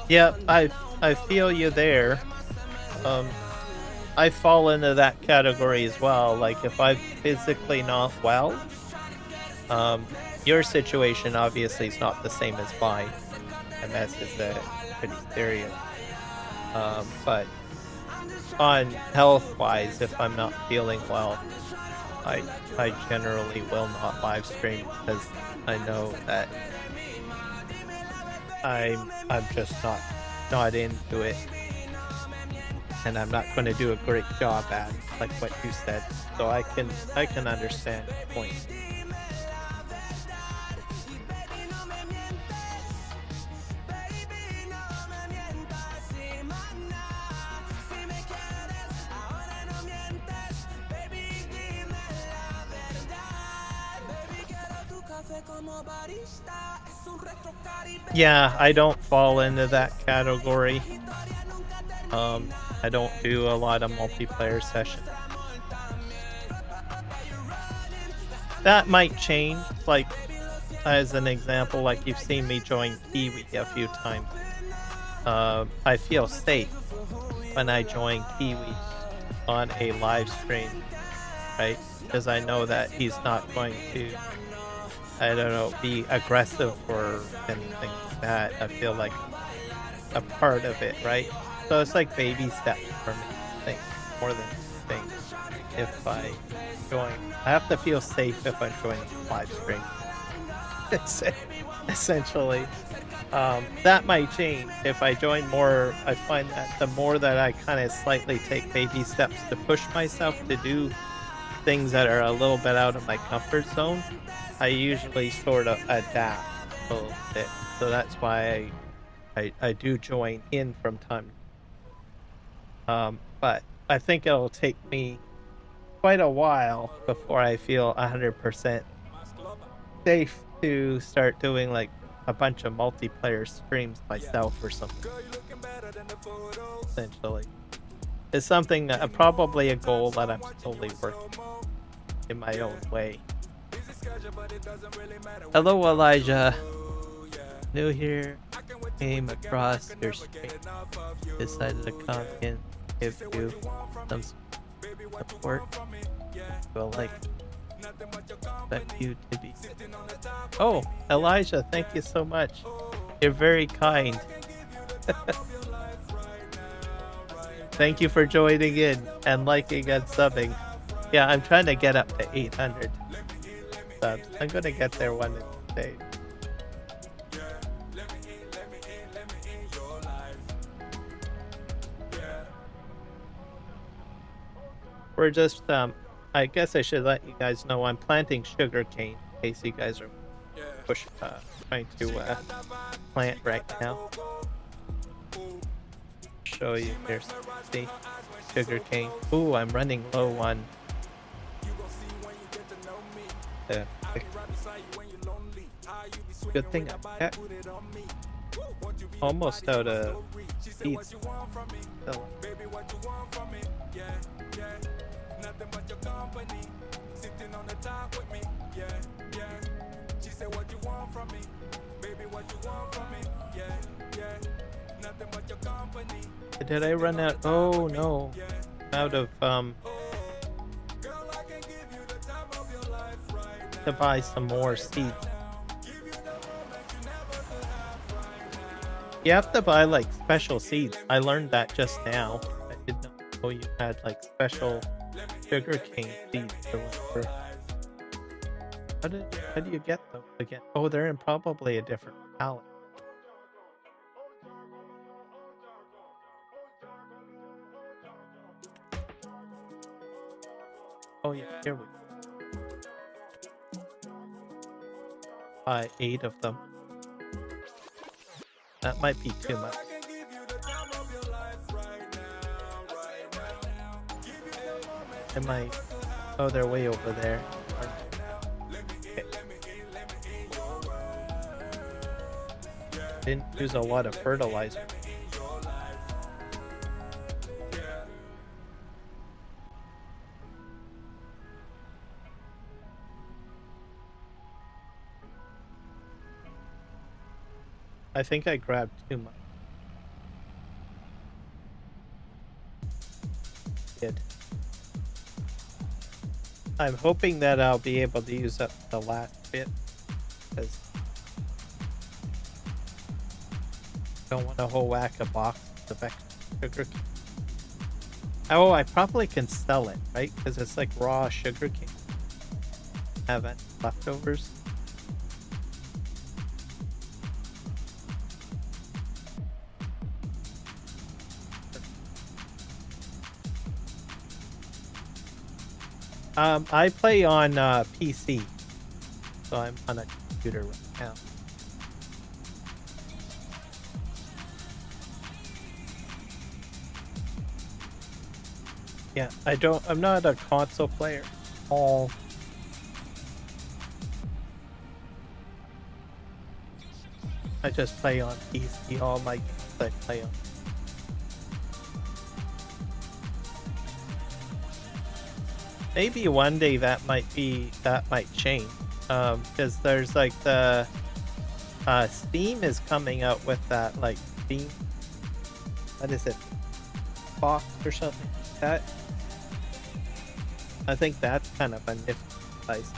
Yeah, I feel you there. I fall into that category as well. Like if I'm physically not well, um, your situation obviously is not the same as mine. MS is pretty serious. But on health wise, if I'm not feeling well, I I generally will not live stream because I know that I'm just not into it, and I'm not going to do a great job at it, like what you said. So I can understand the point. Yeah, I don't fall into that category. I don't do a lot of multiplayer sessions. That might change, like, as an example, like you've seen me join Kiwi a few times. I feel safe when I join Kiwi on a live stream, right? Because I know that he's not going to, I don't know, be aggressive or anything like that. I feel like a part of it, right? So it's like baby steps for me, I think, more than anything. If I join, I have to feel safe if I'm joining live stream. Essentially, that might change if I join more. I find that the more that I kind of slightly take baby steps to push myself to do things that are a little bit out of my comfort zone, I usually sort of adapt a little bit. So that's why I do join in from time. But I think it'll take me quite a while before I feel 100% safe to start doing like a bunch of multiplayer streams myself or something. Essentially, it's something probably a goal that I'm slowly working in my own way. Hello, Elijah. New here, came across your stream, decided to come in, give you some support. Well, like, expect you to be. Oh, Elijah, thank you so much. You're very kind. Thank you for joining in and liking and subbing. Yeah, I'm trying to get up to 800 subs. I'm gonna get there one day. We're just, I guess I should let you guys know I'm planting sugarcane in case you guys are trying to plant right now. Show you here, see, sugarcane. Ooh, I'm running low on good thing I'm checked. Almost out of seeds. So. Nothing but your company, sitting on the top with me, yeah, yeah. She said, what you want from me, baby, what you want from me, yeah, yeah. Nothing but your company. Did I run out? Oh no, out of to buy some more seeds. You have to buy like special seeds. I learned that just now. I did not know you had like special sugarcane seeds or whatever. How do you get those again? Oh, they're in probably a different palette. Oh yeah, here we go. Buy 8 of them. That might be too much. Am I? Oh, they're way over there. Okay. Didn't use a lot of fertilizer. I think I grabbed too much. Did. I'm hoping that I'll be able to use up the last bit, because I don't want a whole whack of boxes of extra sugar cane. Oh, I probably can sell it, right? Because it's like raw sugar cane. Have any leftovers? I play on PC, so I'm on a computer right now. Yeah, I'm not a console player. I just play on PC. All my games I play on. Maybe one day that might change, because there's like the Steam is coming out with that, like Steam, what is it, box or something like that. I think that's kind of a nifty device.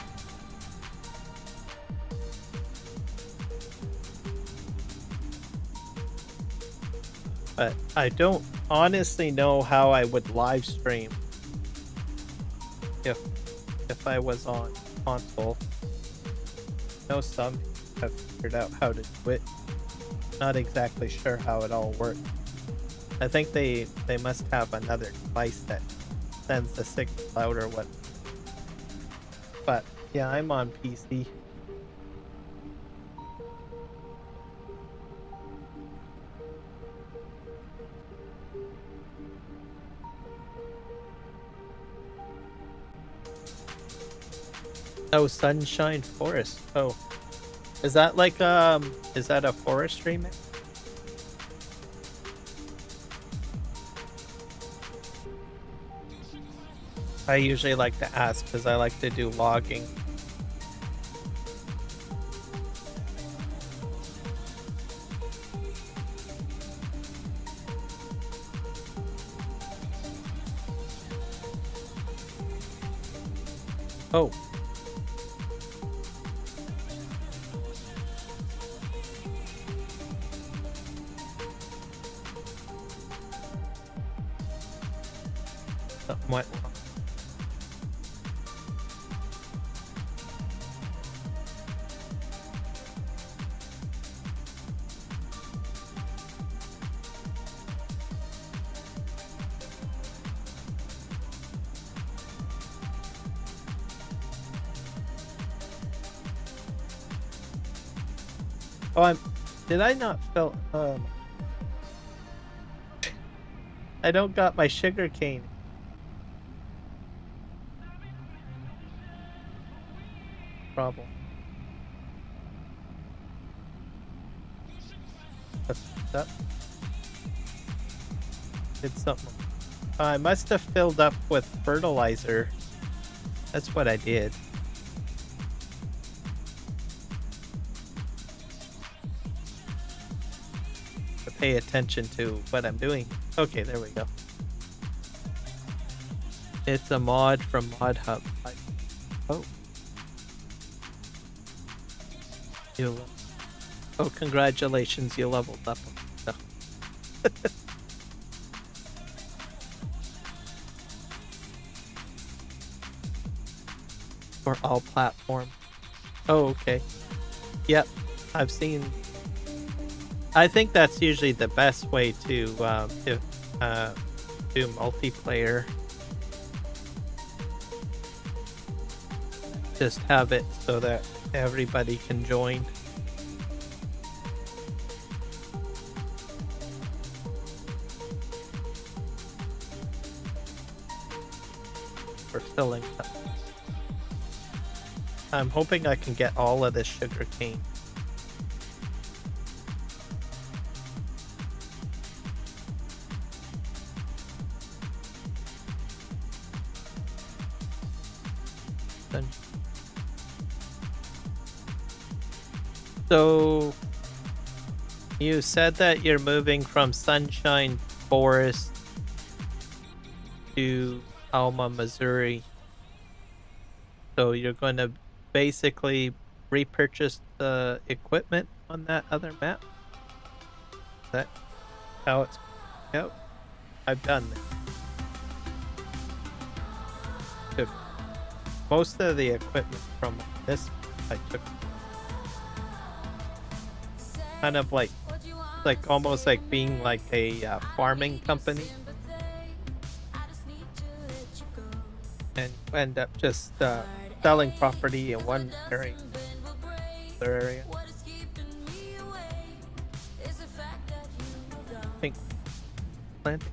But I don't honestly know how I would live stream if I was on console. I know some have figured out how to do it. Not exactly sure how it all works. I think they must have another device that sends the signal out or what. But yeah, I'm on PC. Oh, Sunshine Forest. Oh, is that like is that a forestry map? I usually like to ask because I like to do logging. Oh. Something went wrong. Oh, did I not fill, I don't got my sugar cane. Problem. That's that. Did something. I must have filled up with fertilizer. That's what I did. To pay attention to what I'm doing. Okay, there we go. It's a mod from Mod Hub. Oh. Oh, congratulations, you leveled up. No. For all platforms. Oh, okay. Yep, I've seen. I think that's usually the best way to do multiplayer. Just have it so that everybody can join. We're filling up. I'm hoping I can get all of this sugar cane. So you said that you're moving from Sunshine Forest to Alma, Missouri. So you're going to basically repurchase the equipment on that other map? Is that how it's out? I've done that. Took most of the equipment from this I took. Kind of like almost like being like a farming company, and end up just selling property in one area, other area. I think planting.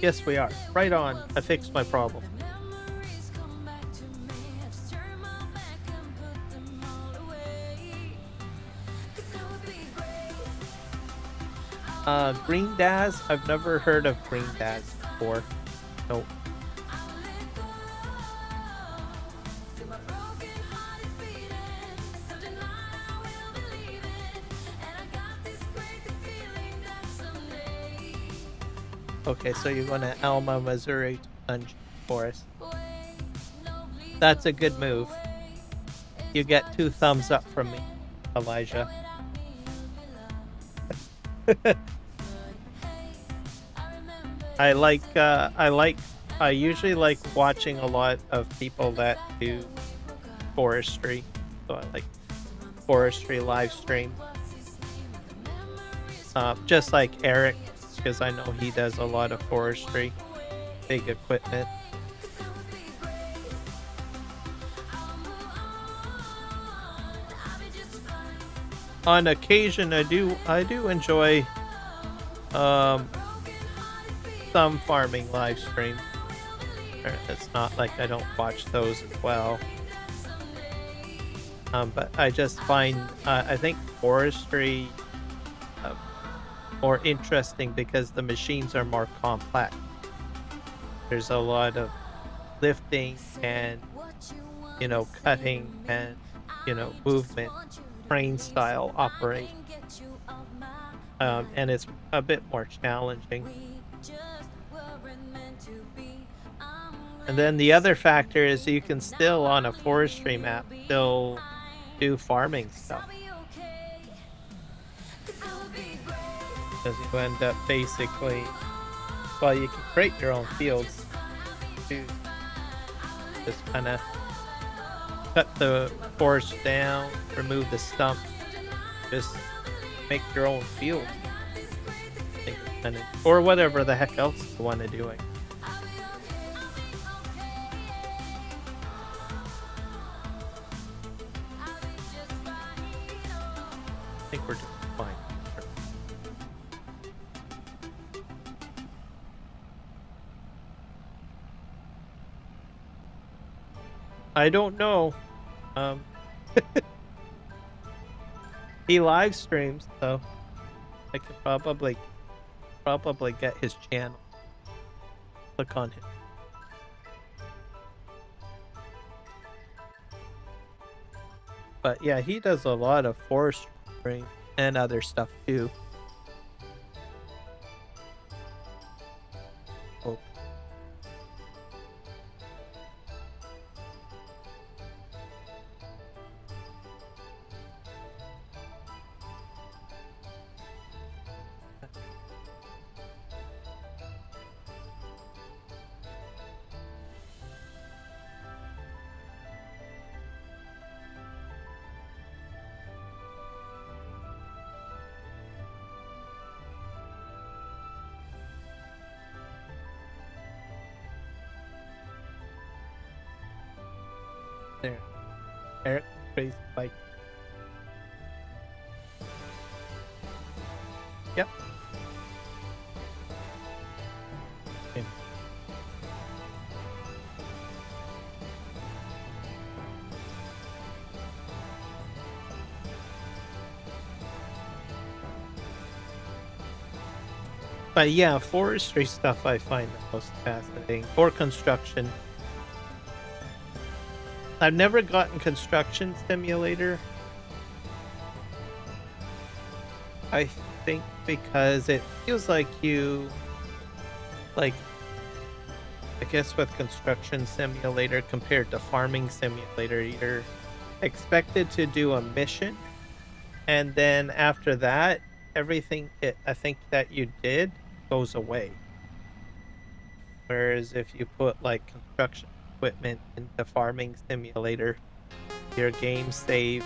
Yes, we are. Right on. I fixed my problem. Green Daz? I've never heard of Green Daz before. Nope. Okay, so you're going to Alma, Missouri to Sunshine Forest. That's a good move. You get 2 thumbs up from me, Elijah. I usually like watching a lot of people that do forestry. So I like forestry live stream. Just like Eric, because I know he does a lot of forestry, big equipment. On occasion, I do enjoy some farming live stream. It's not like I don't watch those as well. But I just find I think forestry more interesting because the machines are more complex. There's a lot of lifting and cutting and movement, crane style operation. And it's a bit more challenging. And then the other factor is you can still, on a forestry map, still do farming stuff. Because you end up basically, well, you can create your own fields too. Just kind of cut the forest down, remove the stump, just make your own field. Or whatever the heck else you want to do it. I think we're doing fine. I don't know. He live streams, so I could probably get his channel. Click on him. But yeah, he does a lot of forestry and other stuff too. Oh. There. Eric, crazy bike. Yep. Okay. But yeah, forestry stuff I find the most fascinating. Or construction. I've never gotten Construction Simulator. I think because it feels like like, I guess with Construction Simulator compared to Farming Simulator, you're expected to do a mission, and then after that, I think that you did goes away. Whereas if you put like construction equipment into Farming Simulator, your game save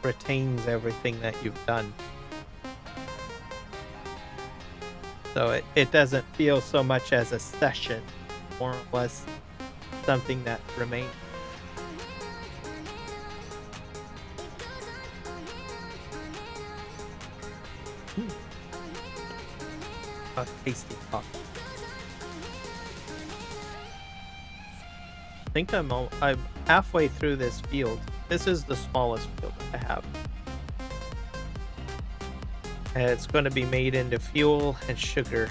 retains everything that you've done. So it doesn't feel so much as a session, more or less something that remains. A tasty coffee. I think I'm halfway through this field. This is the smallest field that I have. And it's going to be made into fuel and sugar.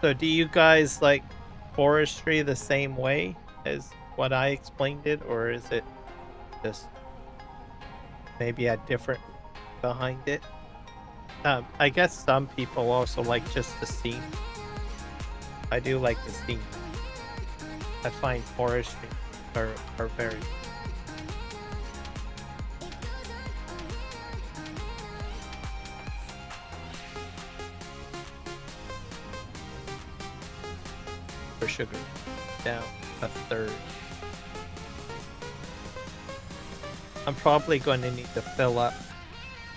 So do you guys like forestry the same way as what I explained it, or is it just maybe a different behind it? I guess some people also like just the scene. I do like the scene. I find forestry are very for sugar down a third. I'm probably going to need to fill up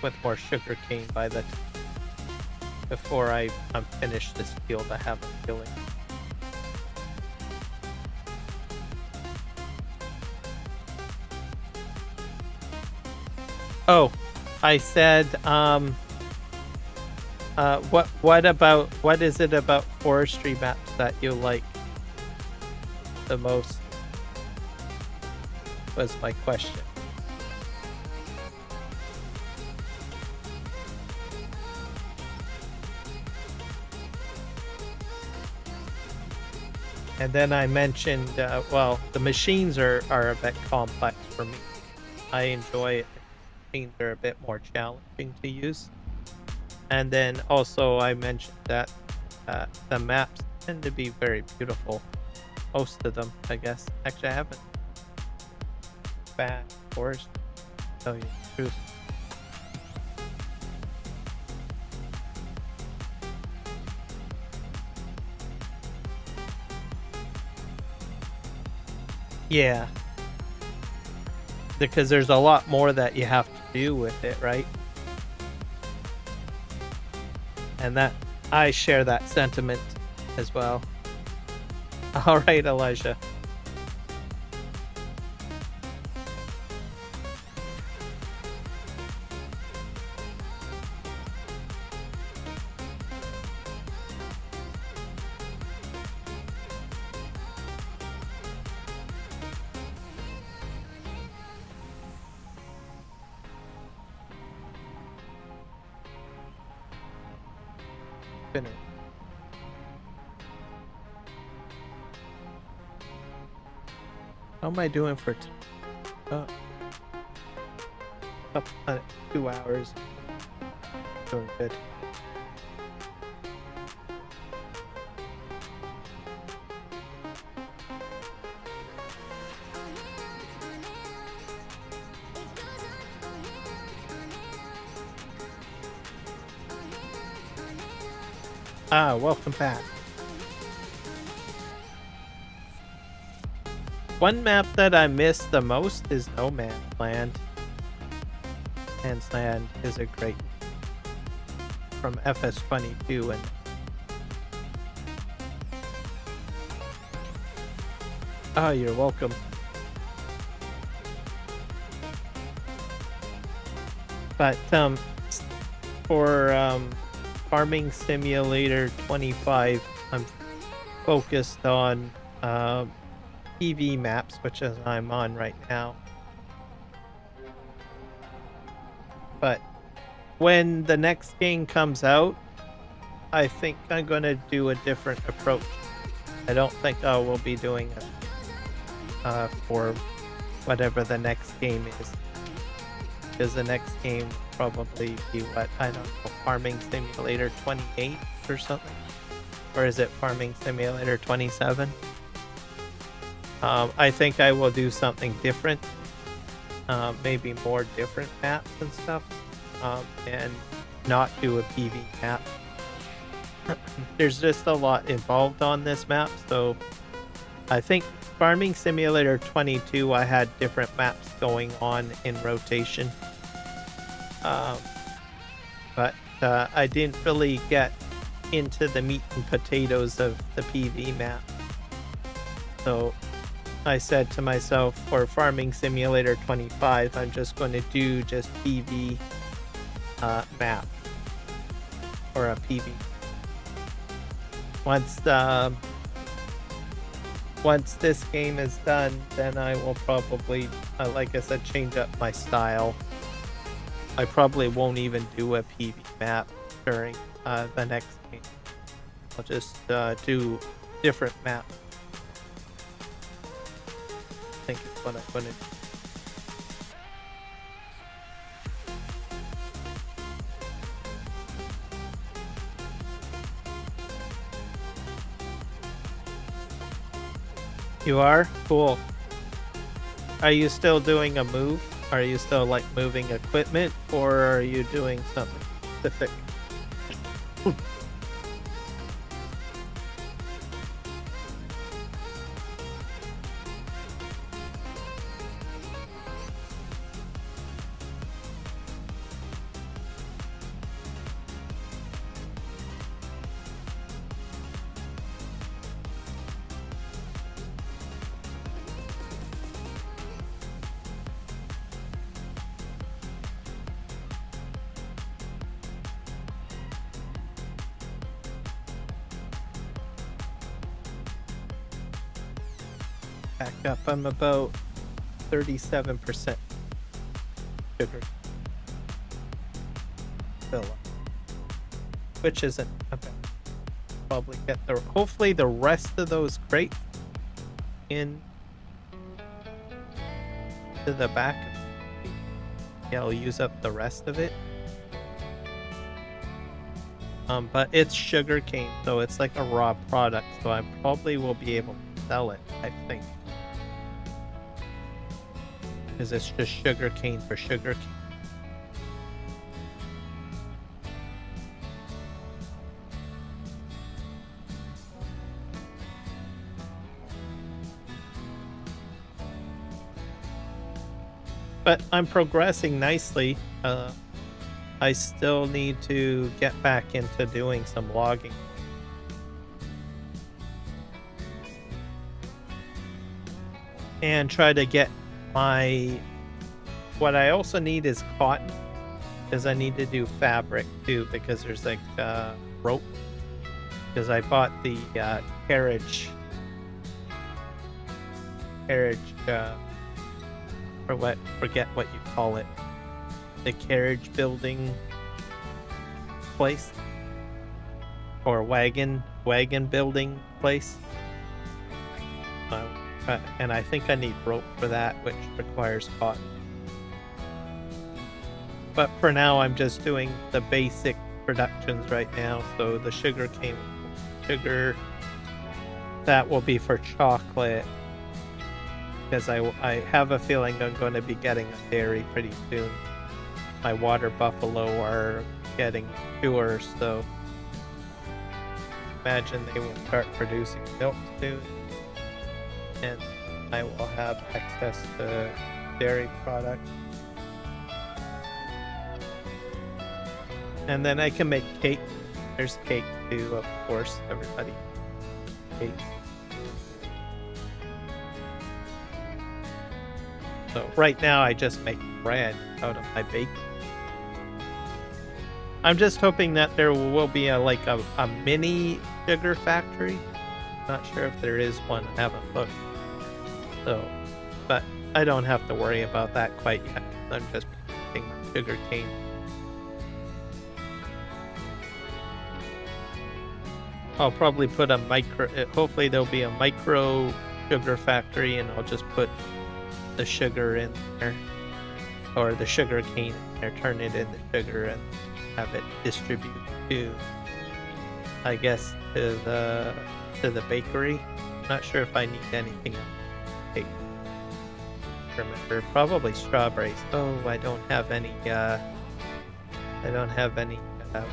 with more sugar cane by the before I'm finished this field I have a filling. Oh, I said what is it about forestry maps that you like the most? Was my question. And then I mentioned, well, the machines are a bit complex for me. I enjoy it. The machines are a bit more challenging to use. And then also I mentioned that the maps tend to be very beautiful. Most of them, I guess. Actually, I haven't bad forest, to tell you the truth. Yeah. Because there's a lot more that you have to do with it, right? And that I share that sentiment as well. All right, Elijah. Finish. How am I doing for up 2 hours? Doing good. Ah, welcome back. One map that I miss the most is No Man's Land. Man's Land is a great from FS22 and oh, you're welcome. But for Farming Simulator 25, I'm focused on PV maps, which is I'm on right now. when the next game comes out, I think I'm going to do a different approach. I don't think I will be doing it for whatever the next game is. Because the next game will probably be what, I don't know, Farming Simulator 28 or something? Or is it Farming Simulator 27? I think I will do something different. Maybe more different maps and stuff. And not do a PV map. There's just a lot involved on this map, so I think Farming Simulator 22 I had different maps going on in rotation. But I didn't really get into the meat and potatoes of the PV map. So I said to myself, for Farming Simulator 25, I'm just going to do just PV map. Or a PV. Once this game is done, then I will probably, like I said, change up my style. I probably won't even do a PV map during the next game. I'll just do different maps. I think it's what I'm going to do. You are? Cool. Are you still doing a move? Are you still like moving equipment, or are you doing something specific? Back up. I'm about 37% sugar fill up, which isn't a bad. Probably get the hopefully the rest of those crates in to the back. Yeah, I'll use up the rest of it. But it's sugar cane, so it's like a raw product, so I probably will be able to sell it, I think. Because it's just sugar cane for sugar cane. But I'm progressing nicely. I still need to get back into doing some logging. And try to get what I also need is cotton, because I need to do fabric too, because there's like rope, because I bought the carriage or forget what you call it, the carriage building place, or wagon building place. And I think I need rope for that, which requires cotton. But for now, I'm just doing the basic productions right now. So the sugar, that will be for chocolate. Because I have a feeling I'm going to be getting a dairy pretty soon. My water buffalo are getting pure, so imagine they will start producing milk soon. And I will have access to dairy products. And then I can make cake. There's cake too, of course, everybody. Cake. So right now I just make bread out of my bacon. I'm just hoping that there will be a mini sugar factory. Not sure if there is one. I haven't looked. So, but I don't have to worry about that quite yet. I'm just planting my sugar cane. I'll probably put a micro. Hopefully there'll be a micro sugar factory, and I'll just put the sugar in there, or the sugar cane in there, turn it into sugar, and have it distribute to, I guess, to the bakery. I'm not sure if I need anything else. Hey, remember, probably strawberries. Oh, I don't have any. I don't have any.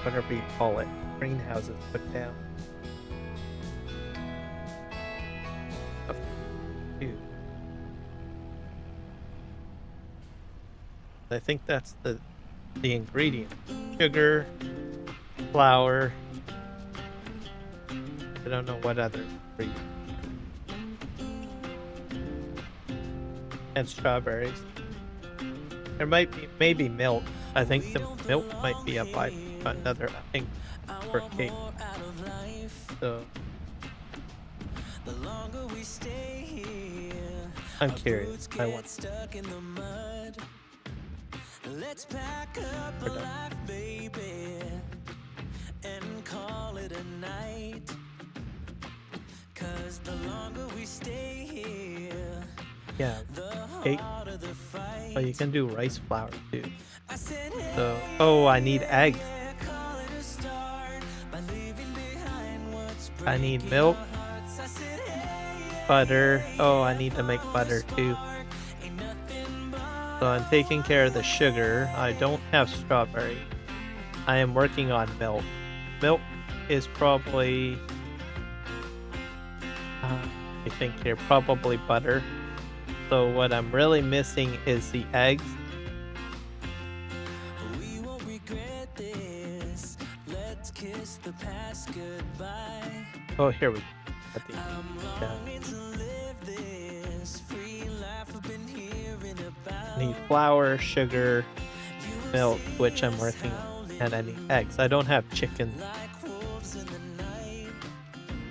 Whatever you call it, greenhouses put down. I think that's the ingredient. Sugar, flour. I don't know what other ingredient. And strawberries. There might be maybe milk. I think the milk might be another thing for cake. So I'm curious. I want. Let's pack up a life, baby, and call it a night. 'Cause the longer we stay here, yeah, the cake. harder the fight. Oh, you can do rice flour too. So, oh, I need eggs. I need milk, butter. Oh, I need to make butter too. So I'm taking care of the sugar. I don't have strawberry. I am working on milk. Milk is probably, I think here, probably butter. So what I'm really missing is the eggs. We won't regret this. Let's kiss the past goodbye. Oh, here we go. I'm longing to live this free life I've been hearing about. I need flour, sugar, milk, which I'm working on, and I need eggs. I don't have chicken,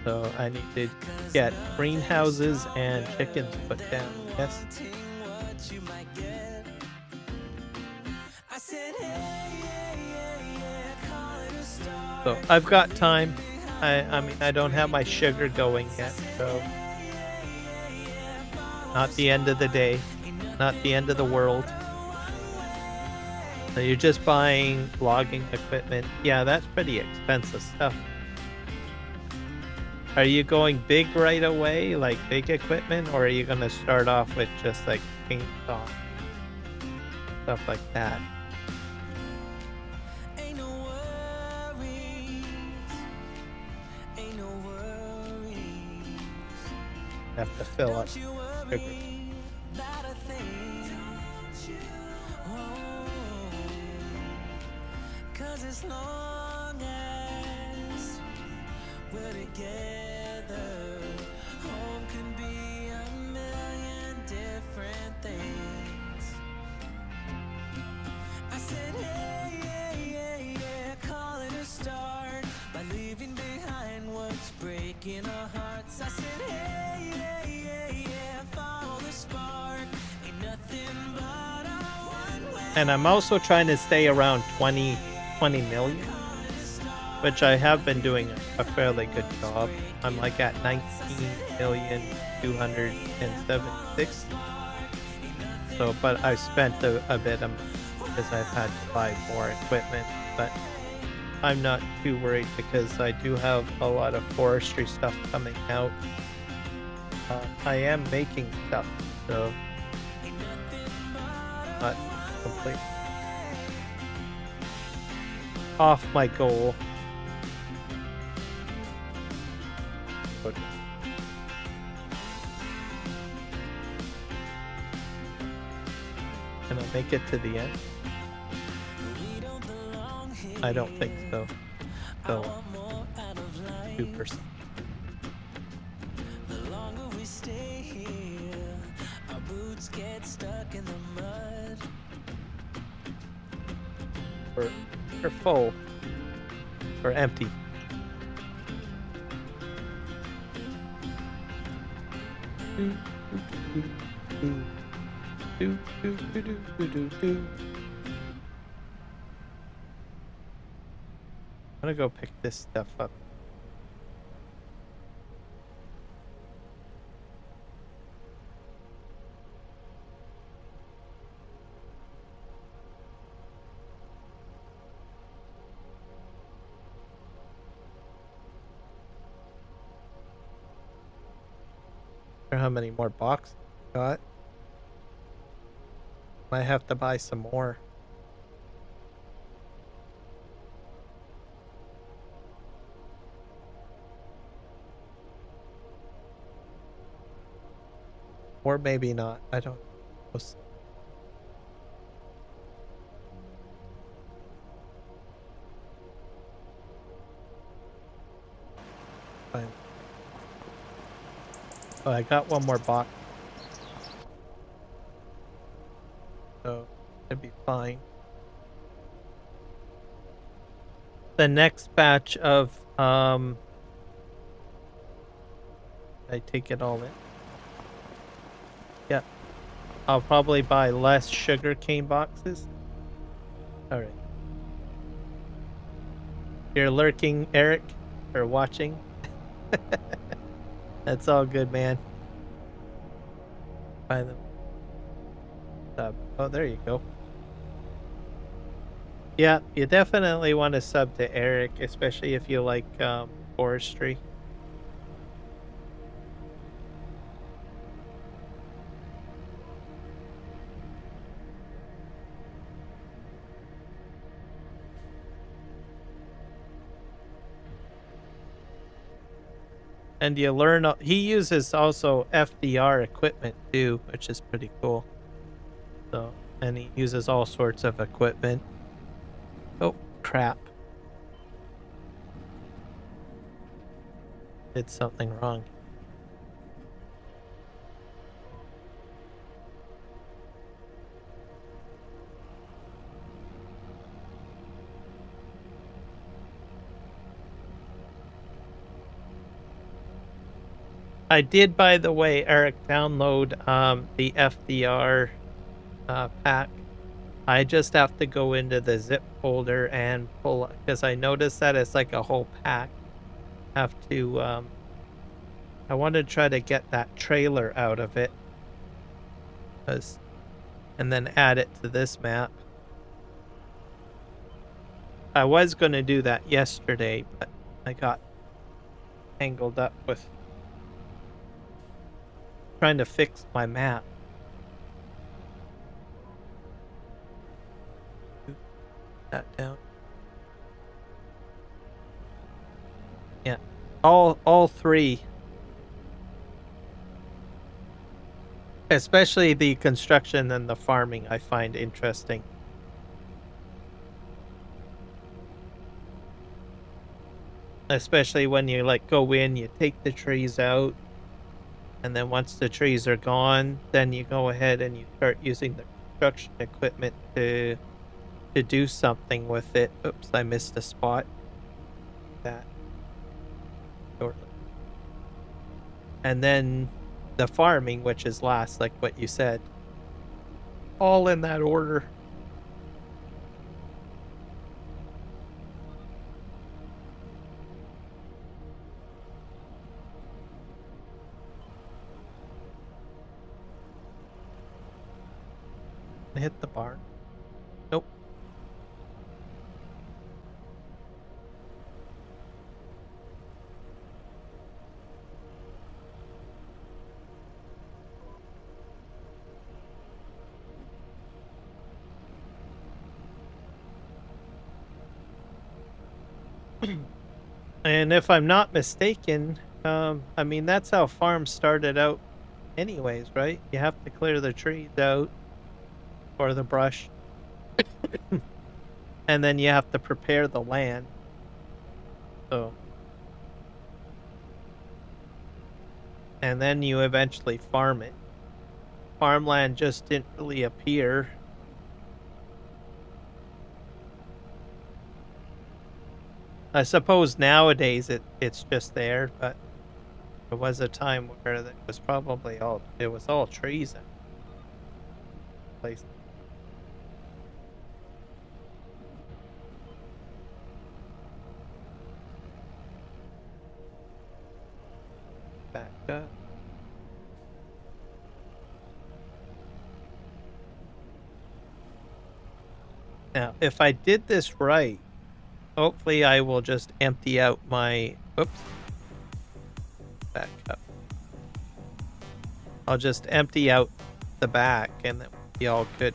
so I need to get greenhouses and chickens put down. Yes. So I've got time. I mean, I don't have my sugar going yet, so not the end of the day, not the end of the world. So you're just buying logging equipment. Yeah, that's pretty expensive stuff. Are you going big right away, like big equipment, or are you going to start off with just like chainsaw, stuff like that? Have to fill up sugar. Cause as long as we're together, home can be a million different things. I said, hey, yeah, call it a start by leaving behind what's breaking our hearts. I said, hey, yeah, follow the spark. Ain't nothing but a one-way. And I'm also trying to stay around 20 million, which I have been doing a fairly good job. I'm like at 19,276,000. So, but I've spent a bit because I've had to buy more equipment, but I'm not too worried because I do have a lot of forestry stuff coming out. I am making stuff, so not completely off my goal. But can I make it to the end? I don't think so. So 2%. The longer we stay here, our boots get stuck in the mud. Or full. Or empty. I'm gonna go pick this stuff up. Or how many more boxes I got. Might have to buy some more. Or maybe not. I don't know. Fine. Oh, I got one more box. So it'd be fine. The next batch of I take it all in. Yeah. I'll probably buy less sugarcane boxes. Alright. You're lurking, Eric, or watching. That's all good, man. Buy them. Oh, there you go. Yeah, you definitely want to sub to Eric, especially if you like forestry. And you learn, he uses also FDR equipment too, which is pretty cool. So, and he uses all sorts of equipment. Oh, crap. Did something wrong. I did, by the way, Eric, download the FDR pack. I just have to go into the zip folder and pull, because I noticed that it's like a whole pack. Have to I want to try to get that trailer out of it, and then add it to this map. I was going to do that yesterday, but I got tangled up with trying to fix my map. That down. Yeah, all three, especially the construction and the farming, I find interesting. Especially when you like go in, you take the trees out, and then once the trees are gone, then you go ahead and you start using the construction equipment to do something with it. Oops, I missed a spot. That. And then the farming, which is last, like what you said. All in that order. Hit the barn. Nope. And if I'm not mistaken, I mean, that's how farms started out anyways, right? You have to clear the trees out or the brush. And then you have to prepare the land. So, and then you eventually farm it. Farmland just didn't really appear. I suppose nowadays it's just there, but there was a time where it was probably all trees and place. Back up. Now, if I did this right, hopefully I will just empty out my, oops, back up. I'll just empty out the back and then we'll be all good.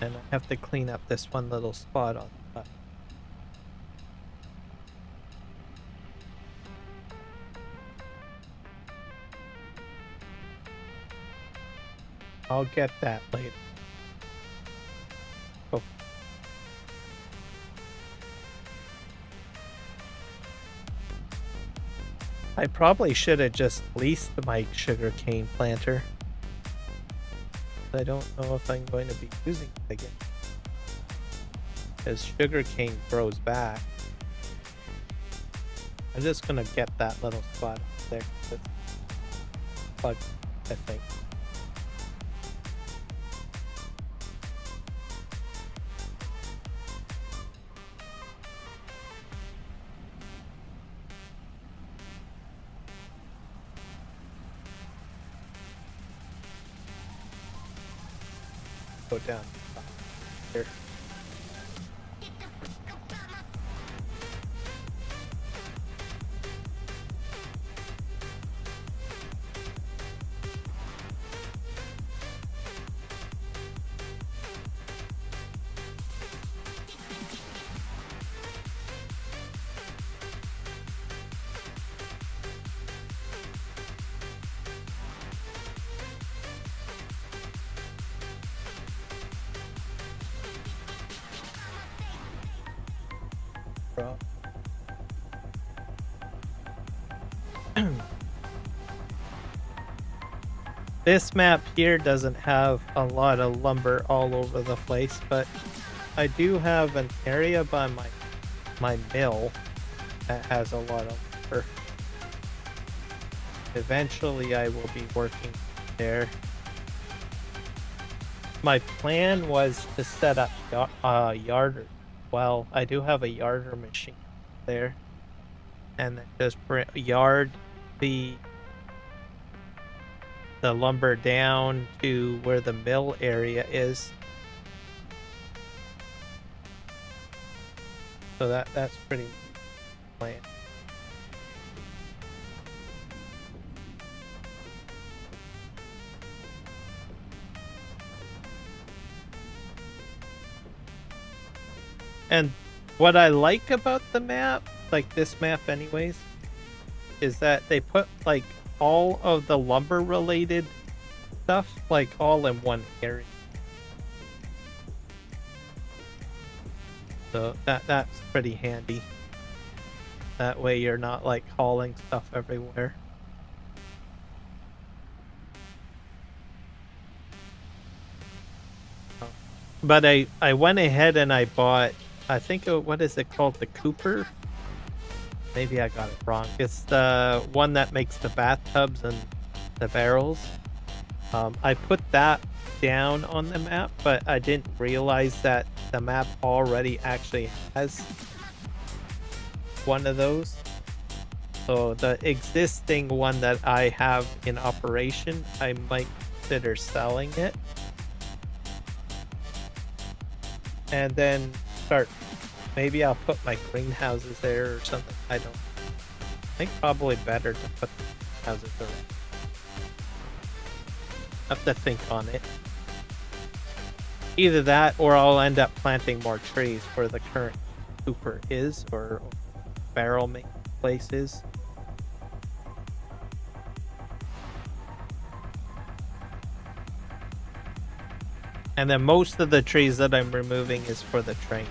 And I have to clean up this one little spot on the top. I'll get that later. Oh. I probably should have just leased my sugarcane planter. I don't know if I'm going to be using it again. As sugarcane grows back. I'm just gonna get that little spot up there. That's plugged, I think. Go down here. This map here doesn't have a lot of lumber all over the place, but I do have an area by my mill that has a lot of lumber. Eventually I will be working there. My plan was to set up a yarder. Well, I do have a yarder machine there, and then just yard the lumber down to where the mill area is. So that's pretty planned. And what I like about the map, like this map anyways, is that they put like all of the lumber related stuff like all in one area. So that's pretty handy. That way you're not like hauling stuff everywhere. But I went ahead and I bought, I think, what is it called? The Cooper? Maybe I got it wrong. It's the one that makes the bathtubs and the barrels. I put that down on the map, but I didn't realize that the map already actually has one of those. So the existing one that I have in operation, I might consider selling it. And then start, maybe I'll put my greenhouses there or something. I think probably better to put houses around. Have to think on it. Either that or I'll end up planting more trees where the current Cooper is, or barrel making place is. And then most of the trees that I'm removing is for the train.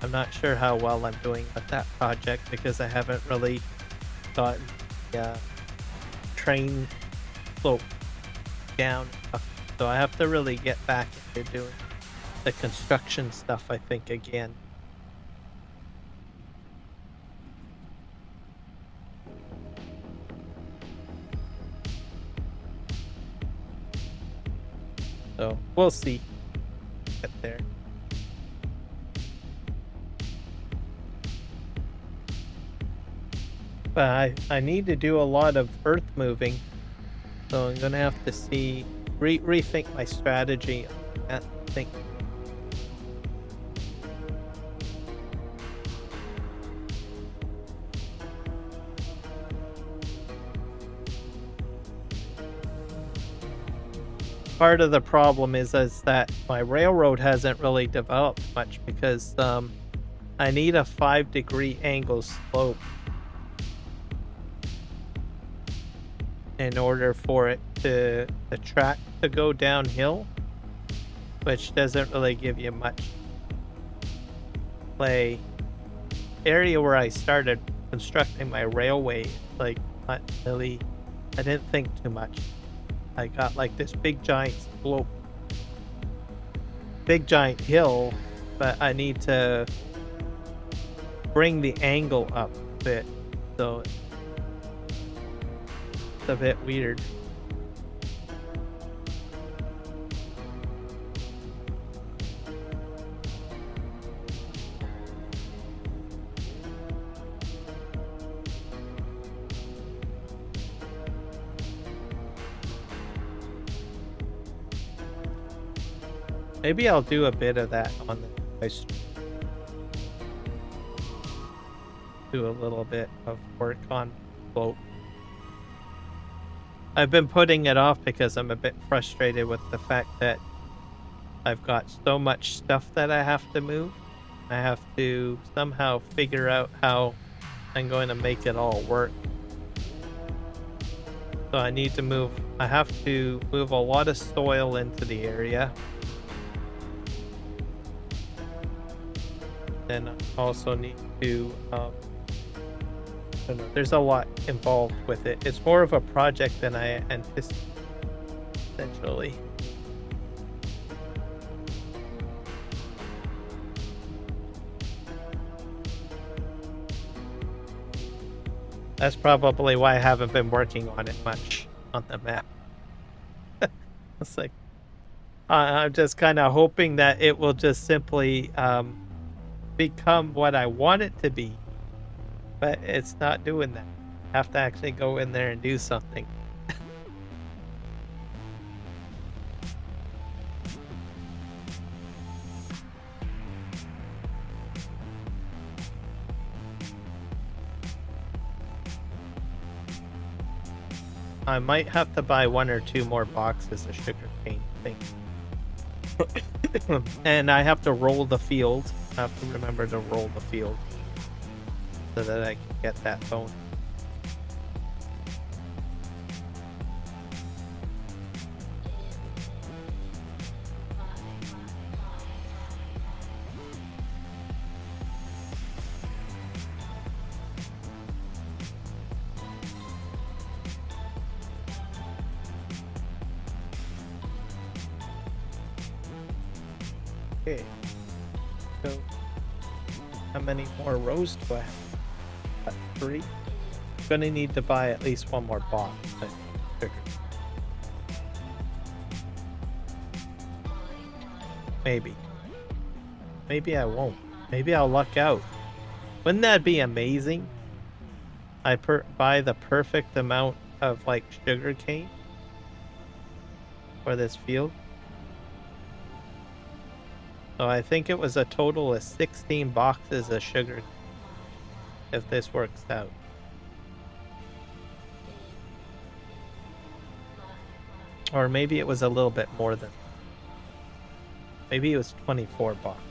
I'm not sure how well I'm doing with that project because I haven't really gotten the train slope down enough. So I have to really get back into doing the construction stuff, I think, again. So we'll see. Get there. But I need to do a lot of earth moving, so I'm gonna have to rethink my strategy on that thing. Part of the problem is that my railroad hasn't really developed much because I need a 5-degree angle slope in order for it the track to go downhill, which doesn't really give you much play. Area where I started constructing my railway, like, not really, I didn't think too much. I got like this big giant slope, big giant hill, but I need to bring the angle up a bit, so it's a bit weird. Maybe I'll do a bit of that on the ice. Do a little bit of work on float. I've been putting it off because I'm a bit frustrated with the fact that I've got so much stuff that I have to move. I have to somehow figure out how I'm going to make it all work. So I need to move, I have to move a lot of soil into the area. Then I also need to, I don't know, there's a lot involved with it. It's more of a project than I anticipated, essentially. That's probably why I haven't been working on it much on the map. It's like, I'm just kind of hoping that it will just simply become what I want it to be, but it's not doing that. I have to actually go in there and do something. I might have to buy 1 or 2 more boxes of sugarcane things. And I have to roll the field. I have to remember to roll the field so that I can get that bone. Okay, so how many more rows do I have? 3. I'm gonna need to buy at least 1 more box. I figured. Maybe I won't. Maybe I'll luck out. Wouldn't that be amazing? I buy the perfect amount of like sugar cane for this field. So I think it was a total of 16 boxes of sugar, if this works out. Or maybe it was a little bit more than. Maybe it was 24 boxes.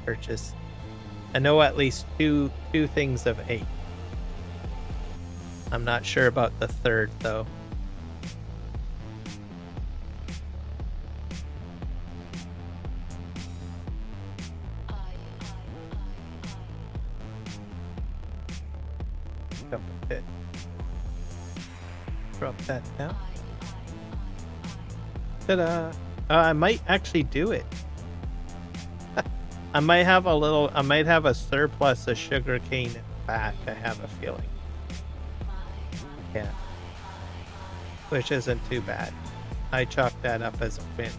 Purchase. I know at least two things of 8. I'm not sure about the third though. Jump a bit. Drop that down. Ta-da! I might actually do it. I might have a surplus of sugar cane in the back, I have a feeling. Yeah. Which isn't too bad. I chalk that up as a win.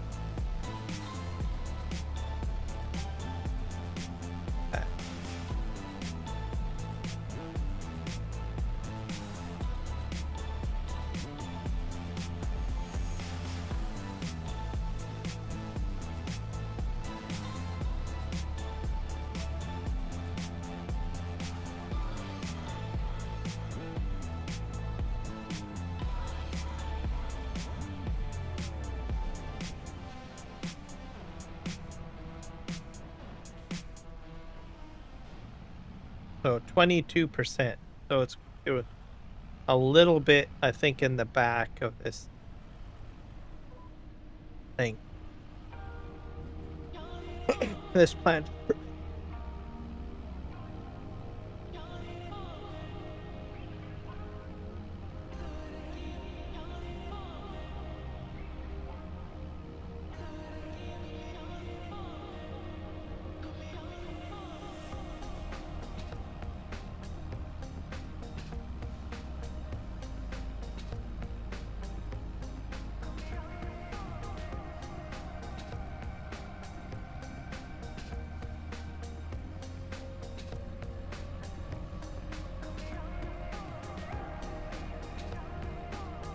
So 22%. So it was a little bit, I think, in the back of this thing. This plant.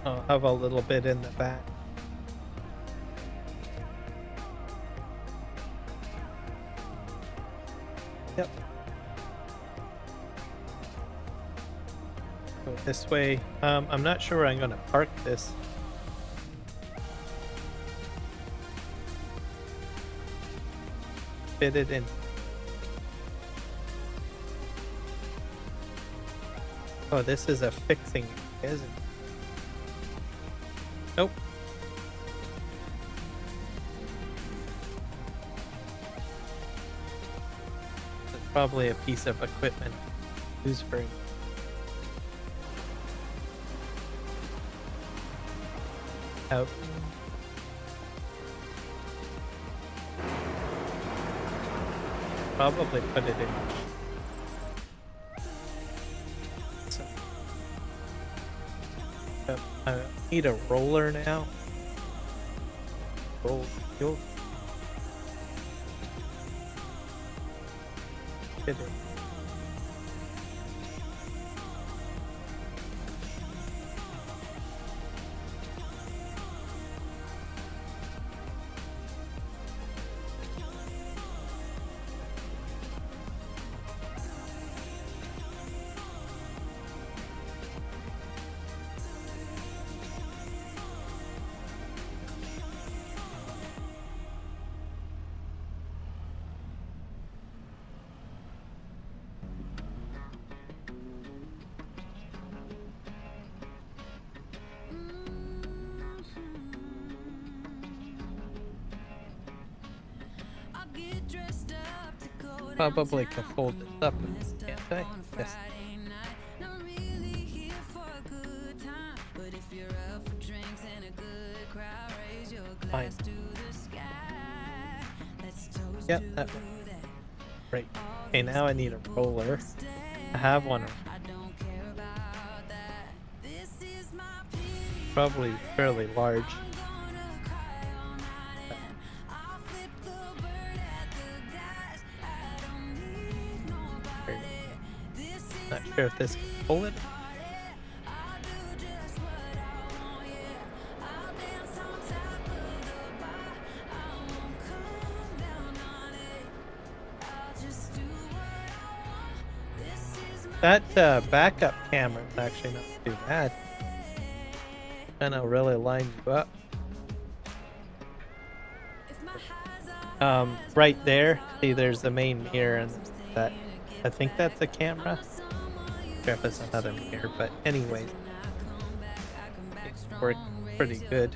I'll have a little bit in the back. Yep. Go this way. I'm not sure where I'm going to park this. Fit it in. Oh, this is a fixing, isn't it? Nope. It's probably a piece of equipment used for it. Out. Probably put it in. I need a roller now. Roll. You'll fit it. Probably can fold this up, can't I? Yes. Fine. Yep, that one. Great. Okay, now I need a roller. I have one. Probably fairly large. Not sure if this can pull it. That backup camera is actually not too bad. Kinda really line you up. Right there, see there's the main mirror and that, I think that's a camera. Sure if it's another mirror, but anyways, it's worked pretty good.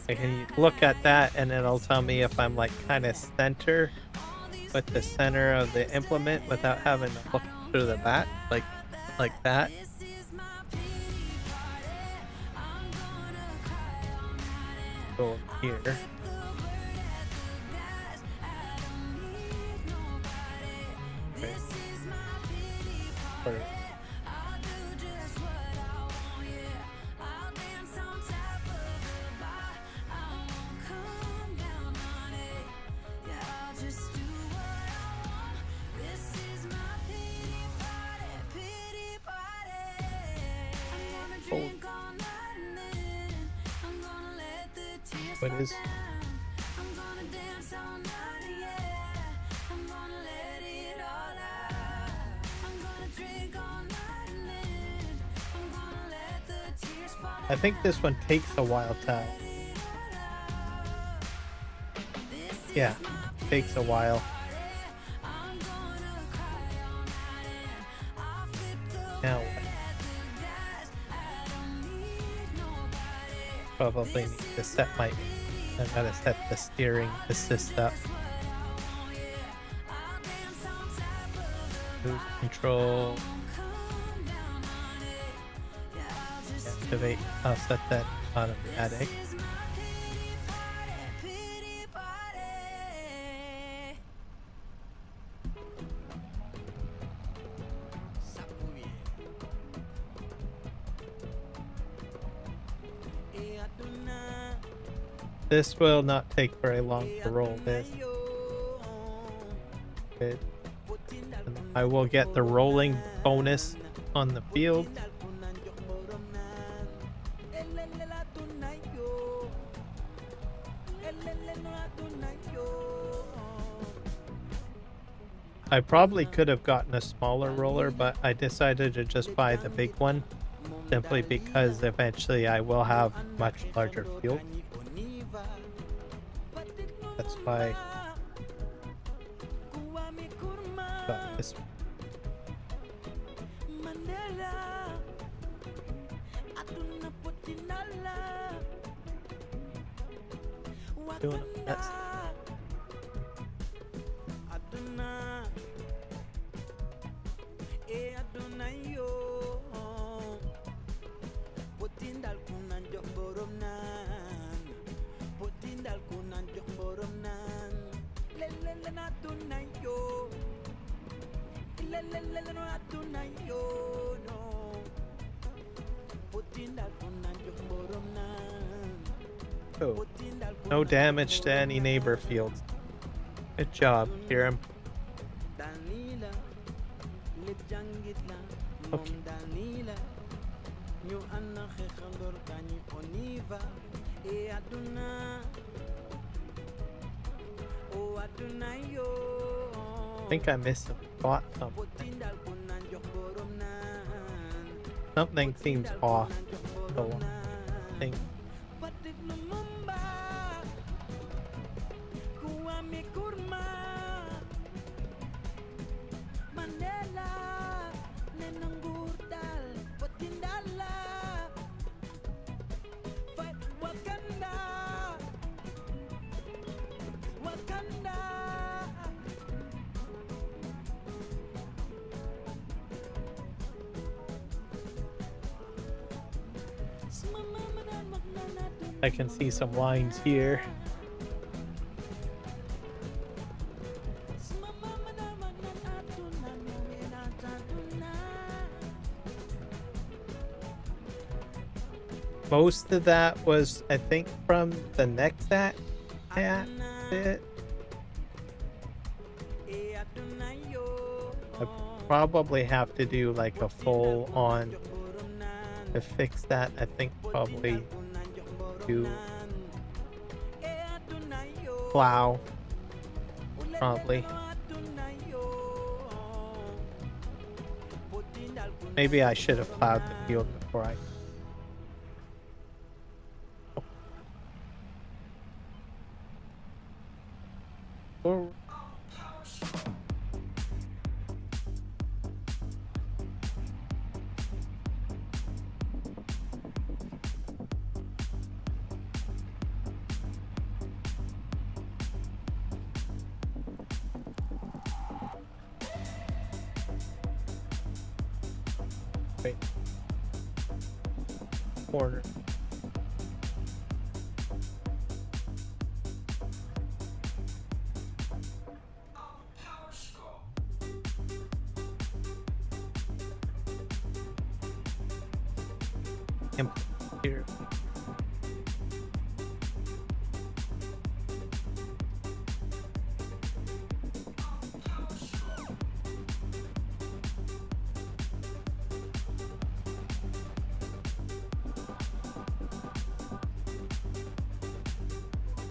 I can look at that and it'll tell me if I'm like kind of center with the center of the implement without having to look through the back, like that. Go here. Okay. Or what is I think this one takes a while to takes a while. Now what? Probably need to set my. I gotta set the steering assist up. Cruise control. Activate. I'll set that automatic. This will not take very long to roll this. Good. And I will get the rolling bonus on the field. I probably could have gotten a smaller roller, but I decided to just buy the big one simply because eventually I will have much larger field. That's why I got this one. Doing that's oh, no damage to any neighbor fields. Good job, Kiram. Okay. I think I missed a spot something. Something seems off. So I think. I can see some lines here. Most of that was, I think, from the next bit. I probably have to do like a full on to fix that. I think probably do plow, probably. Maybe I should have plowed the field before I. Oh. Wait. Corner. Here.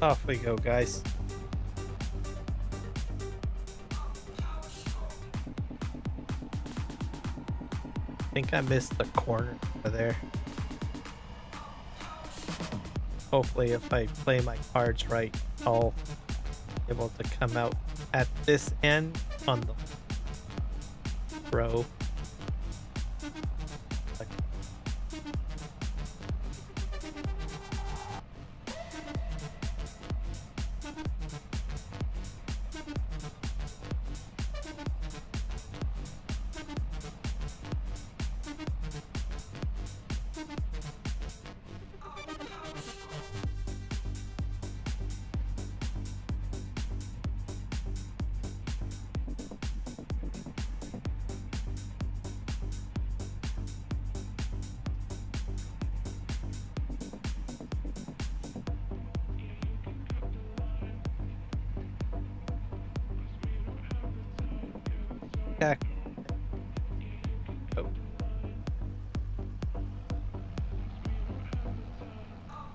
Off we go, guys. I think I missed the corner over there. Hopefully, if I play my cards right, I'll be able to come out at this end on the row.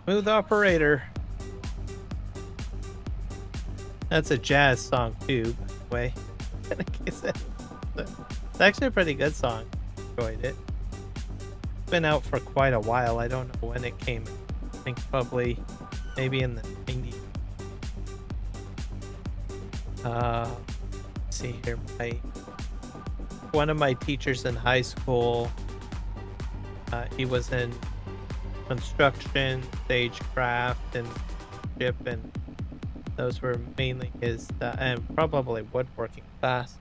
Smooth Operator. That's a jazz song too, by the way. It's actually a pretty good song. Enjoyed it. It's been out for quite a while. I don't know when it came. I think probably maybe in the 90s. Let's see here. One of my teachers in high school, he was in construction, stagecraft, and ship, and those were mainly his, and probably woodworking class.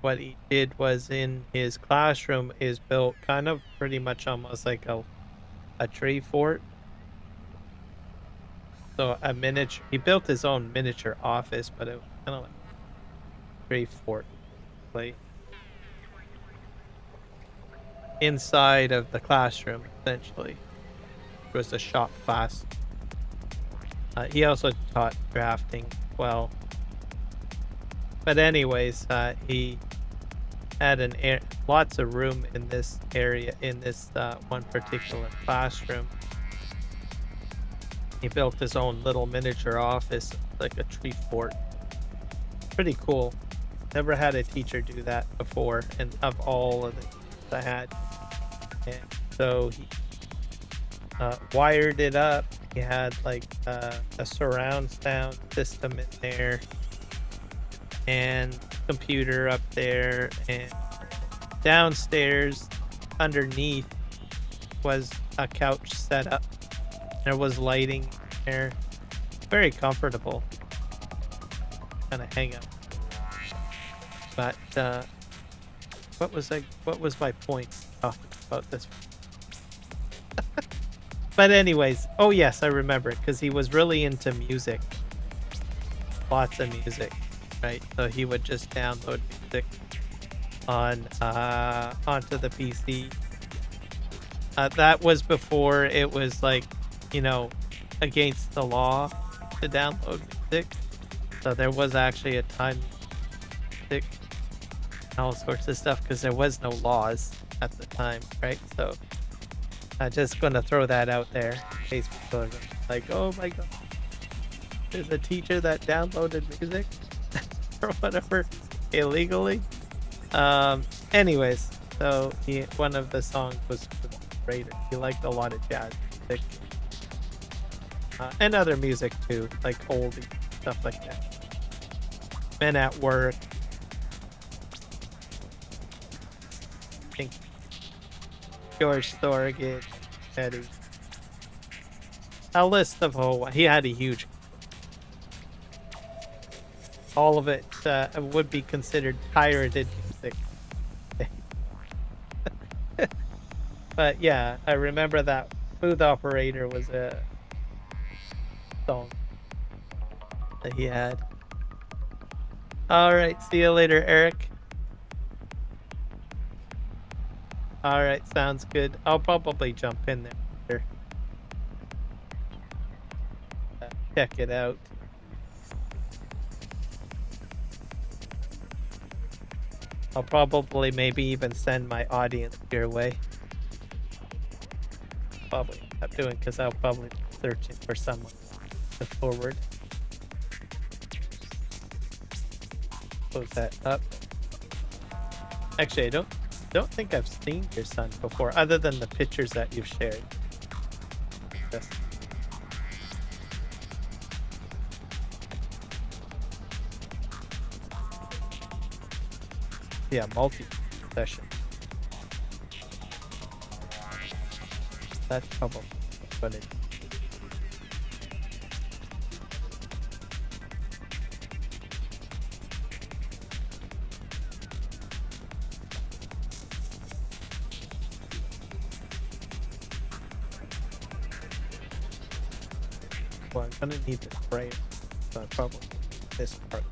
What he did was in his classroom is built kind of pretty much almost like a tree fort. So a miniature, he built his own miniature office, but it was kind of like a tree fort. Like inside of the classroom, essentially. It was a shop class. He also taught drafting well. But anyways, he had lots of room in this area, in this one particular classroom. He built his own little miniature office, like a tree fort. Pretty cool. Never had a teacher do that before, and of all of the things I had. And so he wired it up. He had like a surround sound system in there, and computer up there, and downstairs underneath was a couch set up. There was lighting there. Very comfortable. Kind of hang up. But what was my point talking about this? But anyways, oh yes, I remember, because he was really into music. Lots of music, right? So he would just download music on onto the PC. That was before it was like, you know, against the law to download music. So there was actually a time music, all sorts of stuff, because there was no laws at the time, right? So I'm just gonna throw that out there in case people are like, oh my god, there's a teacher that downloaded music or whatever illegally. Anyways, so one of the songs was Raider. He liked a lot of jazz music and other music too, like oldie stuff like that. Men at Work. I think George Thorogood, Eddie. A list of he had a huge. All of it would be considered pirated music. But yeah, I remember that Smooth Operator was a song that he had. Alright, see you later, Eric. Alright, sounds good. I'll probably jump in there. Check it out. I'll probably maybe even send my audience your way. Probably end up doing, because I'll probably be searching for someone to forward. Close that up. Actually, I don't think I've seen your son before, other than the pictures that you've shared. Yes. Yeah, multi-session. That's probably what it is. Well, I'm gonna need the sprayer, so I probably this part.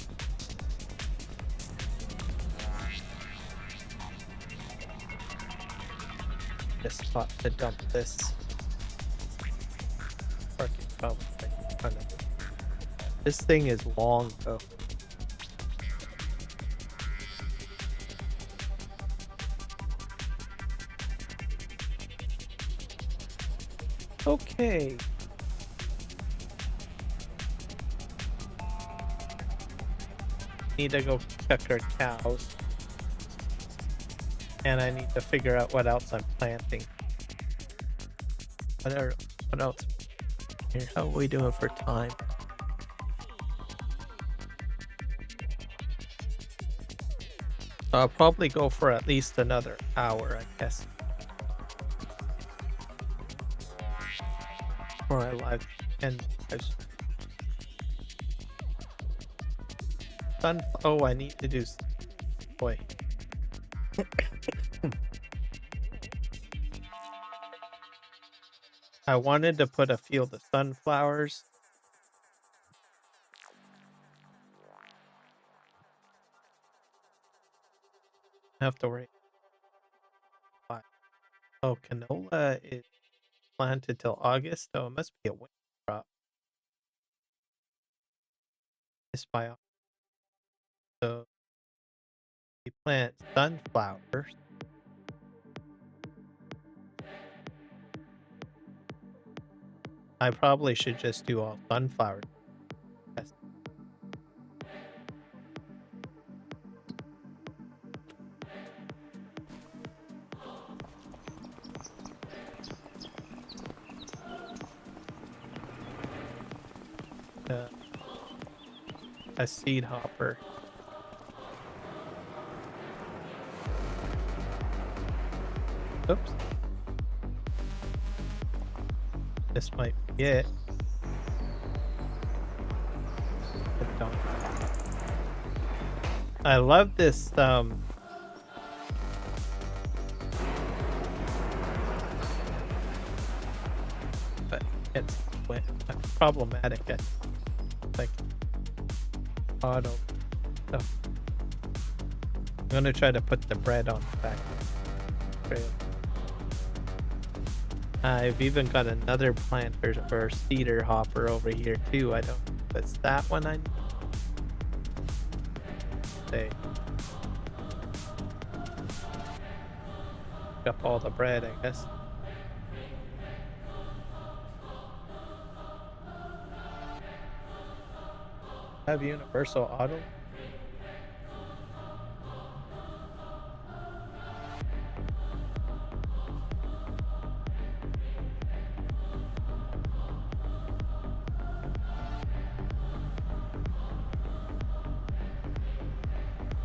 This spot to dump this. Parking probably kind of. This thing is long though. Okay. Need to go check our cows. And I need to figure out what else I'm planting. What else? Here, how are we doing for time? I'll probably go for at least another hour, I guess. Before I live and oh, I need to do. Boy. I wanted to put a field of sunflowers. I have to wait. Oh, canola is planted till August. Oh, it must be a winter crop. This by so we plant sunflowers. I probably should just do all sunflowers. Yes. A seed hopper. Oops. This might be it. I love this but it's problematic at like auto stuff. I'm gonna try to put the bread on the back trail. I've even got another planter or seeder hopper over here too. I don't know if it's that one I need. Say. Pick up all the bread, I guess. Have universal auto?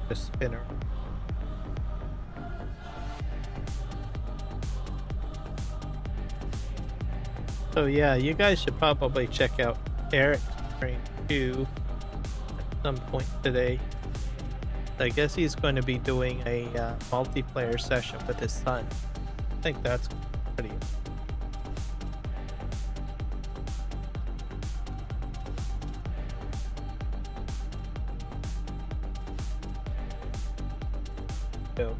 The spinner. So yeah, you guys should probably check out Eric's stream too at some point today. I guess he's going to be doing a multiplayer session with his son. I think that's pretty. Cool.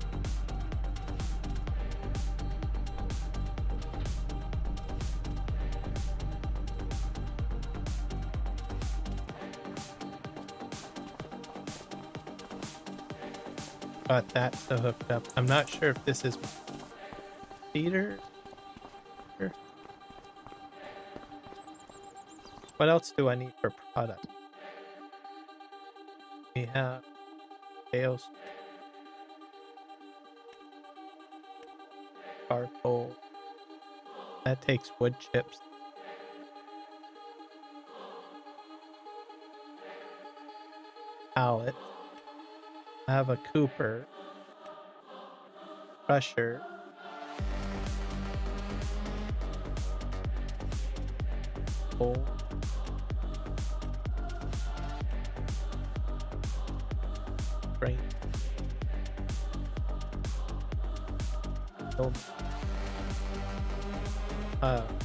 Got that so hooked up. I'm not sure if this is feeder. What else do I need for product? We have sales, charcoal. That takes wood chips. Pallet. I have a Cooper, crusher, coal, grain,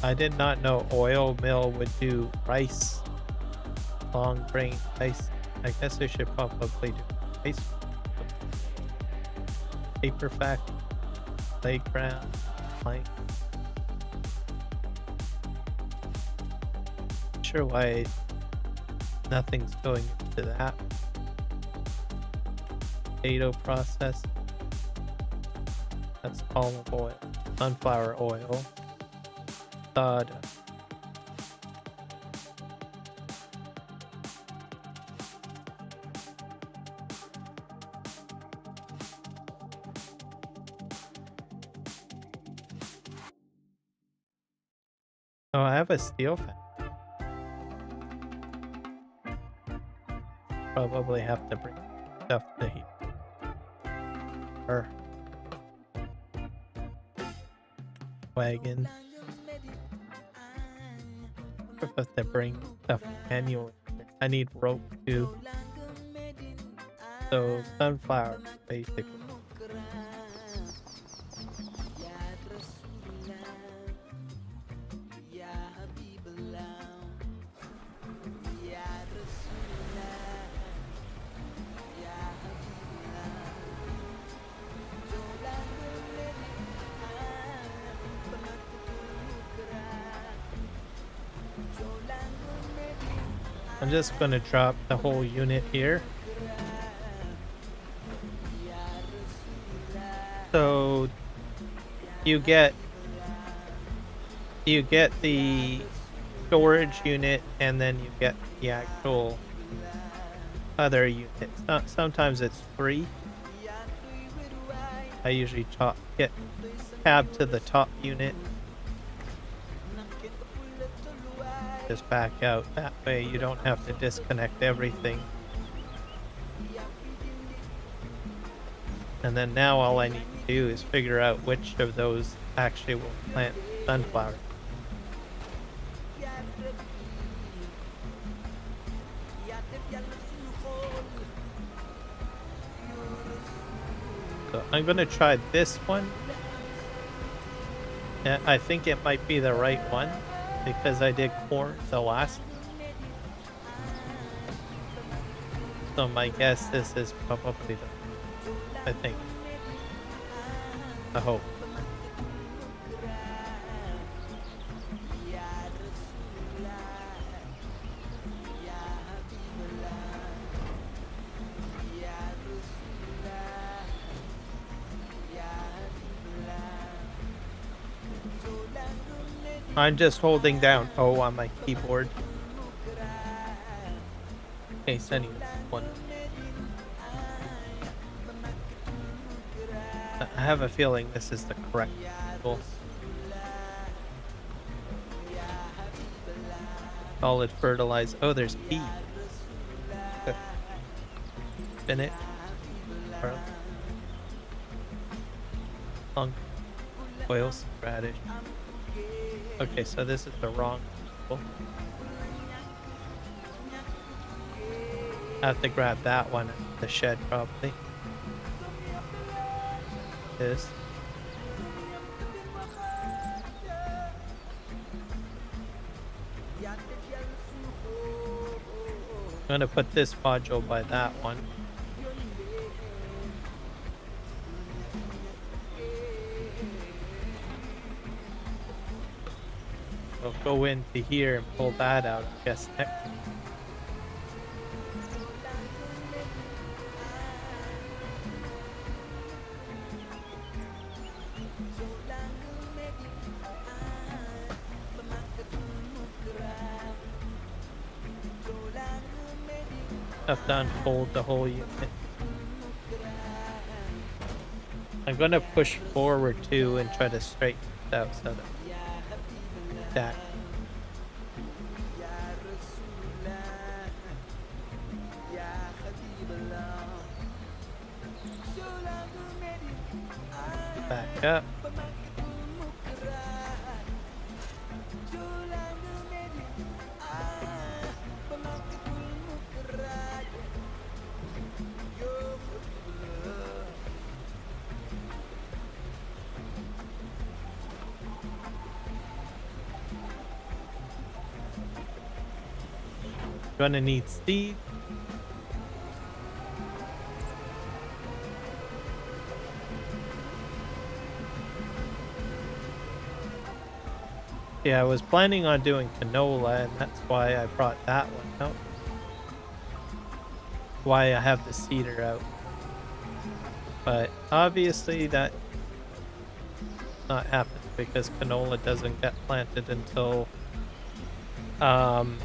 I did not know oil mill would do rice, long grain rice. I guess I should probably do rice. Paper factory, playground, plank. Not sure why nothing's going into that. Potato process. That's olive oil, sunflower oil. Sawdust. Oh, I have a steel fan. Probably have to bring stuff to here. Or wagon. I have to bring stuff manually. I need rope too. So sunflower basically. I'm just gonna drop the whole unit here. So you get the storage unit and then you get the actual other unit. Sometimes it's 3. I usually get tab to the top unit. Just back out. That way you don't have to disconnect everything. And then now all I need to do is figure out which of those actually will plant sunflower. So I'm gonna try this one. Yeah, I think it might be the right one because I did corn the last one. So my guess this is probably I think. I hope. I'm just holding down O on my keyboard. In case anyone wonders. I have a feeling this is the correct tool. Solid fertilizer. Oh, there's P. Spinach. Punk. Oils. Radish. Okay, so this is the wrong tool. I have to grab that one at the shed probably. This. I'm gonna put this module by that one. I'll go into here and pull that out, I guess, next. Have to unfold the whole unit. I'm gonna push forward too and try to straighten it out so that back up. Gonna need seed. Yeah, I was planning on doing canola, and that's why I brought that one out. Why I have the cedar out. But obviously that's not happening. because canola doesn't get planted until um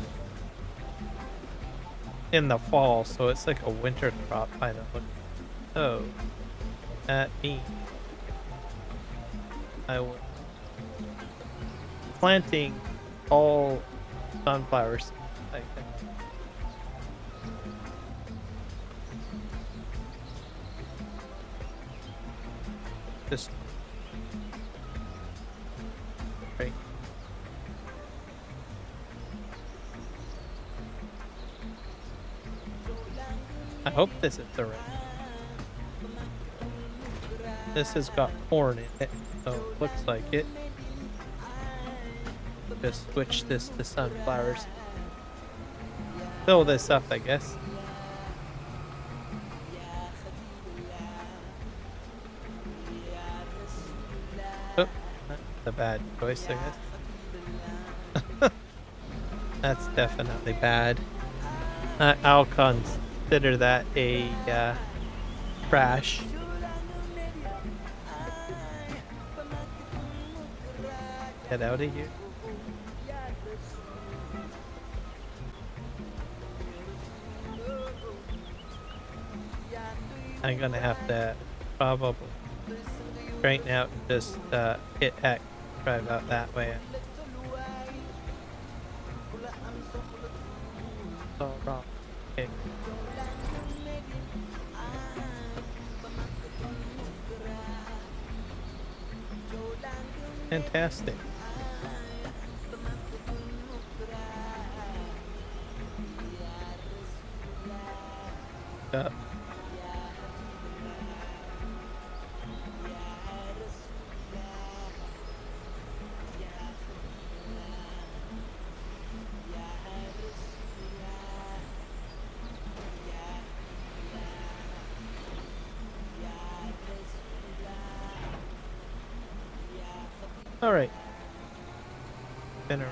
in the fall, so it's like a winter crop kind of. So that means I was planting all sunflowers. I think. Just right. I hope this is the right. This has got corn in it, so it looks like it. Just switch this to sunflowers. Fill this up, I guess. Oh, that's a bad choice, I guess. That's definitely bad. I'll consider that a crash. Get out of here. I'm gonna have to probably straighten out and just hit X, drive out that way. It's all wrong. Okay. Fantastic. All right. Gonna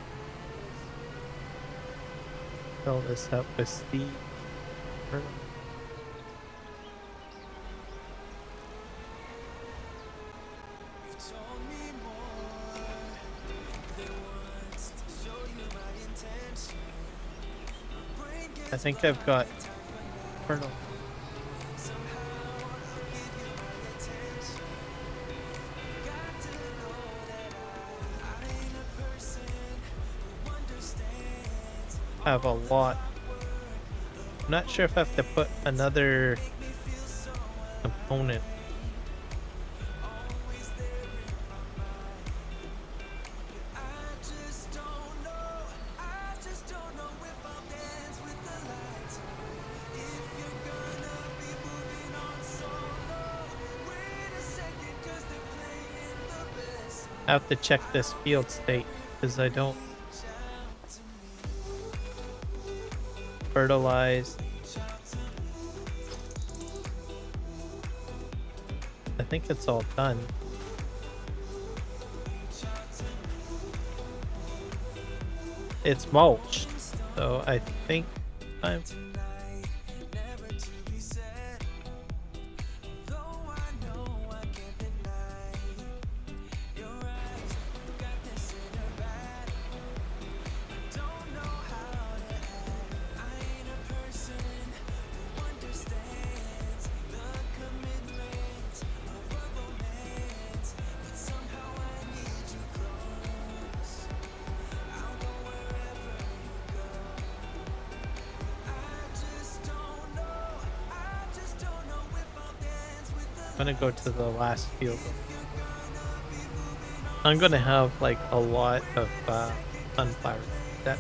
fill this up with speed. I think I've got kernel. Have a lot. I'm not sure if I have to put another component. I have to check this field state because I don't fertilize. I think it's all done. It's mulched, so I think I'm gonna go to the last field. I'm gonna have like a lot of sunflower. That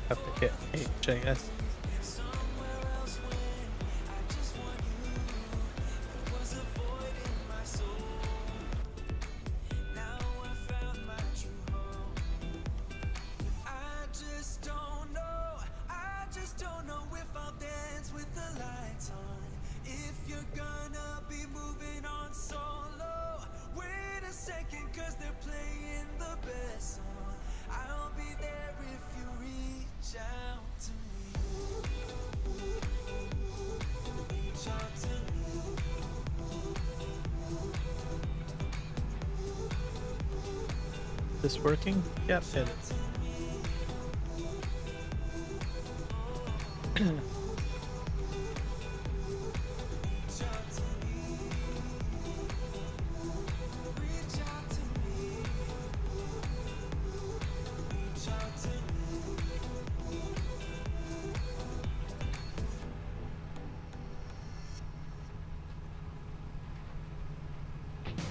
have to hit H, I guess. this working? Yep, it is.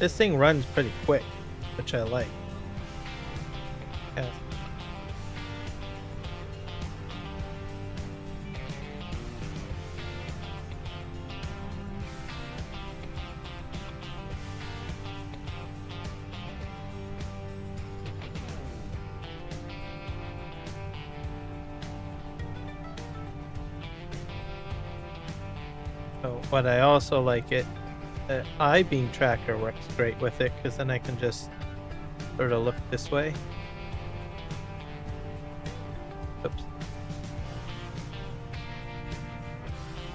This thing runs pretty quick, which I like. Yeah. So what I also like it, the I-beam tracker works great with it because then I can just sort of look this way. Oops.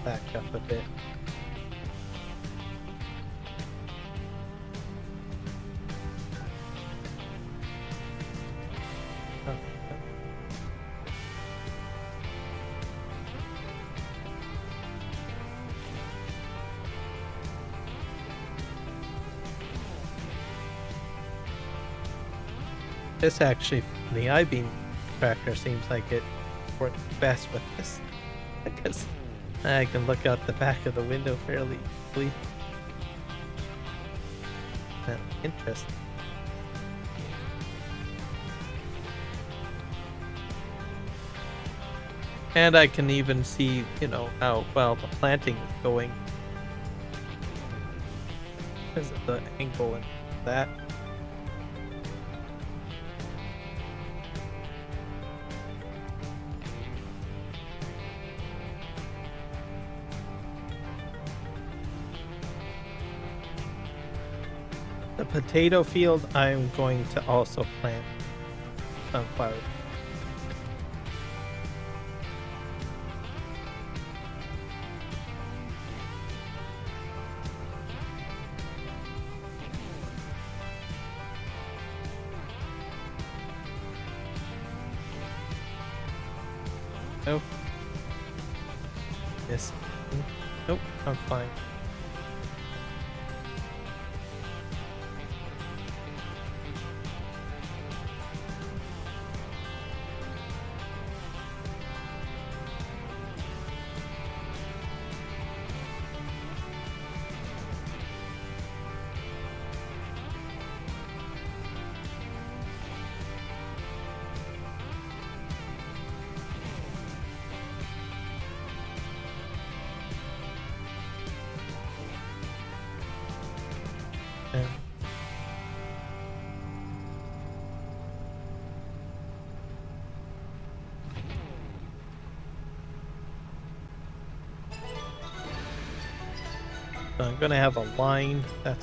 Back up a bit. Oh, this actually, the I-beam tracker seems like it works best with this because I can look out the back of the window fairly easily. Interesting. And I can even see, you know, how well the planting is going because of the angle and that. The potato field, I'm going to also plant sunflower. Nope. Yes. Nope, I'm fine. Yeah. So I'm gonna have a line. I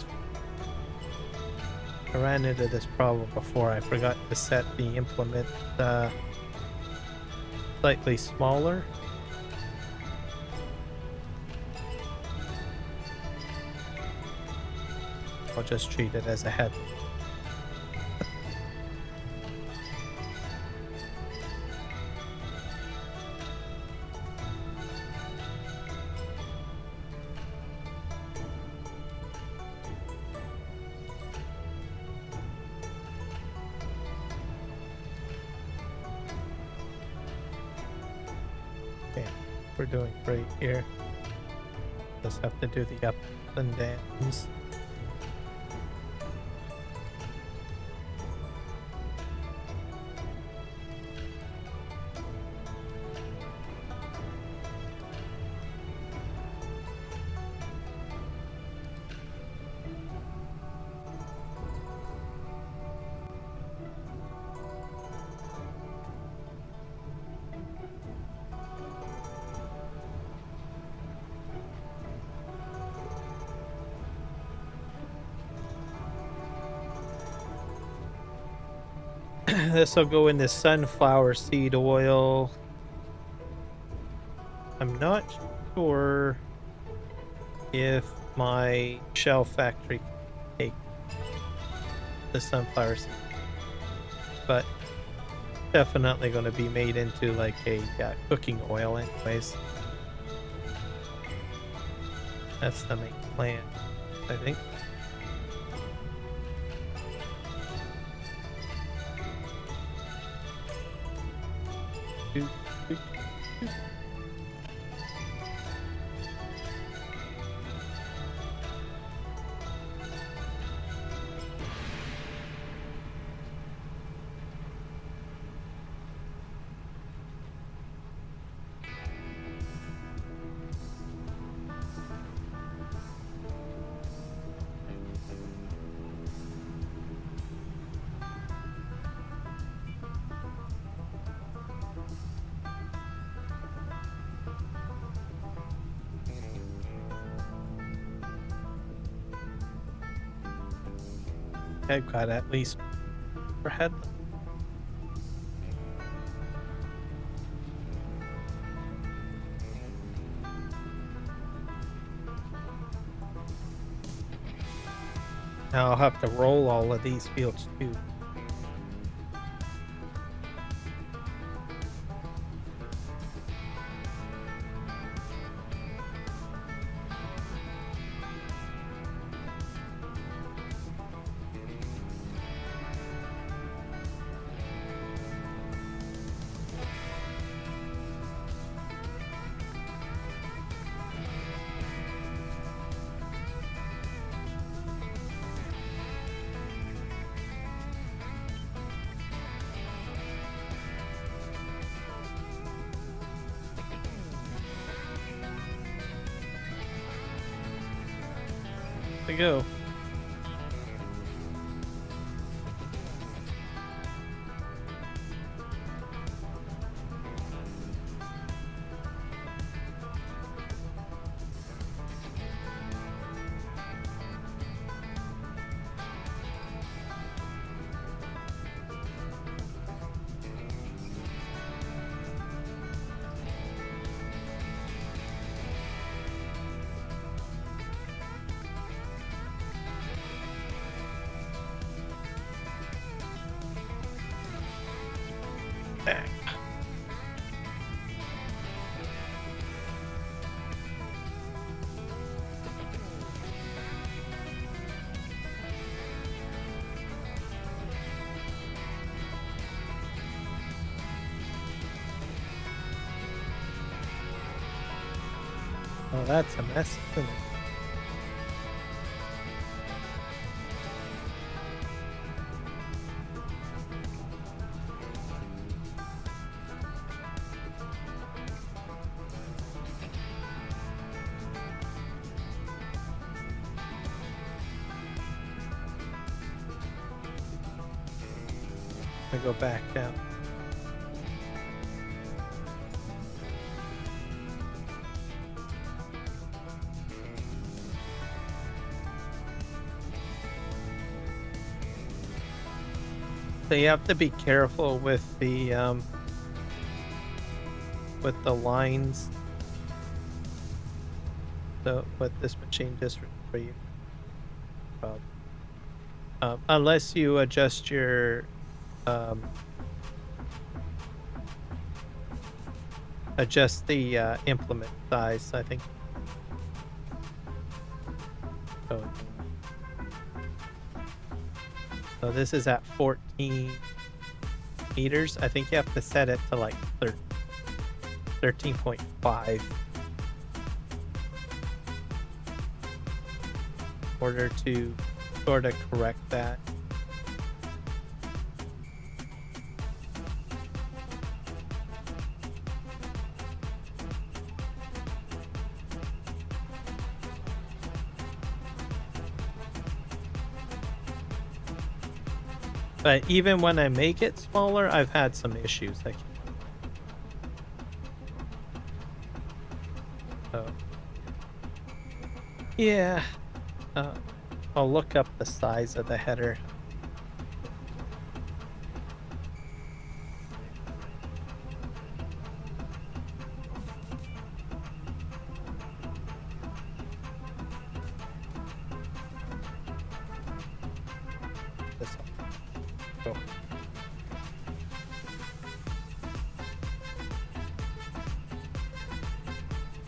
ran into this problem before. I forgot to set the implement slightly smaller. I'll just treat it as a head. Okay, we're doing great here. Just have to do the ups and downs. This will go in the sunflower seed oil. I'm not sure if my shell factory can take the sunflower seed. but definitely going to be made into like a cooking oil anyways. That's the main plan, I think. Doot, doot, doot. I've got at least per head. Now I'll have to roll all of these fields too. To go. Back. Oh, that's a mess, isn't it? I go back down. So you have to be careful with the lines. So what this machine just for you, unless you adjust your adjust the implement size, I think. So this is at 14 meters. I think you have to set it to like 13.5 in order to sort of correct that. But even when I make it smaller, I've had some issues. So, yeah, I'll look up the size of the header. This one. Go.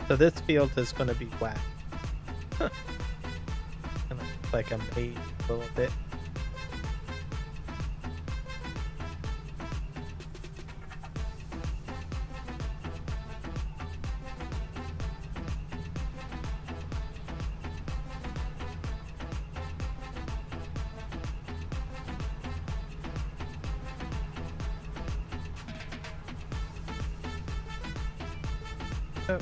So this field is going to be whacked. Kind of like a maze a little bit. Oh.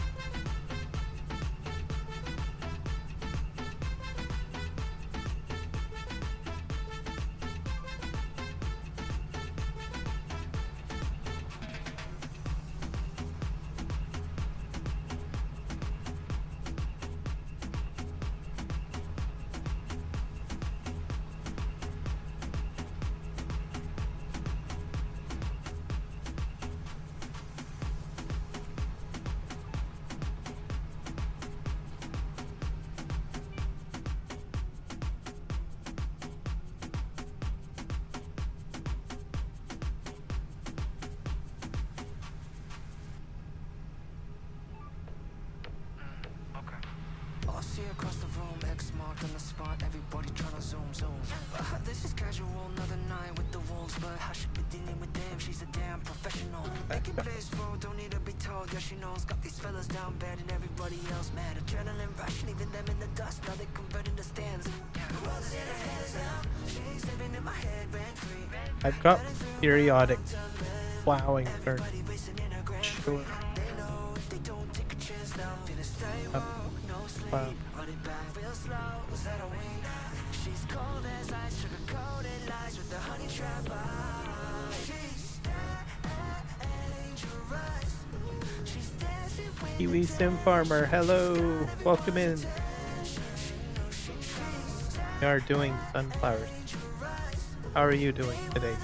I see across the room, X marked on the spot, everybody tryna zoom. This is casual, another night with the wolves, but how should be dealing with them? She's a damn professional. Making plays for, don't need to be told, yeah she knows. Got these fellas down bad and everybody else mad. Adrenaline rush, leaving them in the dust, now they converting the stands. She's living in my head, rent free. I've got periodic plowing turns. Sure. Wow. She's cold as ice, sugar-coated lies with the honey trap eyes. She's dangerous. She's dancing with Kiwi Sim Farmer, hello, welcome in. We are doing sunflowers. How are you doing today?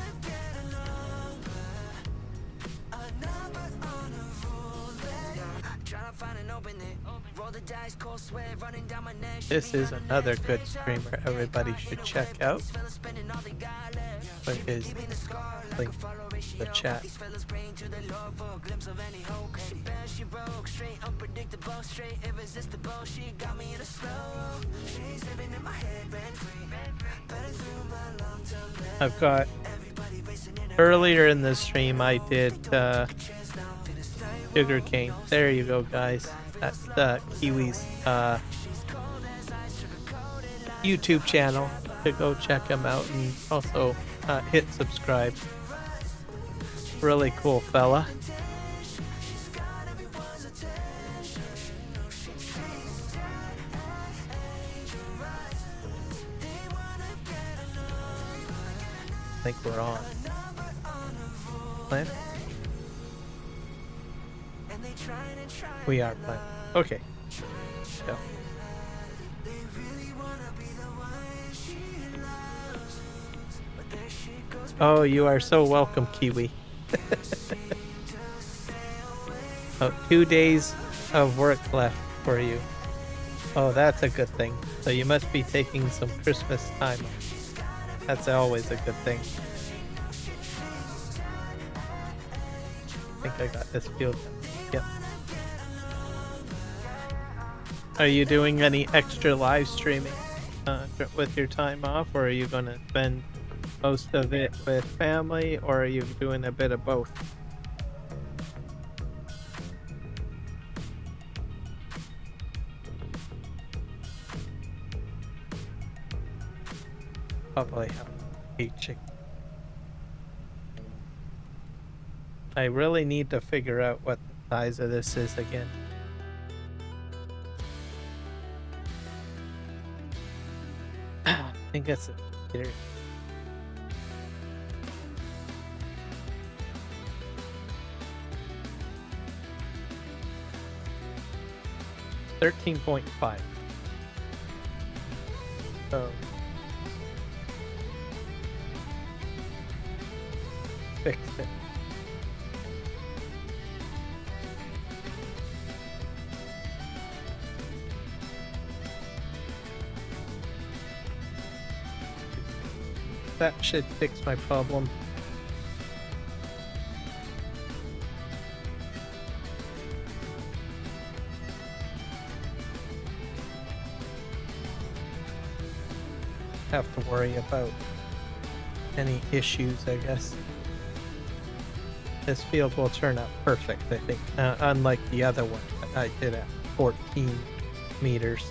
This is another good streamer everybody should check out. Put his link in the chat. I've got earlier in the stream I did sugarcane. There you go, guys. That's Kiwi's YouTube channel. To go check him out and also hit subscribe. Really cool fella. I think we're on. Plan? We are playing. Okay. Go. Oh, you are so welcome, Kiwi. Oh, 2 days of work left for you. Oh, that's a good thing. So you must be taking some Christmas time off. That's always a good thing. I think I got this field. Yep. Are you doing any extra live streaming with your time off, or are you going to spend most of it with family, or are you doing a bit of both? Probably have chicken. I really need to figure out what the size of this is again. I think it's a theater. $13.5. So fix it. That should fix my problem. have to worry about any issues, I guess. This field will turn out perfect, I think, unlike the other one that I did at 14 meters.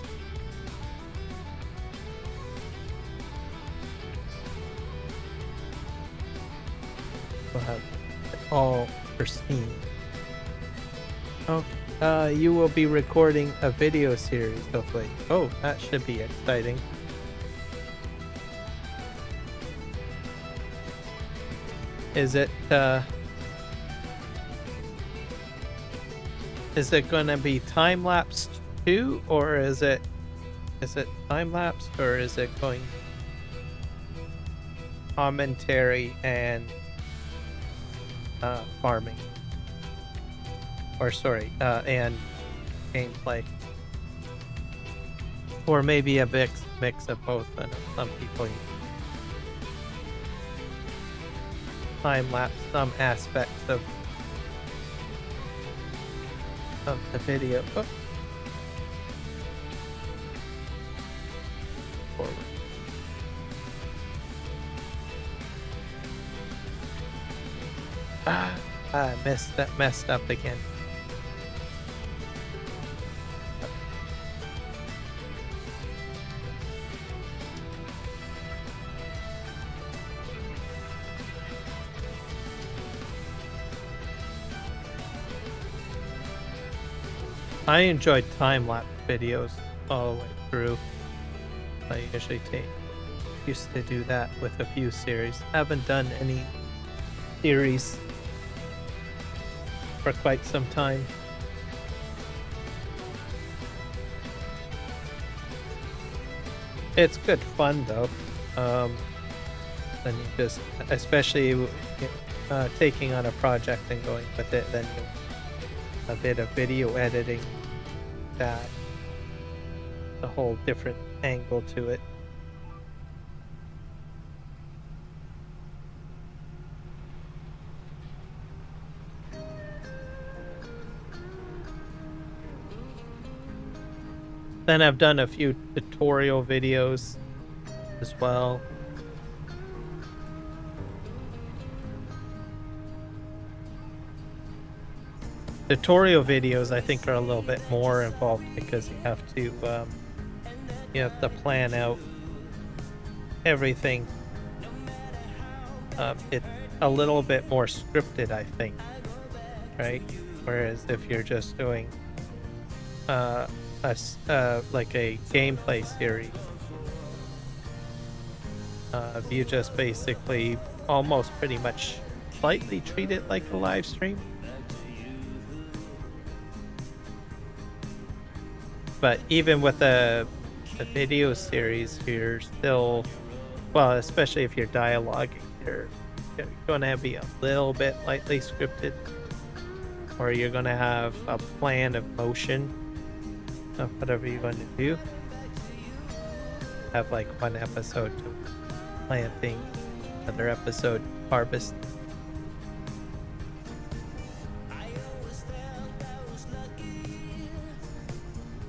We'll have it all pristine. Oh, you will be recording a video series, hopefully. Oh, that should be exciting. Is it gonna be time-lapsed too, or is it time-lapsed, or is it going commentary and farming? Or sorry, and gameplay. Or maybe a mix of both. I know some people use time-lapse some aspects of the video. Oh. Forward. I messed up again. I enjoyed time-lapse videos all the way through. I usually used to do that with a few series. Haven't done any series for quite some time. It's good fun though. Then you just, especially taking on a project and going with it, then you a bit of video editing, that a whole different angle to it. Then I've done a few tutorial videos as well. Tutorial videos, I think, are a little bit more involved because you have to plan out everything. It's a little bit more scripted, I think, right? Whereas if you're just doing like a gameplay series, you just basically almost pretty much slightly treat it like a live stream. But even with a video series, you're still, well, especially if you're dialoguing, you're going to be a little bit lightly scripted, or you're going to have a plan of motion of whatever you're going to do. Have like one episode to planting, another episode harvest.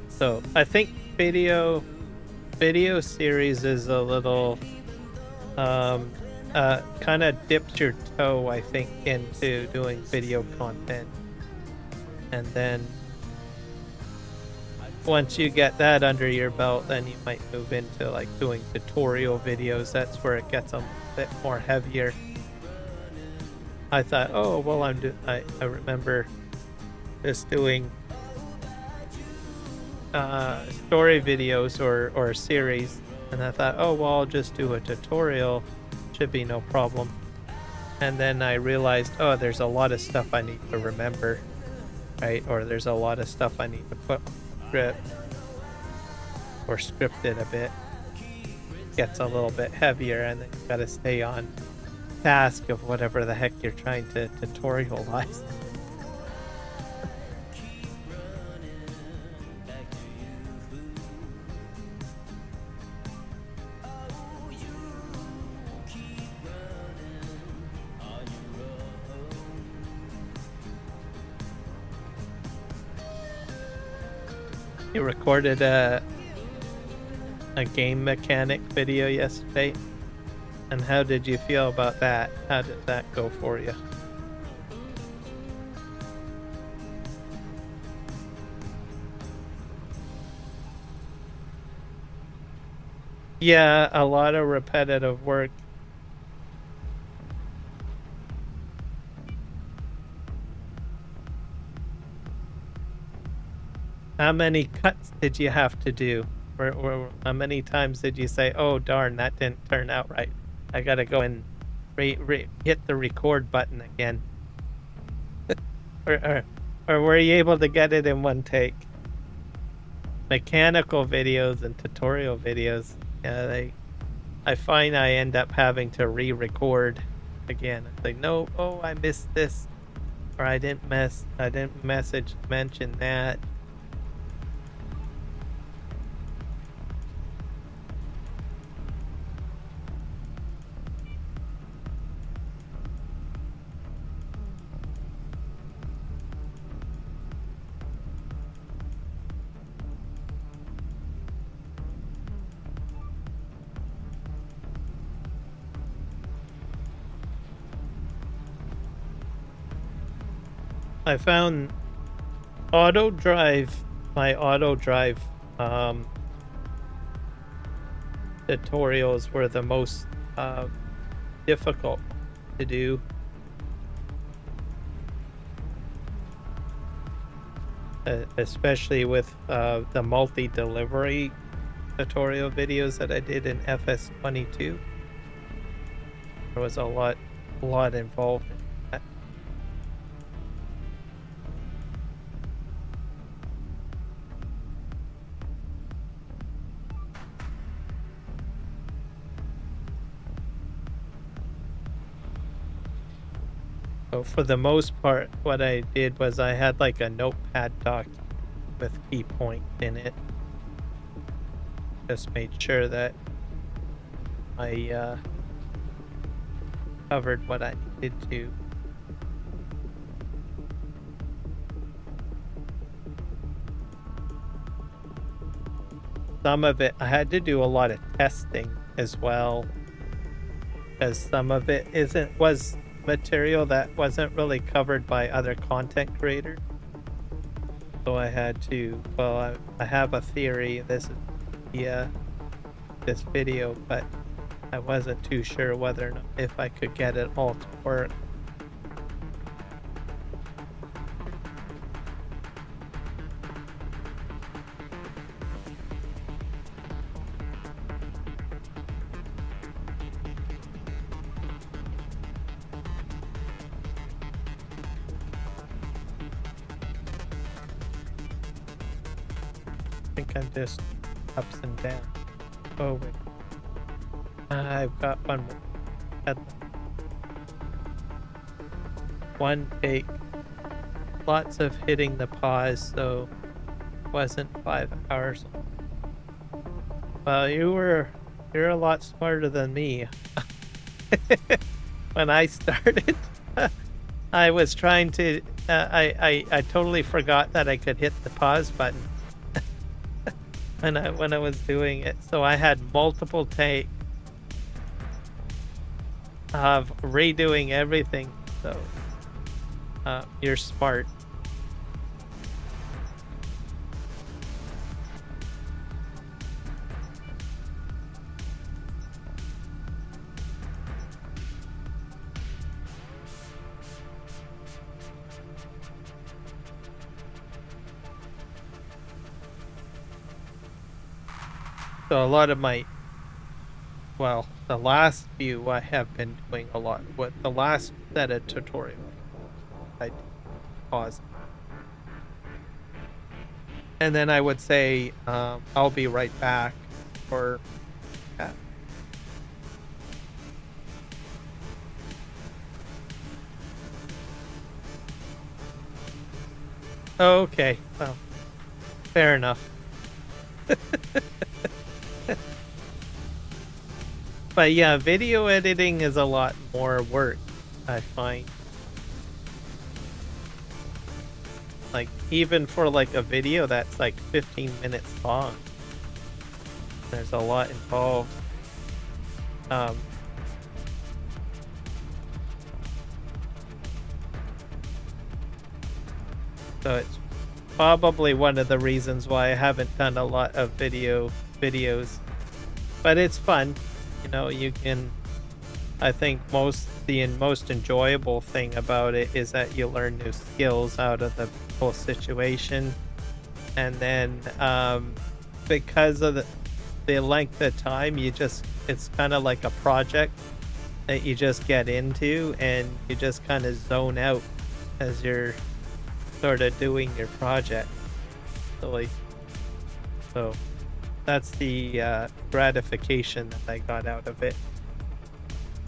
So I think video series is a little kind of dips your toe, I think, into doing video content, and then once you get that under your belt, then you might move into like doing tutorial videos. That's where it gets a bit more heavier. I thought, oh well, I remember just doing story videos or series, and I thought, oh well, I'll just do a tutorial, should be no problem. And then I realized, oh, there's a lot of stuff I need to remember, right? Or there's a lot of stuff I need to put on script or script it a bit. Gets a little bit heavier, and then you gotta stay on task of whatever the heck you're trying to tutorialize. You recorded a game mechanic video yesterday. And how did you feel about that? How did that go for you? Yeah, a lot of repetitive work. How many cuts did you have to do? Or how many times did you say, "Oh darn, that didn't turn out right. I gotta go and hit the record button again"? or were you able to get it in one take? Mechanical videos and tutorial videos, yeah, I find I end up having to re-record again. It's like, no, oh, I missed this, or I didn't mention that. I found my auto drive tutorials were the most difficult to do. Especially with the multi-delivery tutorial videos that I did in FS22. There was a lot involved in that. So for the most part, what I did was I had like a notepad document with key points in it. Just made sure that I covered what I needed to. Some of it, I had to do a lot of testing as well, because some of it was material that wasn't really covered by other content creators. So I had to, well, I have a theory, this is this video, but I wasn't too sure whether or not if I could get it all to work. I think I'm just ups and downs. Oh wait. I've got one more. One take. Lots of hitting the pause, so it wasn't 5 hours. Well, you're a lot smarter than me. When I started, I was trying to. I totally forgot that I could hit the pause button when I was doing it. So I had multiple takes of redoing everything. So you're smart. So a lot of my, well, the last few I have been doing a lot. With the last set of tutorial, I pause. And then I would say, I'll be right back, or that. Okay, well, fair enough. But yeah, video editing is a lot more work, I find. Like, even for like a video that's like 15 minutes long, There's a lot involved. So it's probably one of the reasons why I haven't done a lot of videos. But it's fun. You know, you can, I think the most enjoyable thing about it is that you learn new skills out of the whole situation. And then because of the length of time, it's kind of like a project that you just get into and you just kind of zone out as you're sort of doing your project. So that's the gratification that I got out of it.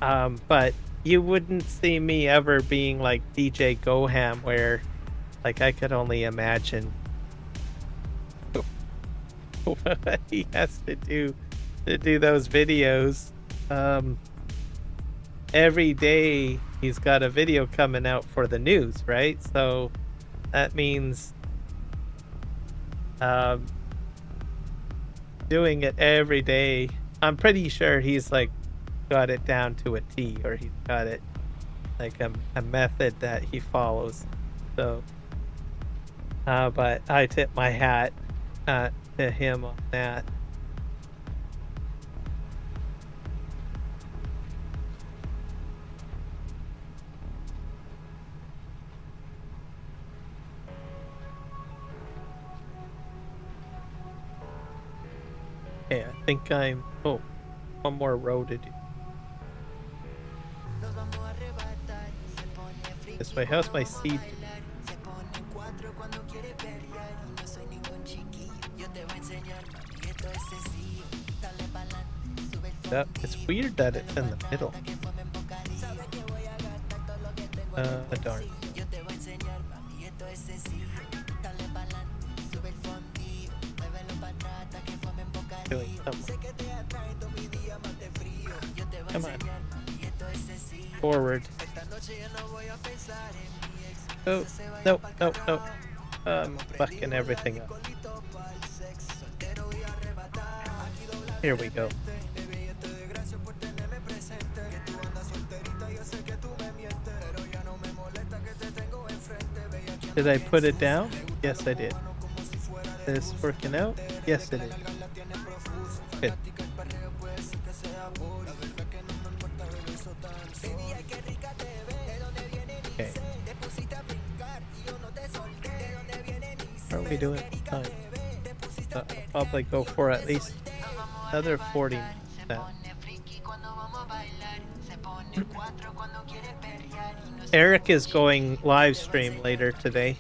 But you wouldn't see me ever being like DJ Goham, where like I could only imagine what he has to do those videos. Every day he's got a video coming out for the news, right? So that means doing it every day. I'm pretty sure he's like got it down to a T, or he's got it like a method that he follows. So but I tip my hat to him on that. Okay, I think I'm... Oh, one more row to do. This way, how's my seed? It's weird that it's in the middle. Darn. Doing something. Come on. Forward. Oh, no. I'm fucking everything up. Here we go. Did I put it down? Yes, I did. Is this working out? Yes, it is. Good. Okay. How are we doing time? I'll probably go for at least another 40 now. Eric is going live stream later today.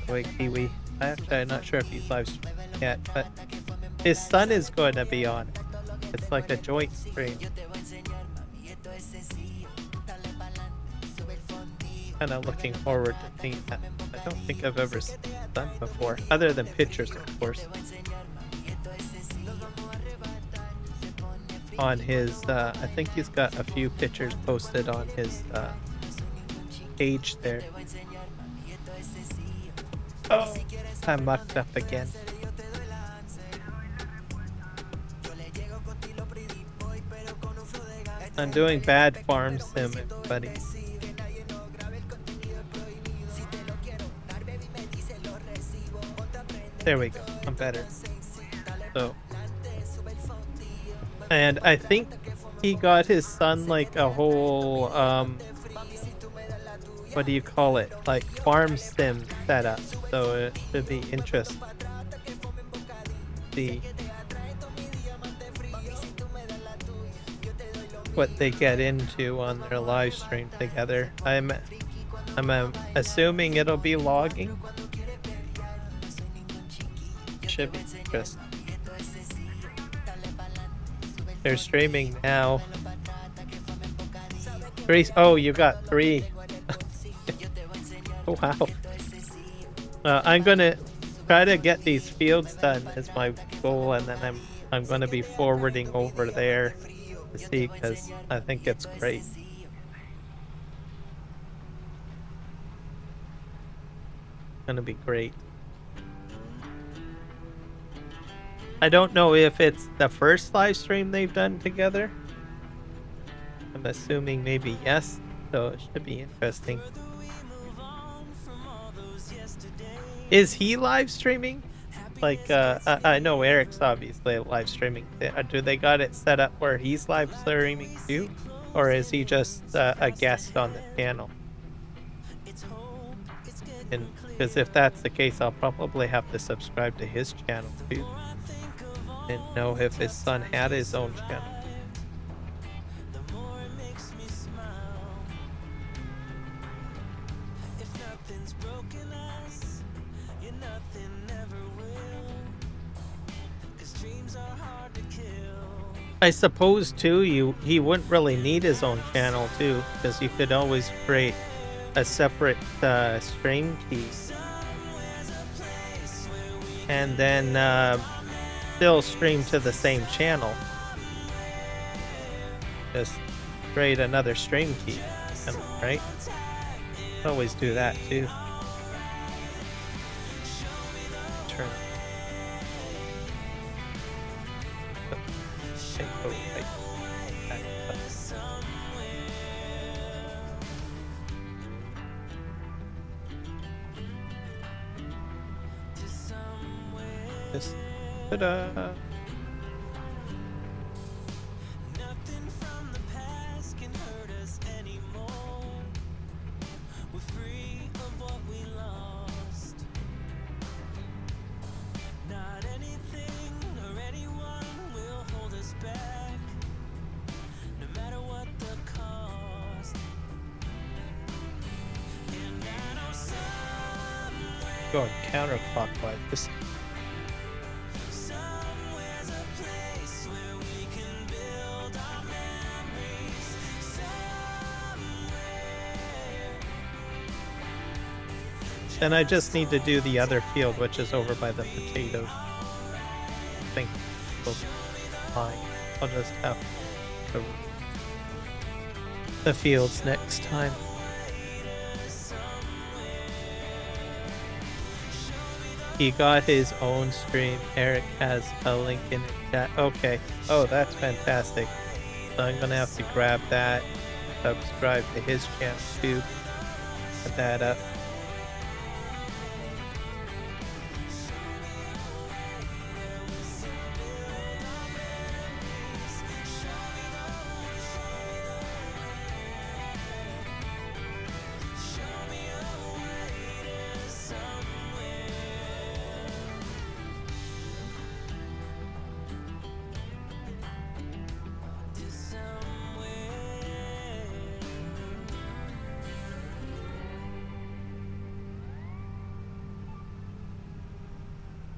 Wait, Kiwi. Actually, I'm not sure if he's live streaming yet, but his son is going to be on. It's like a joint stream. Kind of looking forward to seeing that. I don't think I've ever seen that before, other than pictures, of course. On his, I think he's got a few pictures posted on his page there. Oh, I mucked up again. I'm doing bad farm sim, everybody. There we go. I'm better. So, and I think he got his son like a whole what do you call it? Like farm sim setup. So it should be interesting. See what they get into on their live stream together. I'm assuming it'll be logging. Should be interesting. They're streaming now. Oh, you got 3. Wow. I'm gonna try to get these fields done as my goal, and then I'm gonna be forwarding over there to see, because I think it's great. Gonna be great. I don't know if it's the first live stream they've done together. I'm assuming maybe yes, so it should be interesting. Is he live streaming? Like, I know Eric's obviously live streaming. Do they got it set up where he's live streaming too? Or is he just a guest on the channel? And because if that's the case, I'll probably have to subscribe to his channel too. And know if his son had his own channel. I suppose too, he wouldn't really need his own channel too, because you could always create a separate stream key, and then still stream to the same channel. Just create another stream key, right? Always do that too. Turn. Just ta-da! Nothing from the past can hurt us anymore. We're free of what we lost. Not anything or anyone will hold us back, no matter what the cost. And I know somewhere, Going counterclockwise. Just somewhere's a place where we can build our memories. then I just need to do the other field, which is over by the potatoes. I think we'll be fine. I'll just have the fields next time. He got his own stream. Eric has a link in the chat. Okay. Oh, that's fantastic. So I'm gonna have to grab that, subscribe to his channel too. Put that up.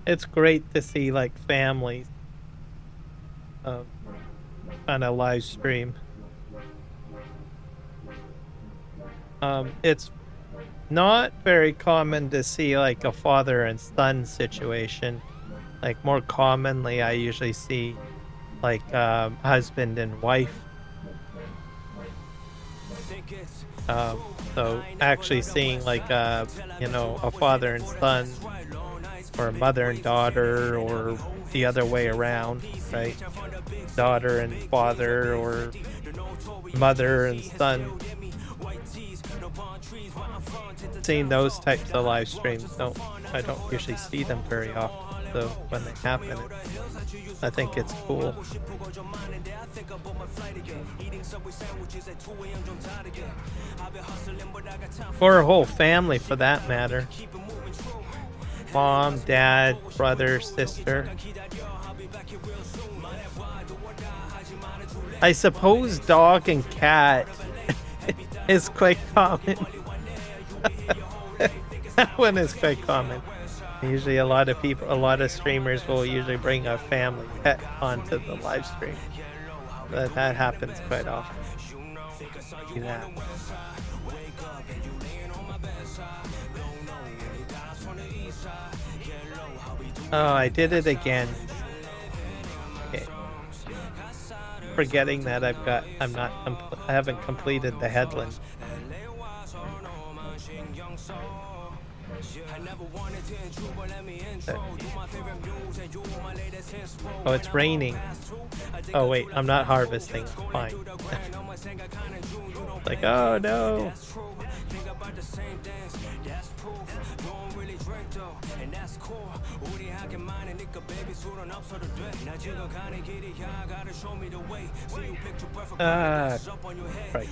It's great to see like families on a live stream. It's not very common to see like a father and son situation. Like more commonly, I usually see like husband and wife. So actually seeing like you know, a father and son, or mother and daughter, or the other way around, right? Daughter and father, or mother and son. Seeing those types of live streams, I don't usually see them very often. So when they happen, I think it's cool. For a whole family, for that matter. Mom, dad, brother, sister. I suppose dog and cat is quite common. That one is quite common. Usually a lot of streamers will usually bring a family pet onto the live stream. But that happens quite often. See that. Oh, I did it again. Okay. Forgetting that I haven't completed the headland. Oh, it's raining. Oh wait, I'm not harvesting. Fine. Like, oh no. Right.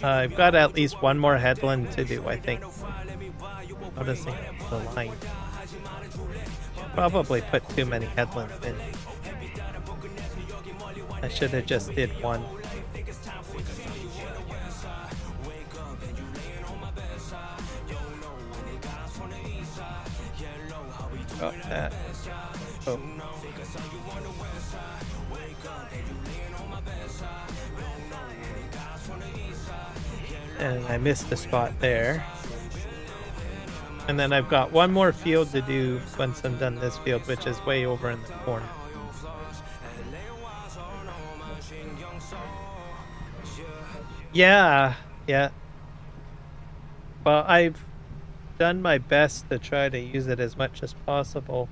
I've got at least one more headland to do, I think. Noticing the line. Probably put too many headlands in. I should have just did one. Got that. Oh. And I missed the spot there. And then I've got one more field to do once I'm done this field, which is way over in the corner. Yeah. Well, I've done my best to try to use it as much as possible.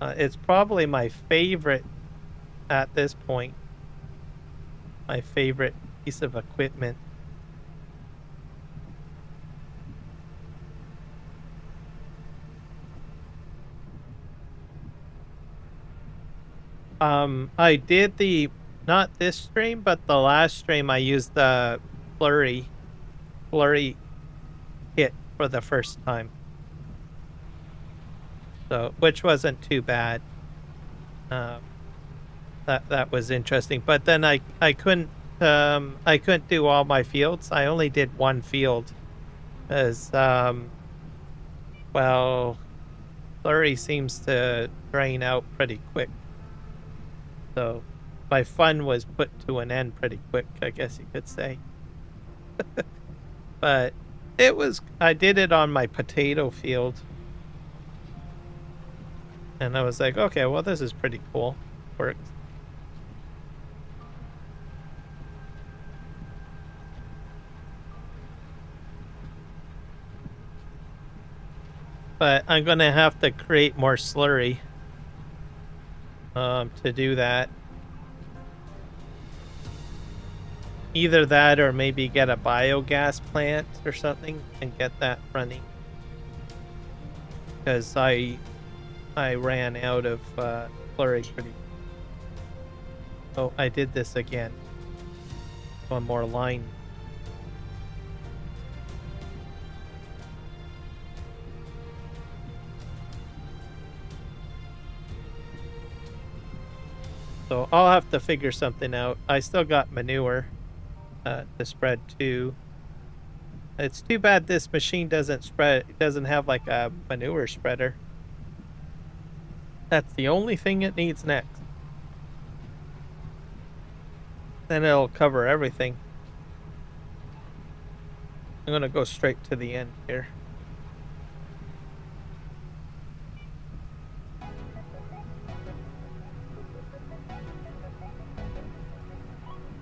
It's probably my favorite at this point. My favorite piece of equipment. I did not this stream, but the last stream I used the flurry hit for the first time. So, which wasn't too bad. That was interesting. But then I couldn't do all my fields. I only did one field as well, flurry seems to drain out pretty quick. So my fun was put to an end pretty quick, I guess you could say. But I did it on my potato field. And I was like, okay, well, this is pretty cool. Works. But I'm going to have to create more slurry to do that. Either that or maybe get a biogas plant or something and get that running. Because I ran out of slurry pretty. Oh, I did this again. One more line. So I'll have to figure something out. I still got manure to spread too. It's too bad this machine doesn't spread. It doesn't have like a manure spreader. That's the only thing it needs next. Then it'll cover everything. I'm gonna go straight to the end here.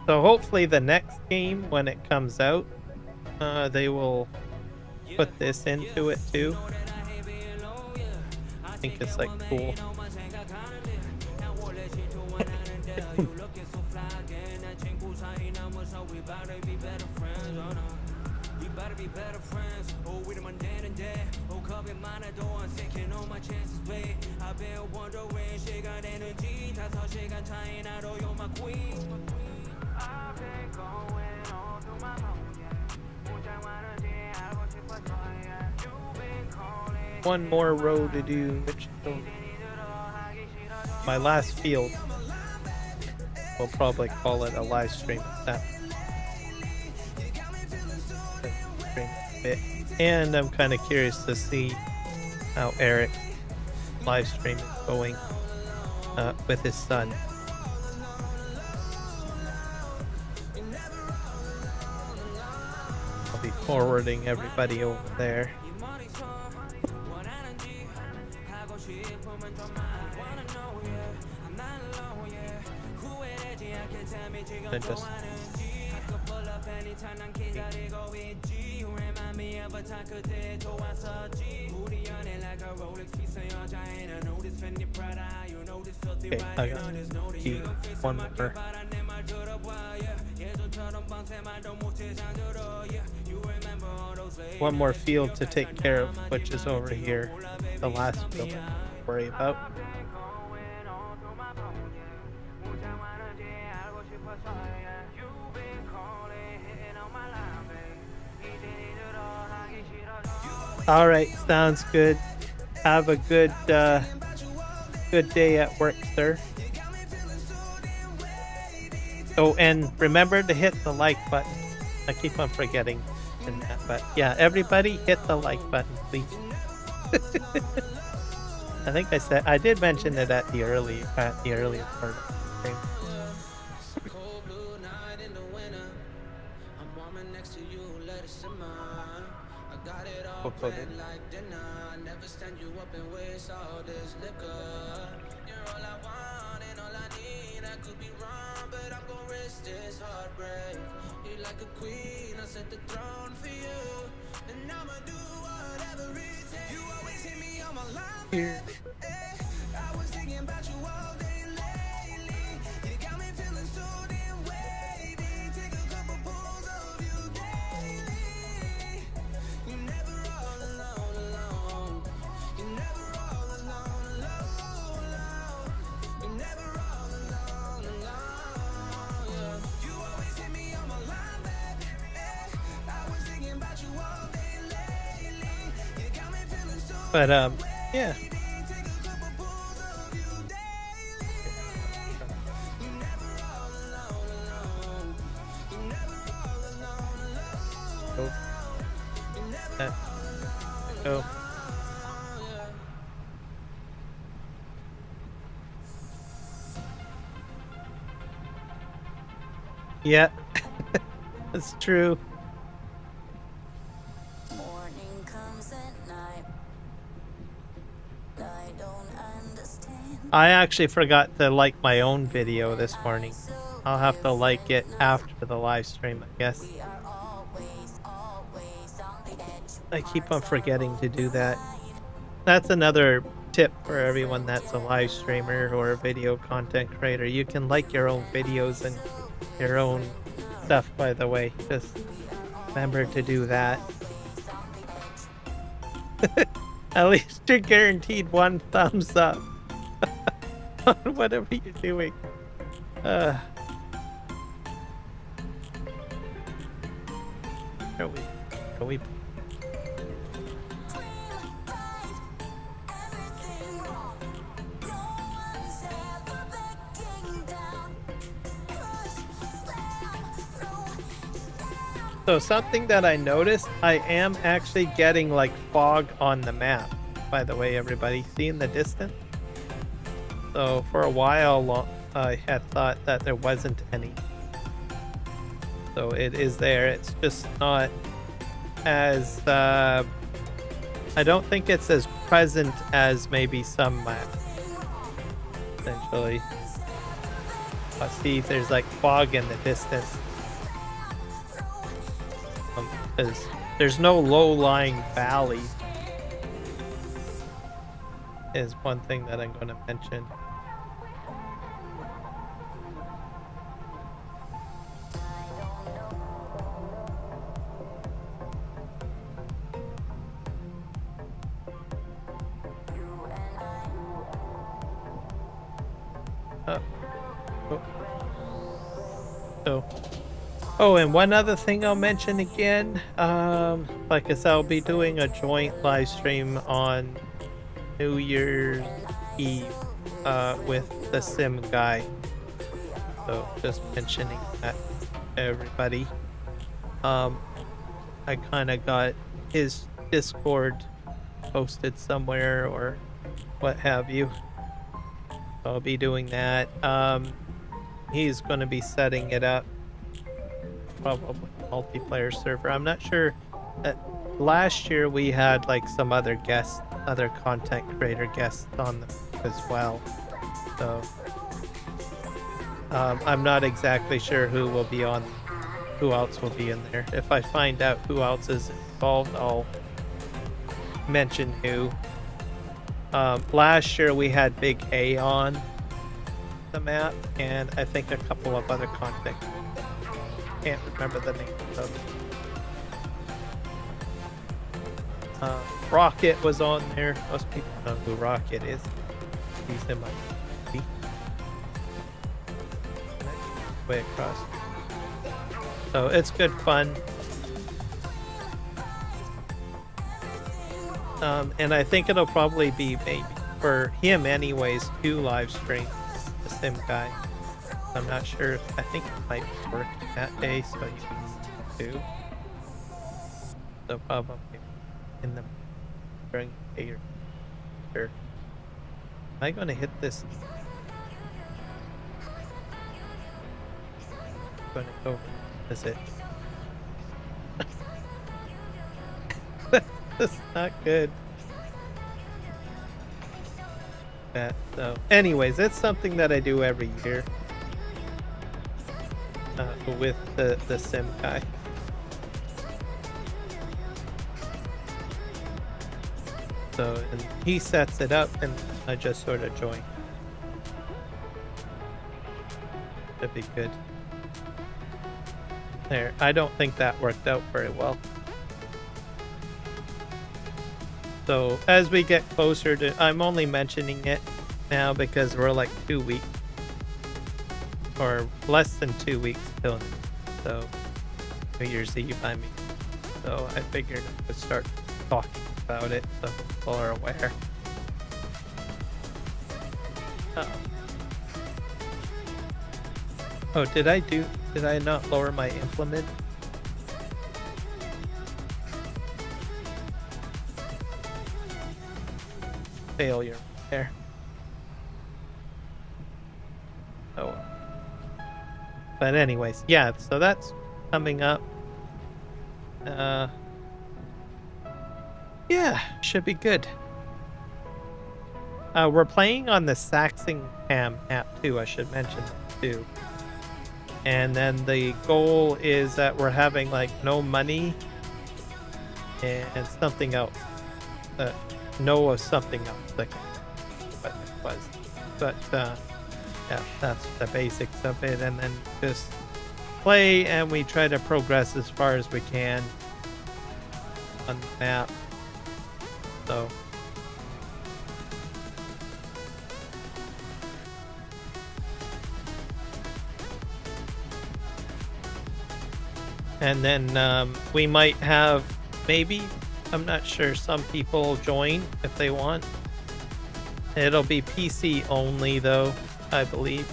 So hopefully the next game, when it comes out, they will put this into it too. I think it's like cool. One more row to do, which my last field. We'll probably call it a live stream at that. And I'm kind of curious to see how Eric's live stream is going with his son. I'll be forwarding everybody over there. I just Okay, I got one more. One more field to take care of, which is over here. The last field I have to worry about. All right, sounds good. Have a good good day at work, sir. Oh, and remember to hit the like button. I keep on forgetting that, but yeah, everybody hit the like button, please. I think I did mention it at the earlier part of the stream. Here. But yeah. Go. Yeah, that's true. Morning comes at night. I don't understand. I actually forgot to like my own video this morning. I'll have to like it after the live stream, I guess. We are always on the edge. I keep on forgetting to do that. That's another tip for everyone that's a live streamer or a video content creator. You can like your own videos and your own stuff, by the way. Just remember to do that. At least you're guaranteed one thumbs up on whatever you're doing. Are we Everything wrong. No one's ever backing down. Push, slam, through, So something that I noticed, I am actually getting like fog on the map, by the way, everybody. See in the distance? So for a while, I had thought that there wasn't any. So it is there. It's just not as, I don't think it's as present as maybe some maps, essentially. I see there's like fog in the distance. There's no low-lying valley is one thing that I'm going to mention. Oh, and one other thing I'll mention again, like I said, I'll be doing a joint live stream on New Year's Eve with the Sim guy. So just mentioning that to everybody. I kind of got his Discord posted somewhere or what have you. So I'll be doing that. He's going to be setting it up. Probably multiplayer server. I'm not sure. Last year we had like some other guests, other content creator guests on them as well. So I'm not exactly sure who will be on, who else will be in there. If I find out who else is involved, I'll mention who. Last year we had Big A on the map, and I think a couple of other content. Can't remember the name of them. Rocket was on there. Most people know who Rocket is. He's in my way across. So it's good fun. And I think it'll probably be maybe for him anyways 2 live streams, the Sim guy. I'm not sure. I think it might work that day, so you can do. So probably in the during the day or sure. Am I gonna hit this? I'm gonna go visit. That's not good. So anyways, it's something that I do every year with the Sim guy. So and he sets it up and I just sort of join. Should be good. There, I don't think that worked out very well. So as we get closer to, I'm only mentioning it now because we're like 2 weeks or less than 2 weeks till, so New Year's Eve, I mean. So I figured I would start talking about it so people are aware. Oh, did I not lower my implement? Failure there. Oh. But anyways, yeah, so that's coming up. Yeah, should be good. We're playing on the Saxingham app too, I should mention that too. And then the goal is that we're having like no money and something else. Know of something else, like what it was. But yeah, that's the basics of it, and then just play and we try to progress as far as we can on the map. So and then we might have maybe, I'm not sure, some people join if they want. It'll be PC only though, I believe.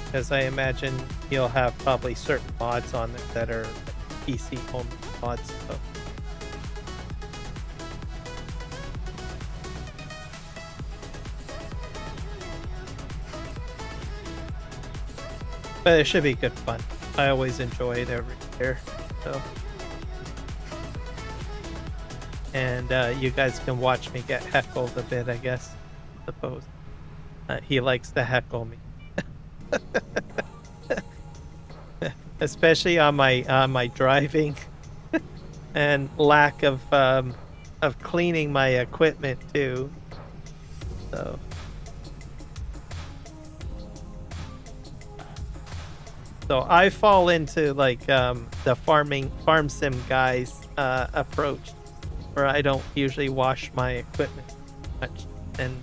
Because I imagine you'll have probably certain mods on there that are PC only mods. So. But it should be good fun. I always enjoy it every year. So. And you guys can watch me get heckled a bit, I guess. I suppose. He likes to heckle me. Especially on my driving and lack of cleaning my equipment too. So I fall into like the farm sim guys approach, where I don't usually wash my equipment much, and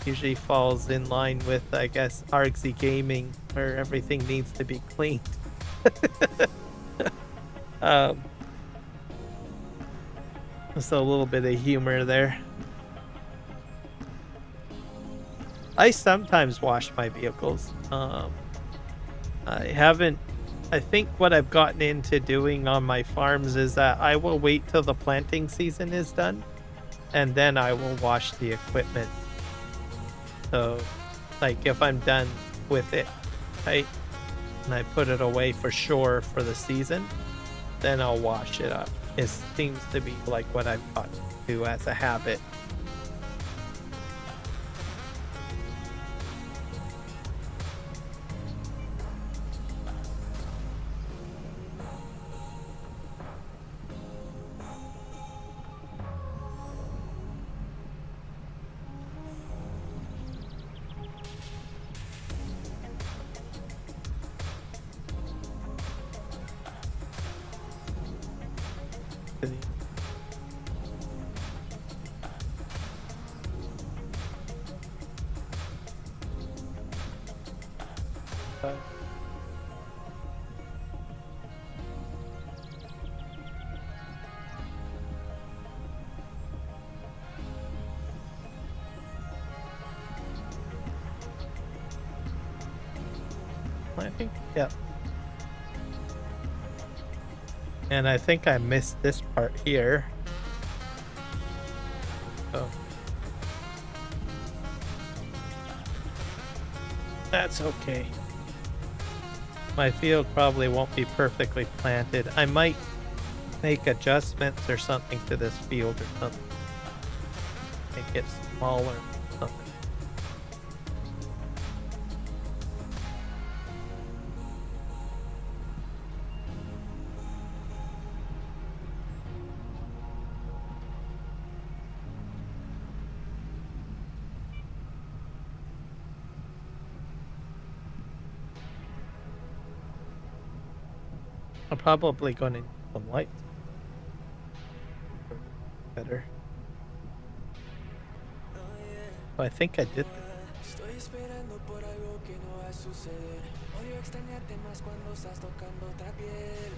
usually falls in line with, I guess, Argsy Gaming, where everything needs to be cleaned. So a little bit of humor there. I sometimes wash my vehicles. I think what I've gotten into doing on my farms is that I will wait till the planting season is done, and then I will wash the equipment. So, like, if I'm done with it, right, and I put it away for sure for the season, then I'll wash it up. It seems to be like what I've got to do as a habit. But I think, yeah. And I think I missed this part here. Oh. That's okay. My field probably won't be perfectly planted. I might make adjustments or something to this field or something. Make it smaller or something. I'm probably going to need some light. Better. Oh, I think I did that. Estoy esperando por algo que no va a suceder. Odio extrañarte más cuando estás tocando otra piel.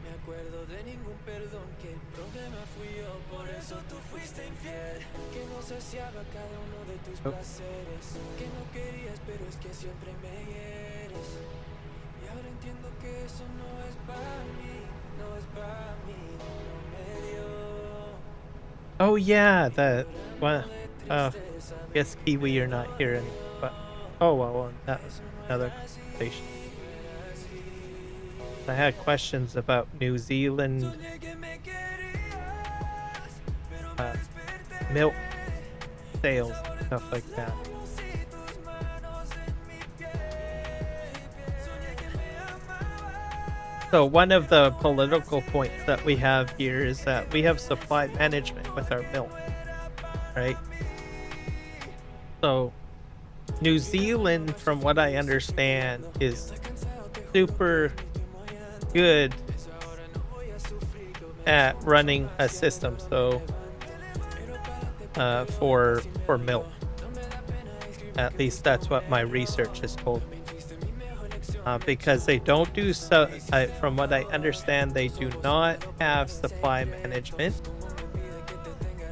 Me acuerdo de ningún perdón, que el problema fui yo, por eso tú fuiste infiel. Que no saciaba cada uno de tus placeres. Que no querías, pero es que siempre me hieres. Y ahora entiendo que eso no es para mí, no es para mí, no me dio. Oh yeah, that well, guess Kiwi, you're not here anymore. But oh well, that was another conversation. I had questions about New Zealand milk sales and stuff like that. So one of the political points that we have here is that we have supply management with our milk, right? So New Zealand, from what I understand, is super good at running a system. So for milk, at least that's what my research has told me. Because they don't do so, from what I understand, they do not have supply management,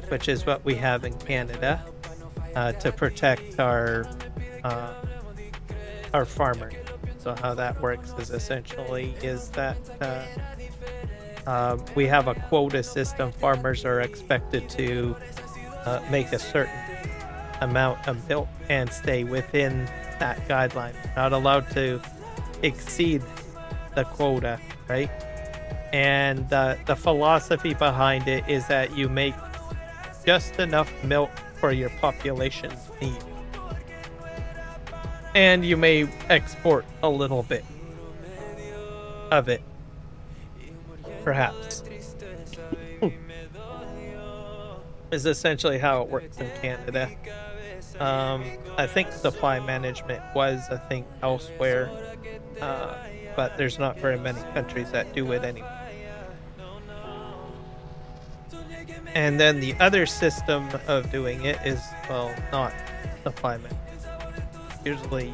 which is what we have in Canada, to protect our farmers. So how that works is essentially that we have a quota system. Farmers are expected to make a certain amount of milk and stay within that guideline. Not allowed to exceed the quota, right? And the philosophy behind it is that you make just enough milk for your population's need, and you may export a little bit of it, perhaps. Is essentially how it works in Canada. I think supply management was a thing elsewhere, but there's not very many countries that do it anymore. And then the other system of doing it is, well, not supply management. Usually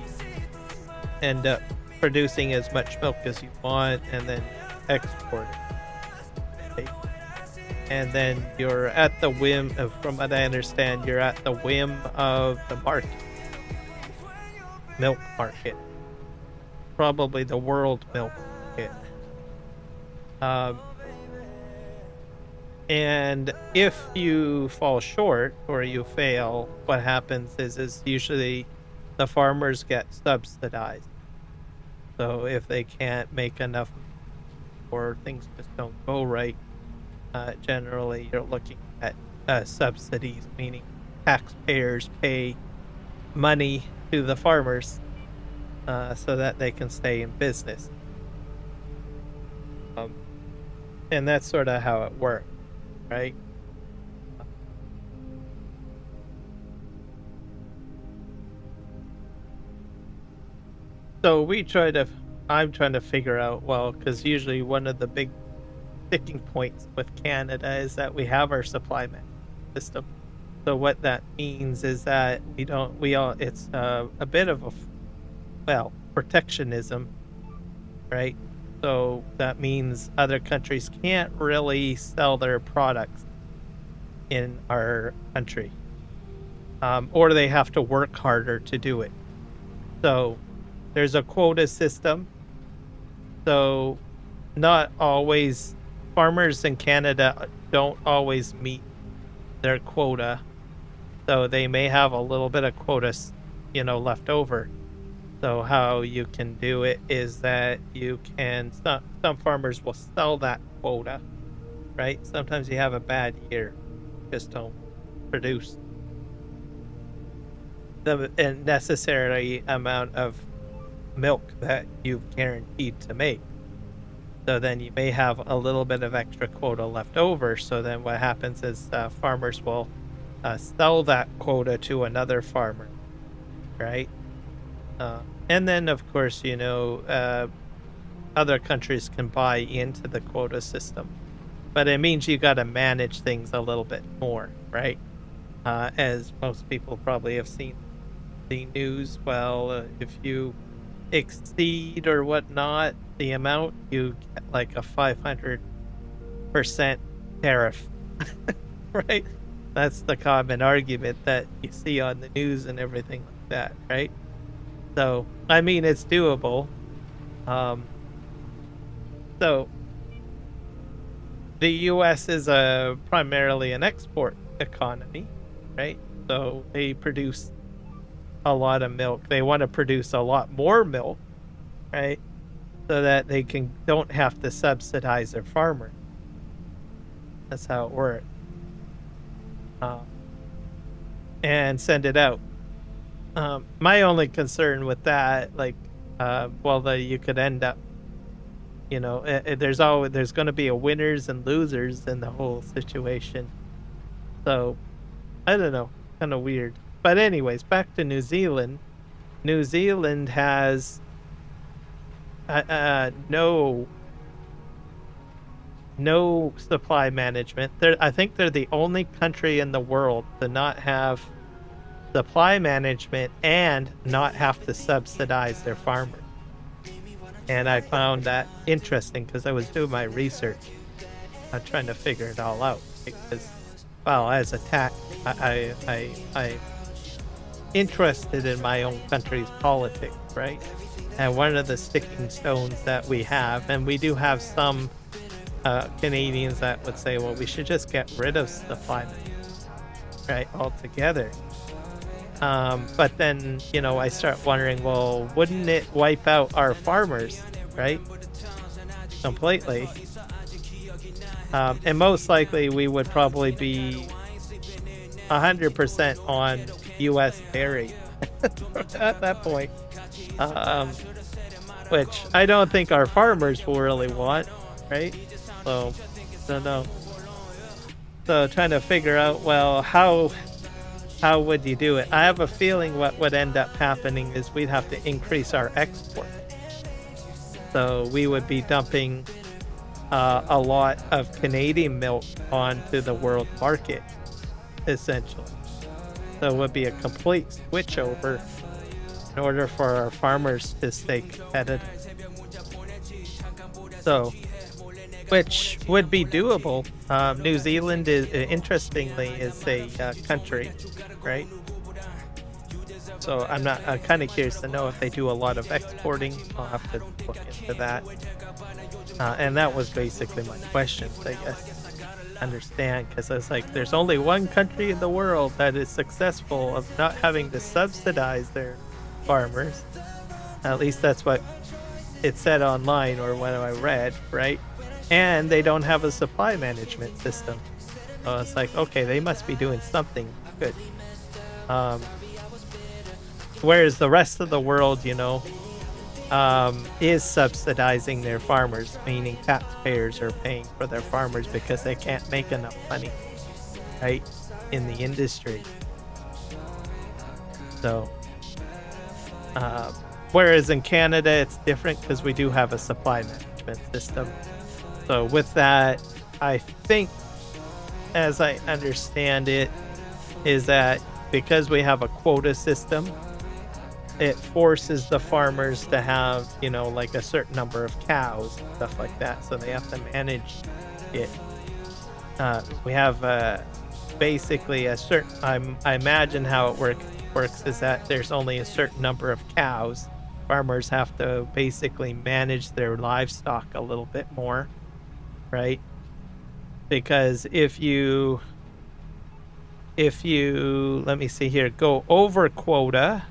end up producing as much milk as you want and then export it. Okay. And then you're at the whim of, from what I understand, you're at the whim of the market. Milk market. Probably the world milk market. And if you fall short or you fail, what happens is usually the farmers get subsidized. So if they can't make enough or things just don't go right, generally you're looking at subsidies, meaning taxpayers pay money to the farmers so that they can stay in business. And that's sort of how it works, right? So I'm trying to figure out, well, because usually one of the big sticking points with Canada is that we have our supply management system. So what that means is that it's a bit of protectionism, right? So that means other countries can't really sell their products in our country, or they have to work harder to do it. So there's a quota system. So not always, farmers in Canada don't always meet their quota. So they may have a little bit of quota, left over. So how you can do it is that you can, some farmers will sell that quota, right? Sometimes you have a bad year, just don't produce the necessary amount of milk that you've guaranteed to make. So then you may have a little bit of extra quota left over. So then what happens is farmers will sell that quota to another farmer, right? And then, of course, other countries can buy into the quota system. But it means you got to manage things a little bit more, right? As most people probably have seen the news. Well, if you exceed or whatnot the amount, you get like a 500% tariff, right? That's the common argument that you see on the news and everything like that, right? So, I mean, it's doable. So, the U.S. is primarily an export economy, right? So they produce a lot of milk. They want to produce a lot more milk, right? So that they don't have to subsidize their farmer. That's how it works. And send it out. My only concern with that, you could end up, there's going to be a winners and losers in the whole situation. So, I don't know, kind of weird. But anyways, back to New Zealand. New Zealand has no supply management. I think they're the only country in the world to not have supply management and not have to subsidize their farmers. And I found that interesting because I was doing my research. I'm trying to figure it all out because, well, as a tax, I'm interested in my own country's politics, right? And one of the sticking stones that we have, and we do have some Canadians that would say, well, we should just get rid of supply management, right, altogether. But then, I start wondering, well, wouldn't it wipe out our farmers, right? Completely. And most likely we would probably be 100% on U.S. dairy at that point. Which I don't think our farmers will really want, right? So, don't know. So trying to figure out, well, how would you do it? I have a feeling what would end up happening is we'd have to increase our export. So we would be dumping a lot of Canadian milk onto the world market, essentially. So it would be a complete switch over in order for our farmers to stay competitive. So, which would be doable. New Zealand is, interestingly, is a country, right? So I'm kind of curious to know if they do a lot of exporting. I'll have to look into that. And that was basically my question, I guess. Understand, because I was like, there's only one country in the world that is successful of not having to subsidize their farmers. At least that's what it said online or what I read, right? And they don't have a supply management system. So it's like, okay, they must be doing something good. Whereas the rest of the world, is subsidizing their farmers, meaning taxpayers are paying for their farmers because they can't make enough money, right, in the industry. So, whereas in Canada, it's different because we do have a supply management system. So with that, I think, as I understand it, is that because we have a quota system, it forces the farmers to have, you know, like a certain number of cows, stuff like that. So they have to manage it. We have basically a certain. I imagine how it works is that there's only a certain number of cows. Farmers have to basically manage their livestock a little bit more, right? Because if you let me see here, go over quota,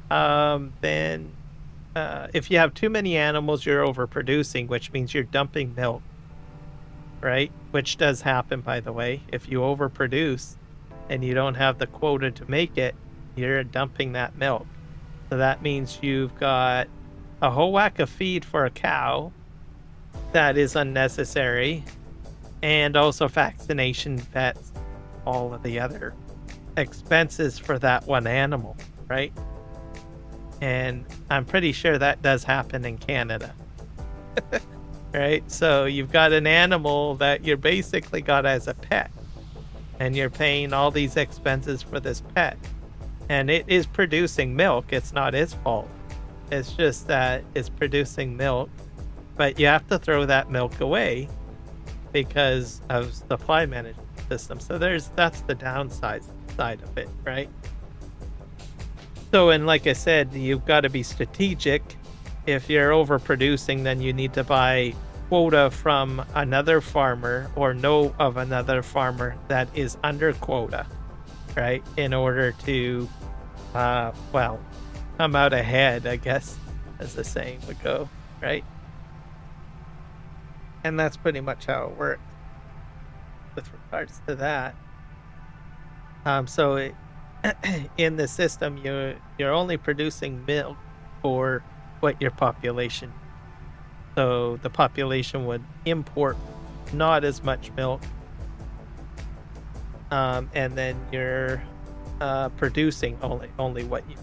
then if you have too many animals, you're overproducing, which means you're dumping milk, right? Which does happen, by the way. If you overproduce and you don't have the quota to make it, you're dumping that milk. So that means you've got a whole whack of feed for a cow that is unnecessary, and also vaccination, vets, all of the other expenses for that one animal, right? And I'm pretty sure that does happen in Canada. Right? So you've got an animal that you're basically got as a pet, and you're paying all these expenses for this pet, and it is producing milk. It's not its fault. It's just that it's producing milk, but you have to throw that milk away because of supply management system. So that's the downside side of it, right? So, and like I said, you've got to be strategic. If you're overproducing, then you need to buy quota from another farmer or know of another farmer that is under quota, right? In order to, well, come out ahead, I guess, as the saying would go, right? And that's pretty much how it works with regards to that. So in the system, you're only producing milk for what your population. So the population would import not as much milk, and then you're producing only what you.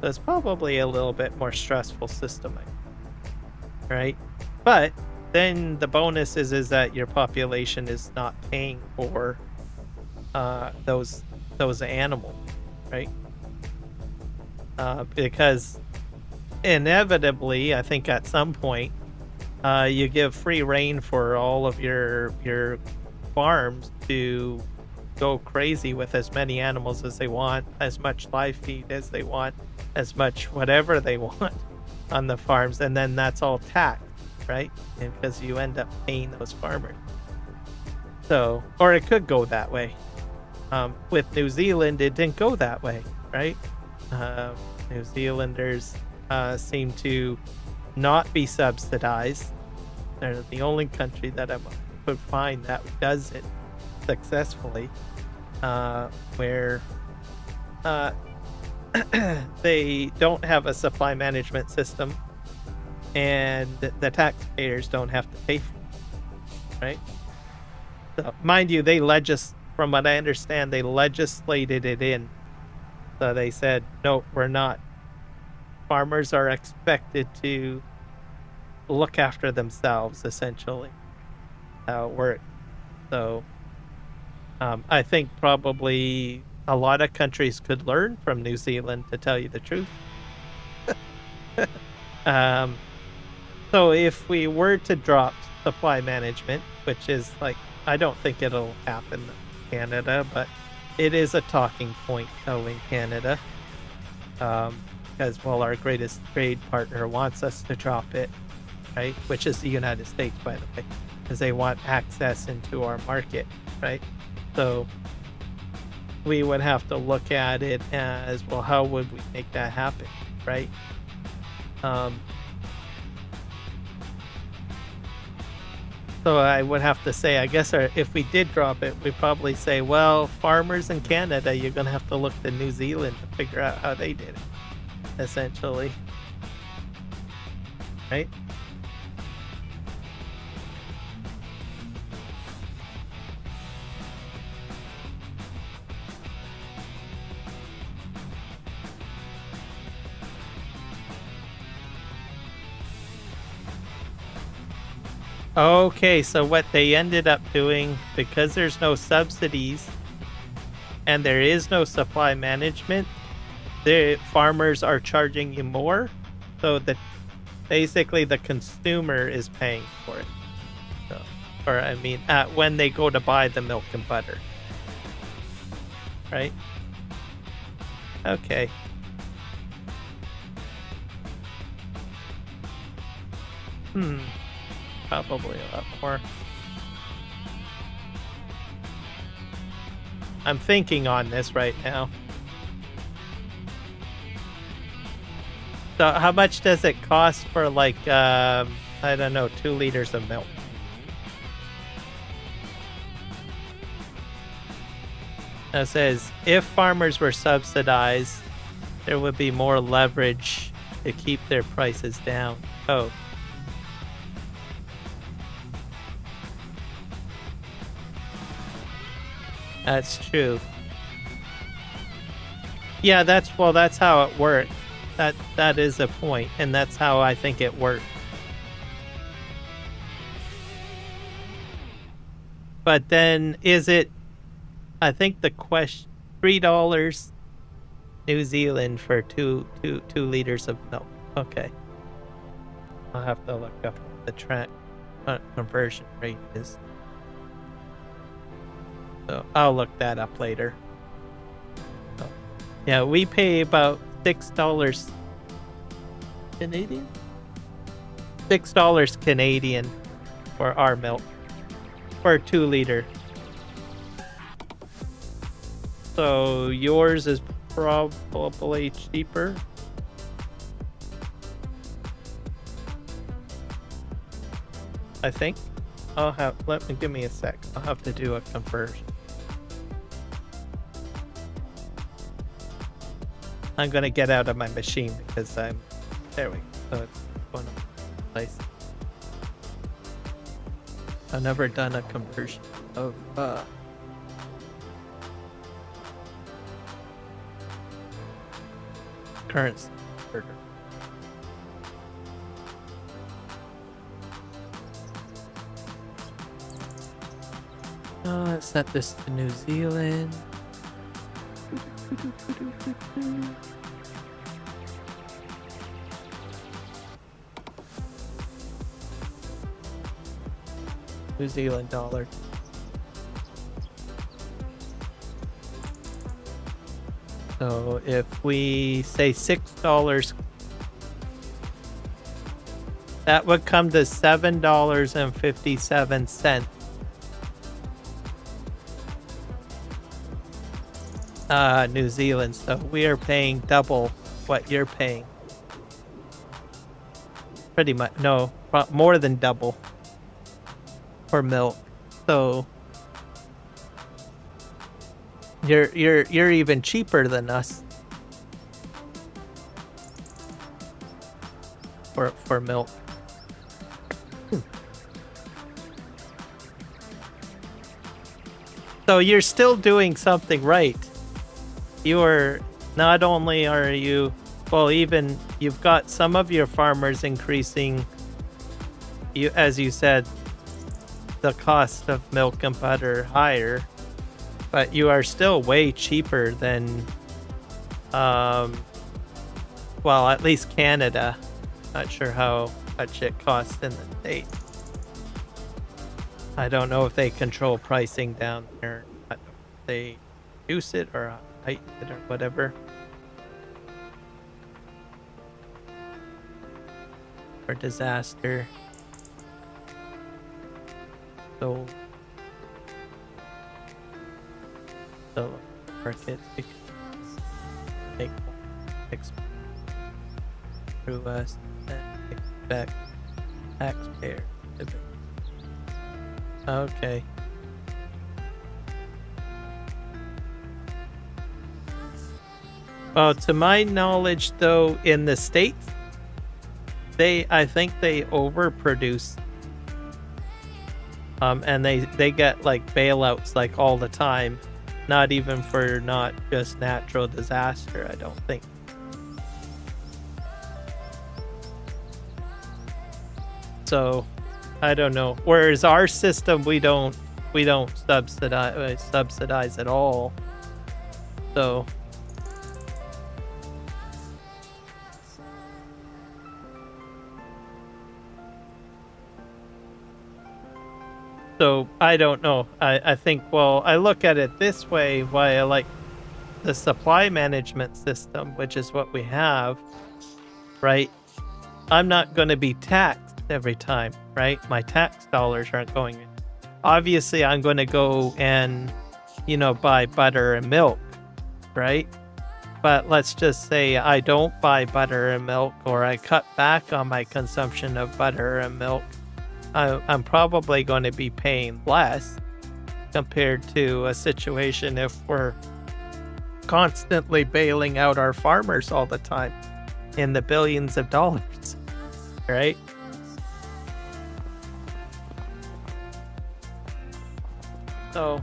So it's probably a little bit more stressful system, right? But then the bonus is that your population is not paying for those animals, right? Because inevitably, I think at some point, you give free reign for all of your farms to go crazy with as many animals as they want, as much live feed as they want, as much whatever they want on the farms, and then that's all taxed, right? And because you end up paying those farmers. So, or it could go that way. With New Zealand, it didn't go that way, right? New Zealanders seem to not be subsidized. They're the only country that I could find that does it successfully, where they don't have a supply management system, and the taxpayers don't have to pay for it, right? So, mind you, from what I understand, they legislated it in. So they said, no, we're not. Farmers are expected to look after themselves, essentially. How it works. So I think probably a lot of countries could learn from New Zealand, to tell you the truth. So if we were to drop supply management, which is like, I don't think it'll happen in Canada, but it is a talking point though in Canada, because, well, our greatest trade partner wants us to drop it, right? Which is the United States, by the way, because they want access into our market, right? So we would have to look at it as, well, how would we make that happen, right? So I would have to say, I guess, if we did drop it, we'd probably say, well, farmers in Canada, you're going to have to look to New Zealand to figure out how they did it, essentially. Right? Okay, so what they ended up doing, because there's no subsidies and there is no supply management, the farmers are charging you more, so that basically the consumer is paying for it. So, or I mean, when they go to buy the milk and butter, right? Okay. Probably a lot more. I'm thinking on this right now. So how much does it cost for like, I don't know, 2 liters of milk? It says, if farmers were subsidized, there would be more leverage to keep their prices down. Oh. That's true. Yeah, that's how it worked. That is a point, and that's how I think it worked. But then is it, I think the question, $3 New Zealand for two liters of milk. Okay. I'll have to look up the conversion rate is. So I'll look that up later. So, yeah, we pay about $6 Canadian? $6 Canadian for our milk. For a 2 liter. So yours is probably cheaper. I think. Give me a sec. I'll have to do a conversion. I'm gonna get out of my machine because there we go. So it's one of the places. I've never done a conversion of currency converter. Let's set this to New Zealand. New Zealand dollar. So if we say $6, that would come to $7.57. New Zealand. So we are paying double what you're paying. Pretty much, no, more than double for milk. So you're even cheaper than us for milk. So you're still doing something right. You are not only are you, well, even you've got some of your farmers increasing, you, as you said, the cost of milk and butter higher, but you are still way cheaper than, well, at least Canada. Not sure how much it costs in the States. I don't know if they control pricing down there. I don't know if they reduce it or heighten it or whatever. For disaster. So market take through us and expect taxpayer to be. Okay. Well, to my knowledge, though, in the States, I think they overproduce. And they get like bailouts like all the time, not even for not just natural disaster, I don't think. So, I don't know. Whereas our system, we don't subsidize at all. So, So I don't know. I think, well, I look at it this way, why I like the supply management system, which is what we have, right? I'm not going to be taxed every time, right? My tax dollars aren't going in. Obviously, I'm going to go and, buy butter and milk, right? But let's just say I don't buy butter and milk, or I cut back on my consumption of butter and milk. I'm probably going to be paying less compared to a situation if we're constantly bailing out our farmers all the time in the billions of dollars, right? So,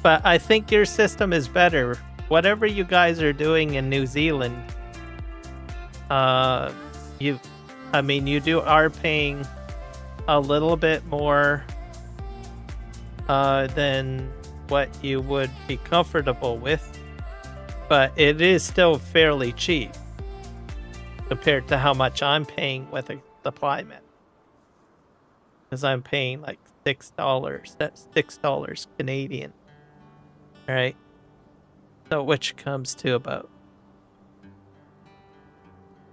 but I think your system is better. Whatever you guys are doing in New Zealand, you are paying a little bit more than what you would be comfortable with, but it is still fairly cheap compared to how much I'm paying with a supply man. Because I'm paying like $6. That's $6 Canadian. Right? So which comes to about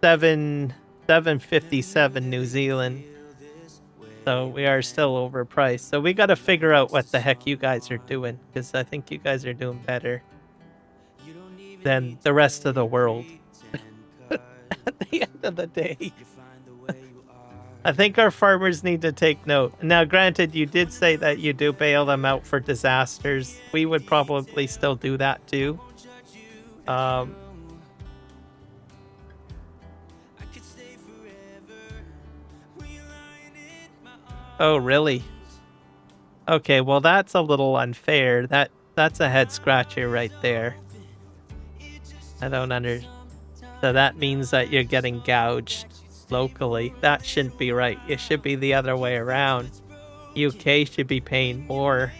$7.57 New Zealand. So we are still overpriced. So we got to figure out what the heck you guys are doing, because I think you guys are doing better than the rest of the world. At the end of the day, I think our farmers need to take note. Now, granted, you did say that you do bail them out for disasters. We would probably still do that too. Oh, really? Okay, well, that's a little unfair. That's a head scratcher right there. I don't understand. So that means that you're getting gouged locally. That shouldn't be right. It should be the other way around. UK should be paying more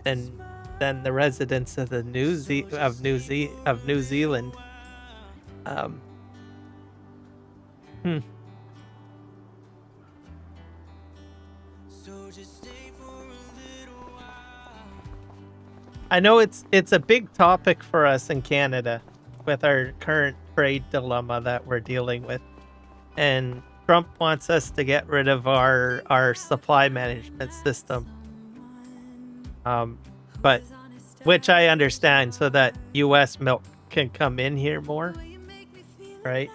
than the residents of the New Zealand. I know it's a big topic for us in Canada with our current trade dilemma that we're dealing with. And Trump wants us to get rid of our supply management system. But which I understand, so that US milk can come in here more, right?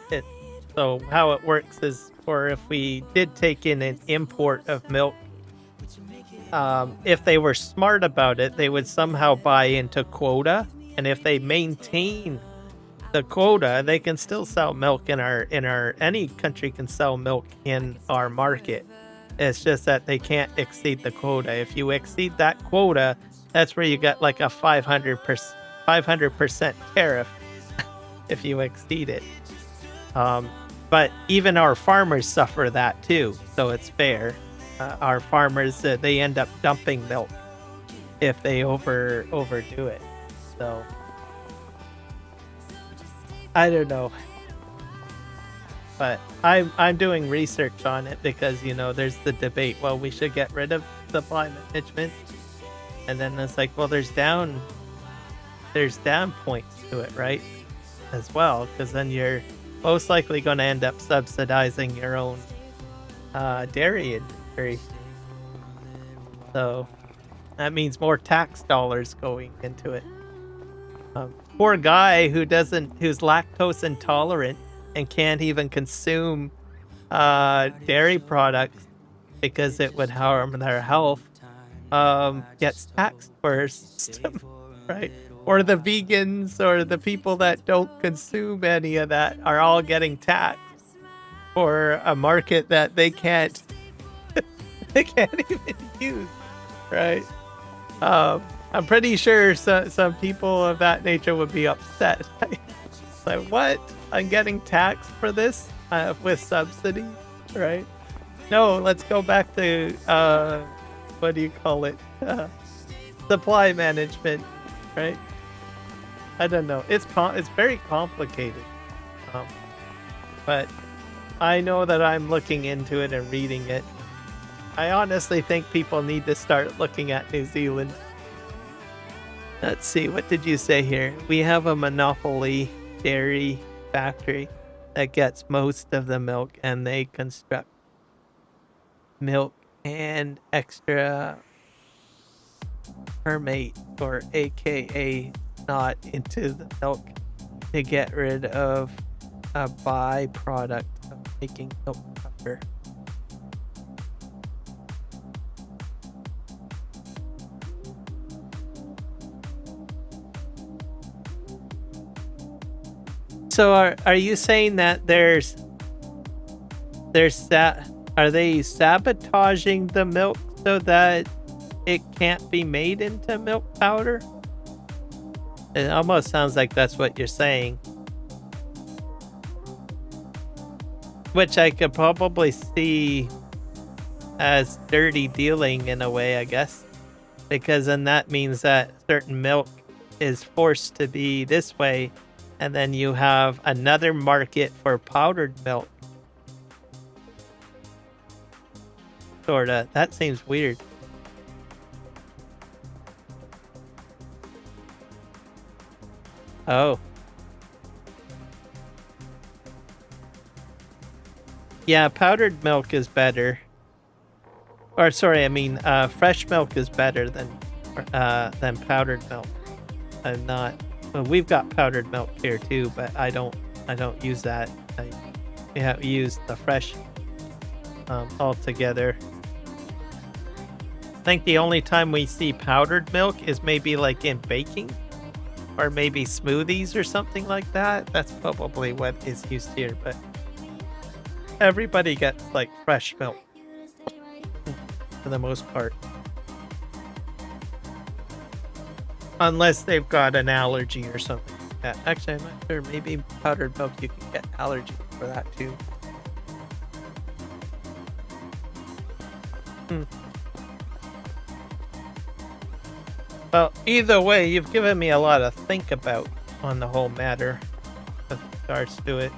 So how it works is, or if we did take in an import of milk, if they were smart about it, they would somehow buy into quota, and if they maintain the quota, they can still sell milk in our any country can sell milk in our market. It's just that they can't exceed the quota. If you exceed that quota, that's where you get like a 500% tariff if you exceed it. But even our farmers suffer that too, so it's fair. Our farmers, they end up dumping milk if they overdo it. So I don't know, but I'm doing research on it because there's the debate. Well, we should get rid of supply management, and then it's like, well, there's down points to it, right? As well, because then you're most likely going to end up subsidizing your own dairy industry. So that means more tax dollars going into it. Poor guy who's lactose intolerant and can't even consume dairy products because it would harm their health, gets taxed for his system, right? Or the vegans or the people that don't consume any of that are all getting taxed for a market that they can't even use, right? I'm pretty sure some people of that nature would be upset. Like, what? I'm getting taxed for this with subsidy, right? No, let's go back to what do you call it? Supply management, right? I don't know. It's very complicated, but I know that I'm looking into it and reading it. I honestly think people need to start looking at New Zealand. Let's see, what did you say here? We have a monopoly dairy factory that gets most of the milk, and they construct milk and extra hermate, or aka not into the milk, to get rid of a byproduct of making milk powder. So are you saying that are they sabotaging the milk so that it can't be made into milk powder? It almost sounds like that's what you're saying. Which I could probably see as dirty dealing in a way, I guess. Because then that means that certain milk is forced to be this way, and then you have another market for powdered milk. Sorta. That seems weird. Oh. Yeah, powdered milk is better. Or sorry, I mean fresh milk is better than powdered milk. I'm not. Well, we've got powdered milk here too, but I don't use that. I use the fresh altogether. I think the only time we see powdered milk is maybe like in baking, or maybe smoothies or something like that. That's probably what is used here, but everybody gets like fresh milk for the most part. Unless they've got an allergy or something like that. Actually, I'm not sure. Maybe powdered milk you can get allergy for that too. Well, either way, you've given me a lot to think about on the whole matter with regards to it.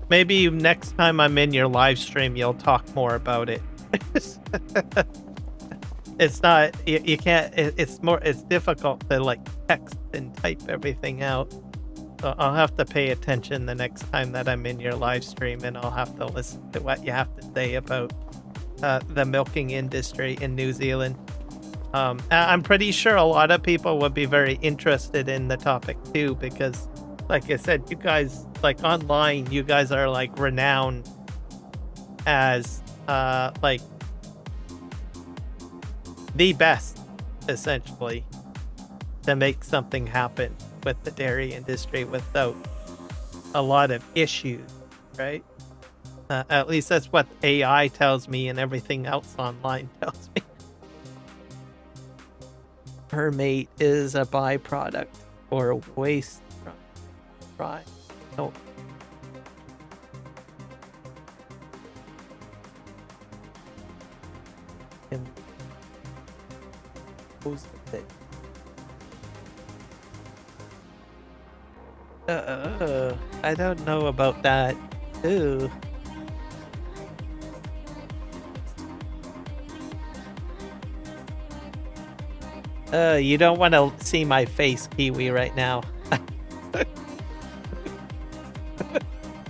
Maybe next time I'm in your live stream, you'll talk more about it. It's not, you can't, it's difficult to like text and type everything out. So I'll have to pay attention the next time that I'm in your live stream, and I'll have to listen to what you have to say about the milking industry in New Zealand. I'm pretty sure a lot of people would be very interested in the topic too, because like I said, you guys, like online, you guys are like renowned as like the best, essentially, to make something happen with the dairy industry without a lot of issues, right? At least that's what AI tells me, and everything else online tells me. Hermate is a byproduct or a waste from dry milk. And I don't know about that. Ooh. You don't want to see my face, Kiwi, right now.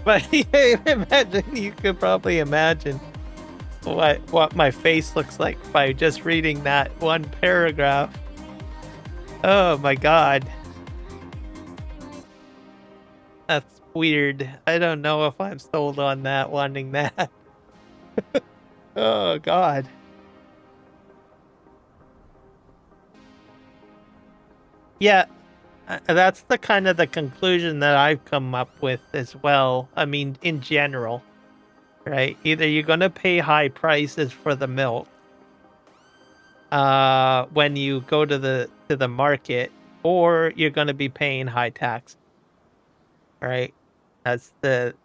But imagine, you could probably imagine what my face looks like by just reading that one paragraph. Oh my god. That's weird. I don't know if I'm sold on that, wanting that. Oh god. Yeah, that's the kind of the conclusion that I've come up with as well. I mean, in general, right? Either you're going to pay high prices for the milk when you go to the market, or you're going to be paying high tax. Right? That's the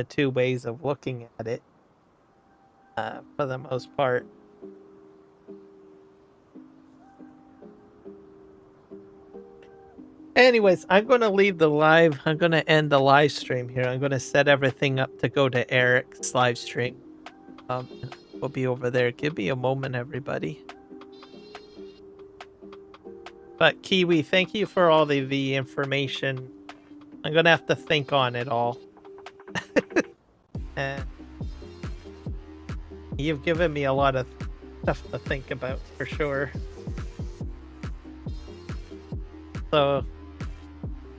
two ways of looking at it for the most part. Anyways, I'm going to leave the live. I'm going to end the live stream here. I'm going to set everything up to go to Eric's live stream. We'll be over there. Give me a moment, everybody. But Kiwi, thank you for all the information. I'm going to have to think on it all. And you've given me a lot of stuff to think about for sure. So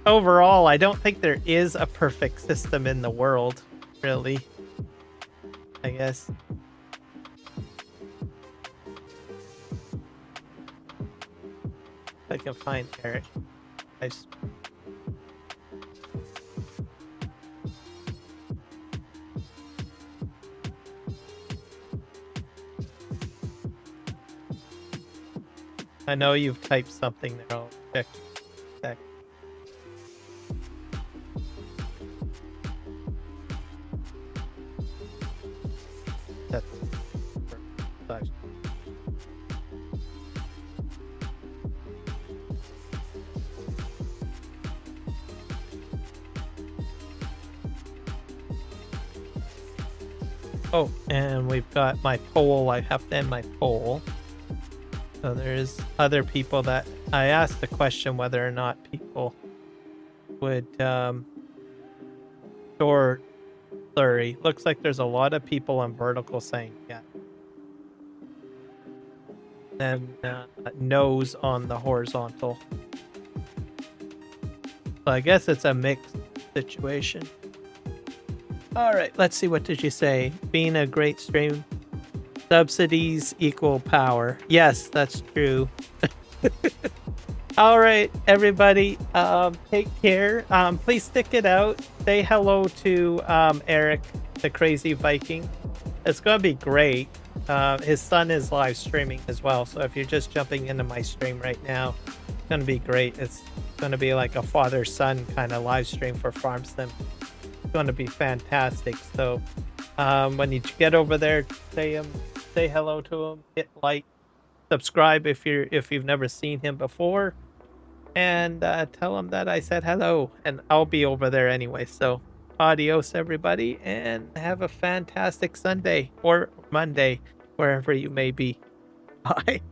overall, I don't think there is a perfect system in the world, really. I guess. If I can find Eric. Nice. I know you've typed something there. I'll check. That's perfect. Oh, and we've got my poll. I have to end my poll. So there's other people that I asked the question whether or not people would store slurry. Looks like there's a lot of people on vertical saying yeah. And no's on the horizontal. So I guess it's a mixed situation. All right, let's see. What did you say? Being a great stream. Subsidies equal power. Yes, that's true. All right, everybody. Take care. Please stick it out. Say hello to Eric, the crazy Viking. It's gonna be great. His son is live streaming as well. So if you're just jumping into my stream right now, it's gonna be great. It's gonna be like a father-son kind of live stream for Farm Sim. It's gonna be fantastic. So when you get over there, say hello to him, hit like, subscribe if you've never seen him before, and tell him that I said hello, and I'll be over there anyway. So adios, everybody, and have a fantastic Sunday or Monday, wherever you may be. Bye.